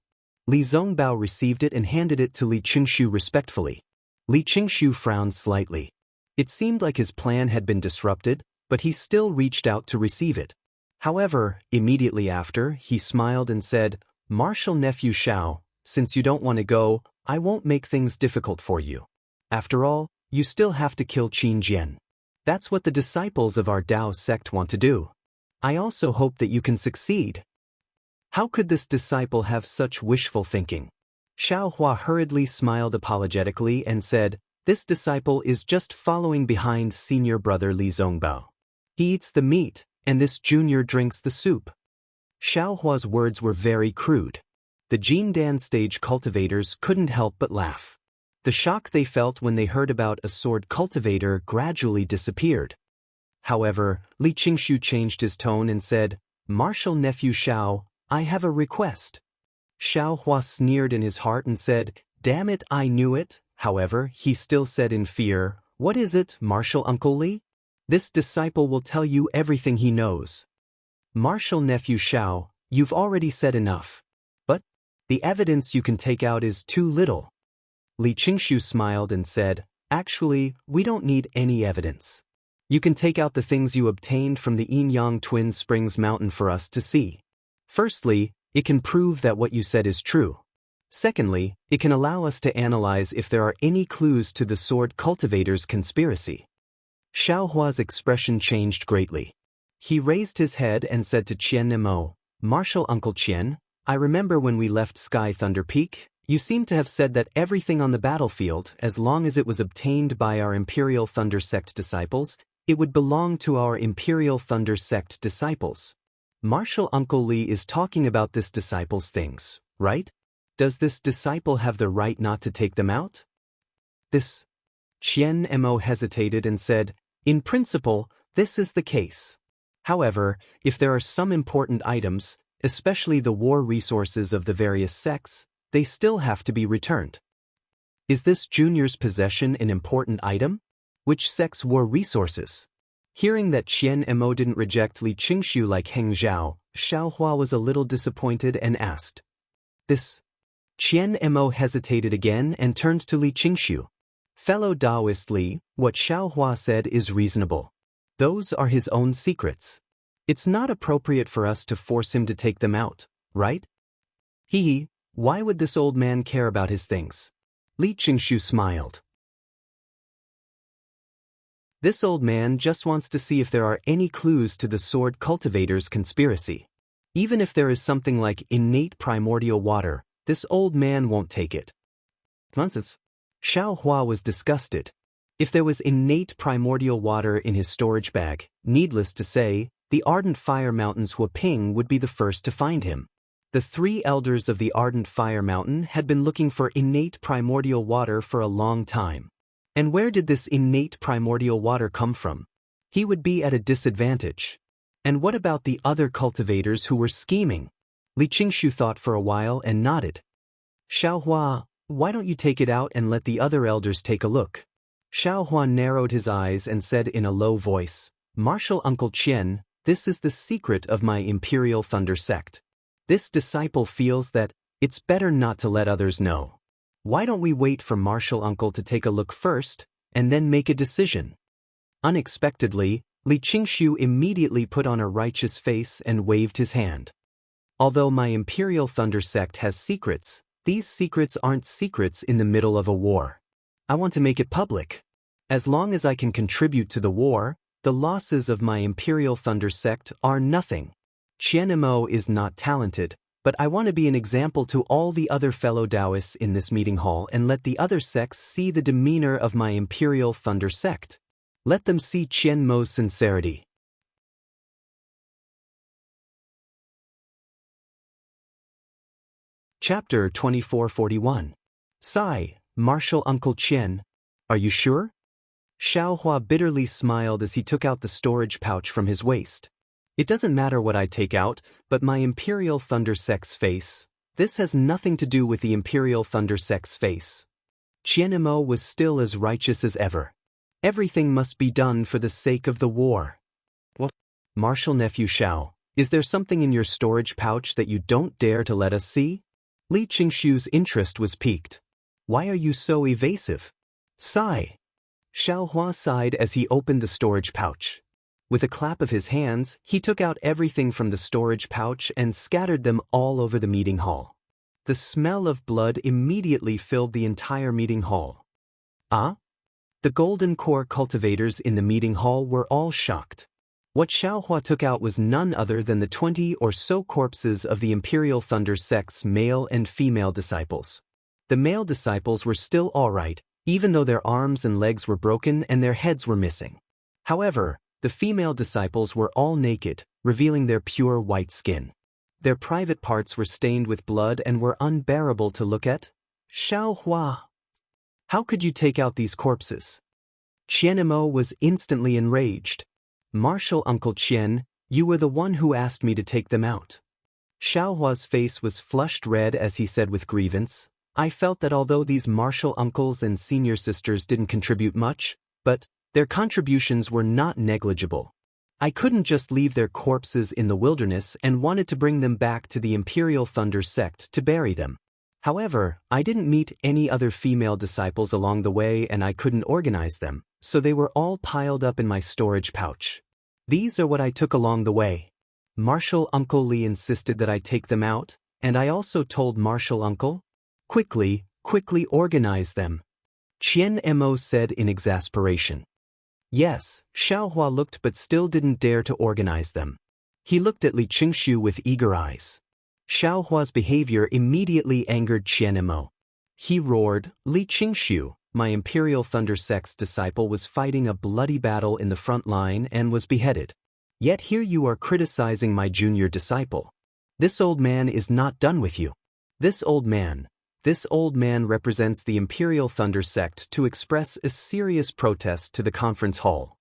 Li Zongbao received it and handed it to Li Qingshu respectfully. Li Qingshu frowned slightly. It seemed like his plan had been disrupted, but he still reached out to receive it. However, immediately after, he smiled and said, Martial Nephew Xiao, since you don't want to go, I won't make things difficult for you. After all, you still have to kill Qin Jian. That's what the disciples of our Dao sect want to do. I also hope that you can succeed. How could this disciple have such wishful thinking? Xiaohua hurriedly smiled apologetically and said, This disciple is just following behind senior brother Li Zongbao. He eats the meat, and this junior drinks the soup. Xiaohua's words were very crude. The Jindan stage cultivators couldn't help but laugh. The shock they felt when they heard about a sword cultivator gradually disappeared. However, Li Qingshu changed his tone and said, Martial Nephew Xiao, I have a request. Xiaohua sneered in his heart and said, Damn it, I knew it. However, he still said in fear, What is it, Martial Uncle Li? This disciple will tell you everything he knows. Martial Nephew Xiao, you've already said enough. But the evidence you can take out is too little. Li Qingshu smiled and said, Actually, we don't need any evidence. You can take out the things you obtained from the Yin-Yang Twin Springs Mountain for us to see. Firstly, it can prove that what you said is true. Secondly, it can allow us to analyze if there are any clues to the sword cultivator's conspiracy. Xiaohua's expression changed greatly. He raised his head and said to Qian Nemo, Martial Uncle Qian, I remember when we left Sky Thunder Peak, you seem to have said that everything on the battlefield, as long as it was obtained by our Imperial Thunder Sect disciples, it would belong to our Imperial Thunder Sect disciples. Martial Uncle Li is talking about this disciple's things, right? Does this disciple have the right not to take them out? This. Qian Mo hesitated and said, In principle, this is the case. However, if there are some important items, especially the war resources of the various sects, they still have to be returned. Is this junior's possession an important item? Which sect's war resources? Hearing that Qian Mo didn't reject Li Qingshu like Heng Zhao, Xiaohua was a little disappointed and asked. This. Qian Mo hesitated again and turned to Li Qingshu. Fellow Taoist Li, what Xiaohua said is reasonable. Those are his own secrets. It's not appropriate for us to force him to take them out, right? Hee, why would this old man care about his things? Li Qingshu smiled. This old man just wants to see if there are any clues to the sword cultivator's conspiracy. Even if there is something like innate primordial water, this old man won't take it. Nonsense. Xiao Hua was disgusted. If there was innate primordial water in his storage bag, needless to say, the Ardent Fire Mountain's Huaping would be the first to find him. The 3 elders of the Ardent Fire Mountain had been looking for innate primordial water for a long time. And where did this innate primordial water come from? He would be at a disadvantage. And what about the other cultivators who were scheming? Li Qingshu thought for a while and nodded. Xiao Hua, why don't you take it out and let the other elders take a look? Xiao Hua narrowed his eyes and said in a low voice, Martial Uncle Qian, this is the secret of my Imperial Thunder sect. This disciple feels that it's better not to let others know. Why don't we wait for Martial Uncle to take a look first, and then make a decision? Unexpectedly, Li Qingshu immediately put on a righteous face and waved his hand. Although my Imperial Thunder sect has secrets, these secrets aren't secrets in the middle of a war. I want to make it public. As long as I can contribute to the war, the losses of my Imperial Thunder sect are nothing. Qianmo is not talented, but I want to be an example to all the other fellow Taoists in this meeting hall and let the other sects see the demeanor of my Imperial Thunder sect. Let them see Qianmo's sincerity. Chapter 2441. Sigh, Martial Uncle Qian. Are you sure? Xiao Hua bitterly smiled as he took out the storage pouch from his waist. It doesn't matter what I take out, but my Imperial Thunder sect's face. This has nothing to do with the Imperial Thunder sect's face. Qianmo was still as righteous as ever. Everything must be done for the sake of the war. What? Martial Nephew Xiao, is there something in your storage pouch that you don't dare to let us see? Li Qingshu's interest was piqued. Why are you so evasive? Sigh. Xiao Hua sighed as he opened the storage pouch. With a clap of his hands, he took out everything from the storage pouch and scattered them all over the meeting hall. The smell of blood immediately filled the entire meeting hall. Ah? The Golden Core cultivators in the meeting hall were all shocked. What Xiao Hua took out was none other than the 20 or so corpses of the Imperial Thunder sect's male and female disciples. The male disciples were still all right, even though their arms and legs were broken and their heads were missing. However, the female disciples were all naked, revealing their pure white skin. Their private parts were stained with blood and were unbearable to look at. Xiao Hua, how could you take out these corpses? Qianmo was instantly enraged. Martial Uncle Qian, you were the one who asked me to take them out. Xiao Hua's face was flushed red as he said with grievance, I felt that although these martial uncles and senior sisters didn't contribute much, but their contributions were not negligible. I couldn't just leave their corpses in the wilderness and wanted to bring them back to the Imperial Thunder sect to bury them. However, I didn't meet any other female disciples along the way and I couldn't organize them, so they were all piled up in my storage pouch. These are what I took along the way. Martial Uncle Li insisted that I take them out, and I also told Martial Uncle, quickly organize them. Qianmo said in exasperation. Yes, Xiao Hua looked but still didn't dare to organize them. He looked at Li Qingshu with eager eyes. Xiao Hua's behavior immediately angered Qianmo. He roared, Li Qingshu, my Imperial Thunder sect's disciple was fighting a bloody battle in the front line and was beheaded. Yet here you are criticizing my junior disciple. This old man is not done with you. This old man represents the Imperial Thunder sect to express a serious protest to the conference hall.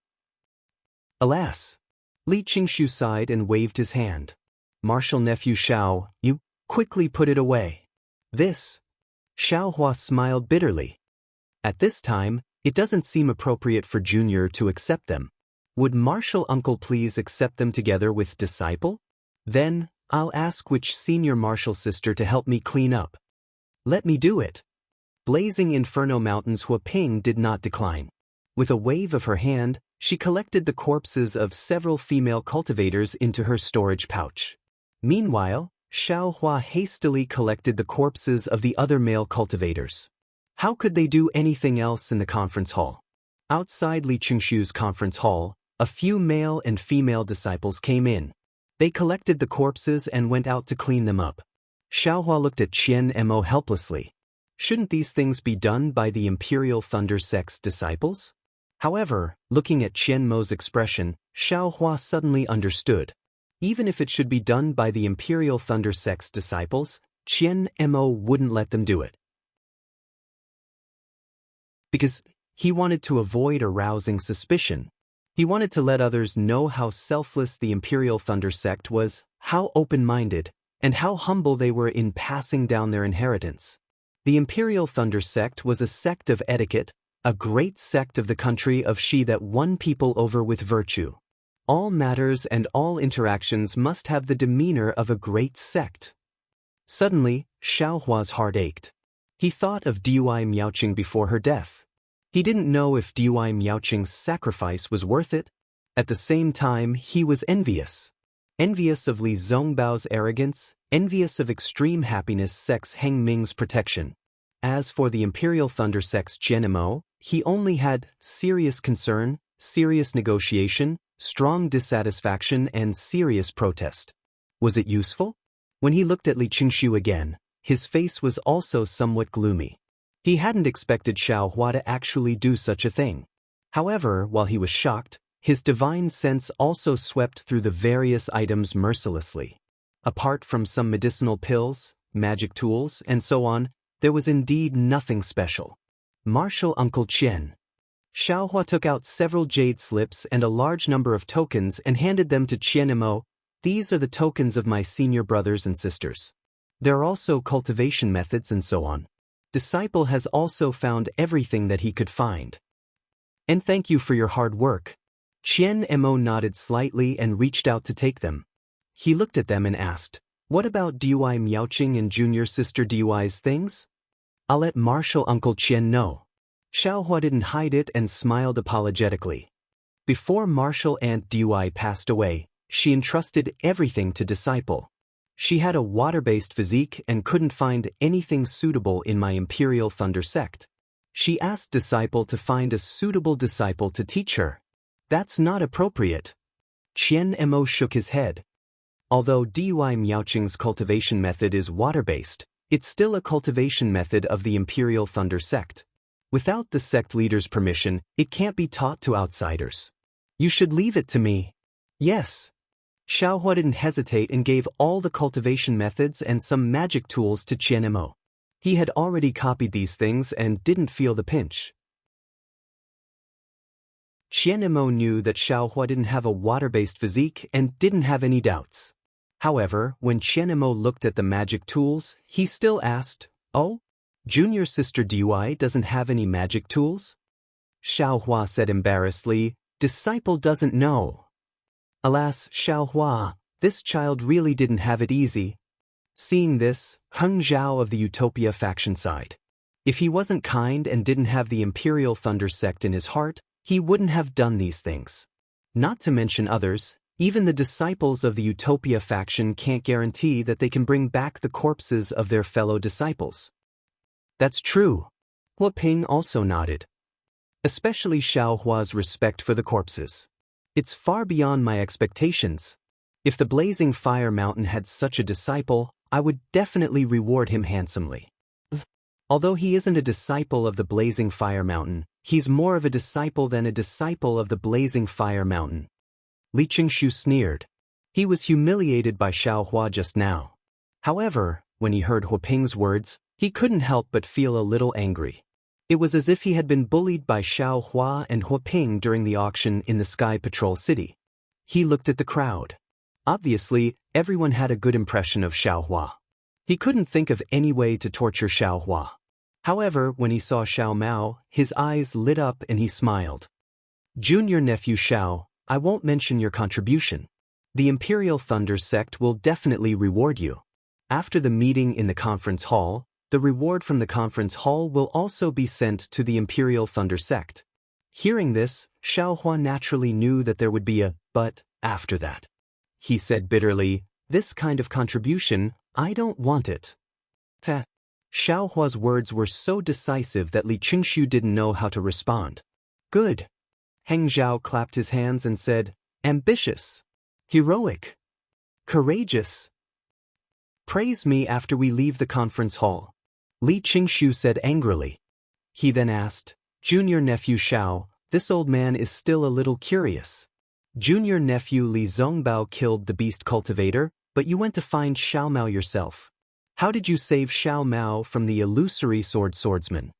Alas! Li Qingshu sighed and waved his hand. Martial Nephew Xiao, you quickly put it away. This. Xiao Hua smiled bitterly. At this time, it doesn't seem appropriate for Junior to accept them. Would Martial Uncle please accept them together with Disciple? Then, I'll ask which senior Martial sister to help me clean up. Let me do it. Blazing Inferno Mountain's Huaping did not decline. With a wave of her hand, She collected the corpses of several female cultivators into her storage pouch. Meanwhile, Xiao Hua hastily collected the corpses of the other male cultivators. How could they do anything else in the conference hall? Outside Li Qingshu's conference hall, a few male and female disciples came in. They collected the corpses and went out to clean them up. Xiao Hua looked at Qian Mo helplessly. Shouldn't these things be done by the Imperial Thunder Sect's disciples? However, looking at Qian Mo's expression, Xiao Hua suddenly understood. Even if it should be done by the Imperial Thunder Sect's disciples, Qian Mo wouldn't let them do it. Because he wanted to avoid arousing suspicion. He wanted to let others know how selfless the Imperial Thunder Sect was, how open-minded, and how humble they were in passing down their inheritance. The Imperial Thunder Sect was a sect of etiquette, a great sect of the country of Shi that won people over with virtue. All matters and all interactions must have the demeanor of a great sect. Suddenly, Xiao Hua's heart ached. He thought of Dui Miaoqing before her death. He didn't know if Dui Miaoqing's sacrifice was worth it. At the same time, he was envious. Envious of Li Zhongbao's arrogance, envious of Extreme Happiness Sect's Heng Ming's protection. As for the Imperial Thunder Sect's Qian Mo, he only had serious concern, serious negotiation, strong dissatisfaction, and serious protest. Was it useful? When he looked at Li Qingshu again, his face was also somewhat gloomy. He hadn't expected Xiao Hua to actually do such a thing. However, while he was shocked, his divine sense also swept through the various items mercilessly. Apart from some medicinal pills, magic tools, and so on, there was indeed nothing special. Martial Uncle Qian. Xiao Hua took out several jade slips and a large number of tokens and handed them to Qian Mo. These are the tokens of my senior brothers and sisters. There are also cultivation methods and so on. Disciple has also found everything that he could find. And thank you for your hard work. Qian Mo nodded slightly and reached out to take them. He looked at them and asked, what about Dui Miaoqing and junior sister Dui's things? I'll let Martial Uncle Qian know. Xiao Hua didn't hide it and smiled apologetically. Before Martial Aunt Dui passed away, she entrusted everything to Disciple. She had a water-based physique and couldn't find anything suitable in my Imperial Thunder Sect. She asked Disciple to find a suitable disciple to teach her. That's not appropriate. Qian Mo shook his head. Although Dui Miaoqing's cultivation method is water-based, it's still a cultivation method of the Imperial Thunder Sect. Without the sect leader's permission, it can't be taught to outsiders. You should leave it to me. Yes. Xiao Hua didn't hesitate and gave all the cultivation methods and some magic tools to Qian Mo. He had already copied these things and didn't feel the pinch. Qian Mo knew that Xiao Hua didn't have a water-based physique and didn't have any doubts. However, when Qian Mo looked at the magic tools, he still asked, oh? Junior sister Dui doesn't have any magic tools? Xiao Hua said embarrassedly, Disciple doesn't know. Alas, Xiao Hua, this child really didn't have it easy. Seeing this, Heng Zhao of the Utopia faction sighed. If he wasn't kind and didn't have the Imperial Thunder Sect in his heart, he wouldn't have done these things. Not to mention others, even the disciples of the Utopia faction can't guarantee that they can bring back the corpses of their fellow disciples. That's true. Hua Ping also nodded. Especially Xiao Hua's respect for the corpses. It's far beyond my expectations. If the Blazing Fire Mountain had such a disciple, I would definitely reward him handsomely. Although he isn't a disciple of the Blazing Fire Mountain, he's more of a disciple than a disciple of the Blazing Fire Mountain. Li Qingshu sneered. He was humiliated by Xiao Hua just now. However, when he heard Hua Ping's words, he couldn't help but feel a little angry. It was as if he had been bullied by Xiao Hua and Hua Ping during the auction in the Sky Patrol City. He looked at the crowd. Obviously, everyone had a good impression of Xiao Hua. He couldn't think of any way to torture Xiao Hua. However, when he saw Xiao Mao, his eyes lit up and he smiled. Junior nephew Xiao, I won't mention your contribution. The Imperial Thunder Sect will definitely reward you. After the meeting in the conference hall, the reward from the conference hall will also be sent to the Imperial Thunder Sect. Hearing this, Xiaohua naturally knew that there would be a but after that. He said bitterly, "This kind of contribution, I don't want it." Xiaohua's words were so decisive that Li Qingshu didn't know how to respond. "Good." Heng Zhao clapped his hands and said, "Ambitious. Heroic. Courageous. Praise me after we leave the conference hall," Li Qingshu said angrily. He then asked, "Junior nephew Xiao, this old man is still a little curious. Junior nephew Li Zongbao killed the beast cultivator, but you went to find Xiao Mao yourself. How did you save Xiao Mao from the illusory swordsman?"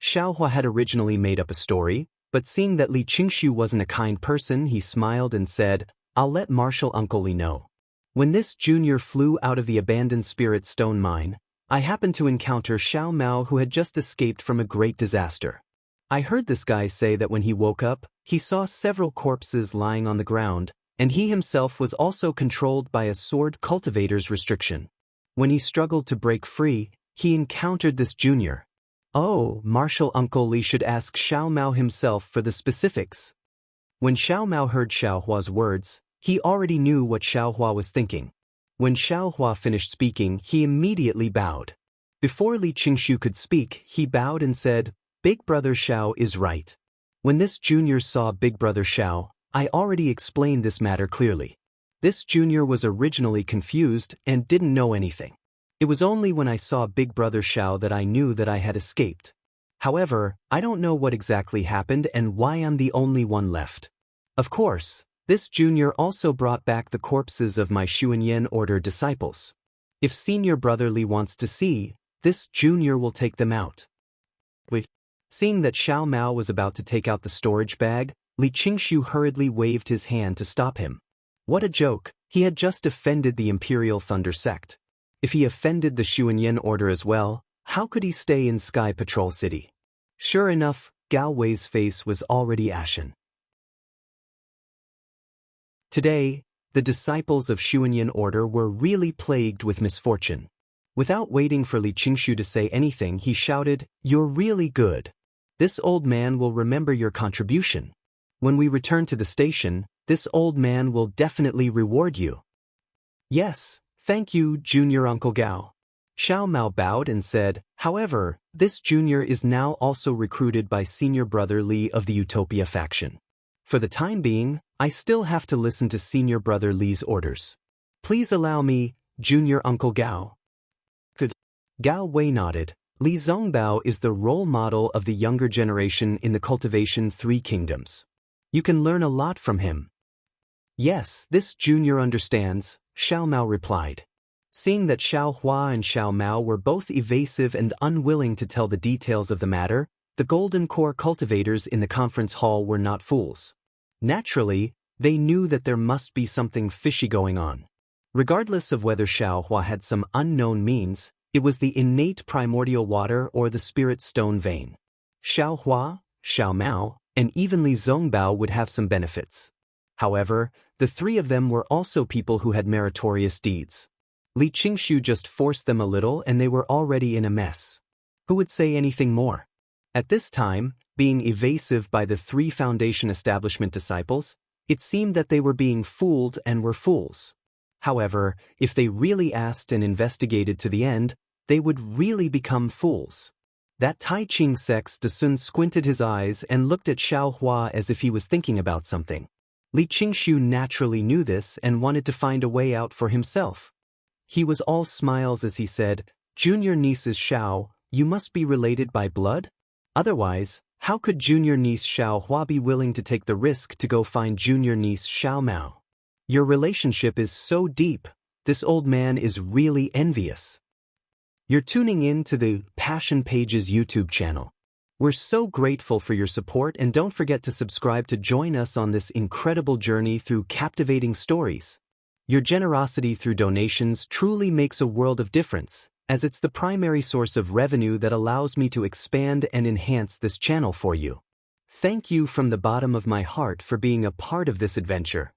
Xiaohua had originally made up a story, but seeing that Li Qingshu wasn't a kind person, he smiled and said, "I'll let Marshal Uncle Li know. When this junior flew out of the abandoned spirit stone mine, I happened to encounter Xiao Mao, who had just escaped from a great disaster. I heard this guy say that when he woke up, he saw several corpses lying on the ground, and he himself was also controlled by a sword cultivator's restriction. When he struggled to break free, he encountered this junior. Oh, Marshal Uncle Li should ask Xiao Mao himself for the specifics." When Xiao Mao heard Xiaohua's words, he already knew what Xiaohua was thinking. When Xiaohua finished speaking, he immediately bowed. Before Li Qingshu could speak, he bowed and said, "Big Brother Xiao is right. When this junior saw Big Brother Xiao, I already explained this matter clearly. This junior was originally confused and didn't know anything. It was only when I saw Big Brother Xiao that I knew that I had escaped. However, I don't know what exactly happened and why I'm the only one left. Of course, this junior also brought back the corpses of my Xuanyan Order disciples. If Senior Brother Li wants to see, this junior will take them out." Seeing that Xiao Mao was about to take out the storage bag, Li Qingshu hurriedly waved his hand to stop him. What a joke, he had just offended the Imperial Thunder Sect. If he offended the Xuanyan Order as well, how could he stay in Sky Patrol City? Sure enough, Gao Wei's face was already ashen. Today, the disciples of Xuanyan Order were really plagued with misfortune. Without waiting for Li Qingshu to say anything, he shouted, "You're really good. This old man will remember your contribution. When we return to the station, this old man will definitely reward you." "Yes, thank you, Junior Uncle Gao." Xiao Mao bowed and said, "However, this junior is now also recruited by Senior Brother Li of the Utopia faction. For the time being, I still have to listen to Senior Brother Li's orders. Please allow me, Junior Uncle Gao." Good. Gao Wei nodded. Li Zongbao is the role model of the younger generation in the Cultivation 3 Kingdoms. You can learn a lot from him. "Yes, this junior understands," Xiao Mao replied. Seeing that Xiao Hua and Xiao Mao were both evasive and unwilling to tell the details of the matter, the Golden Core cultivators in the conference hall were not fools. Naturally, they knew that there must be something fishy going on. Regardless of whether Xiao Hua had some unknown means, it was the innate primordial water or the spirit stone vein. Xiao Hua, Xiao Mao, and even Li Zongbao would have some benefits. However, the three of them were also people who had meritorious deeds. Li Qingshu just forced them a little and they were already in a mess. Who would say anything more? At this time, being evasive by the three Foundation establishment disciples, it seemed that they were being fooled and were fools. However, if they really asked and investigated to the end, they would really become fools. That Tai Ching Sex Dasun squinted his eyes and looked at Xiao Hua as if he was thinking about something. Li Qingshu naturally knew this and wanted to find a way out for himself. He was all smiles as he said, "Junior nieces Xiao, you must be related by blood? Otherwise, how could junior niece Xiao Hua be willing to take the risk to go find junior niece Xiao Mao? Your relationship is so deep, this old man is really envious." You're tuning in to the Passion Pages YouTube channel. We're so grateful for your support and don't forget to subscribe to join us on this incredible journey through captivating stories. Your generosity through donations truly makes a world of difference, as it's the primary source of revenue that allows me to expand and enhance this channel for you. Thank you from the bottom of my heart for being a part of this adventure.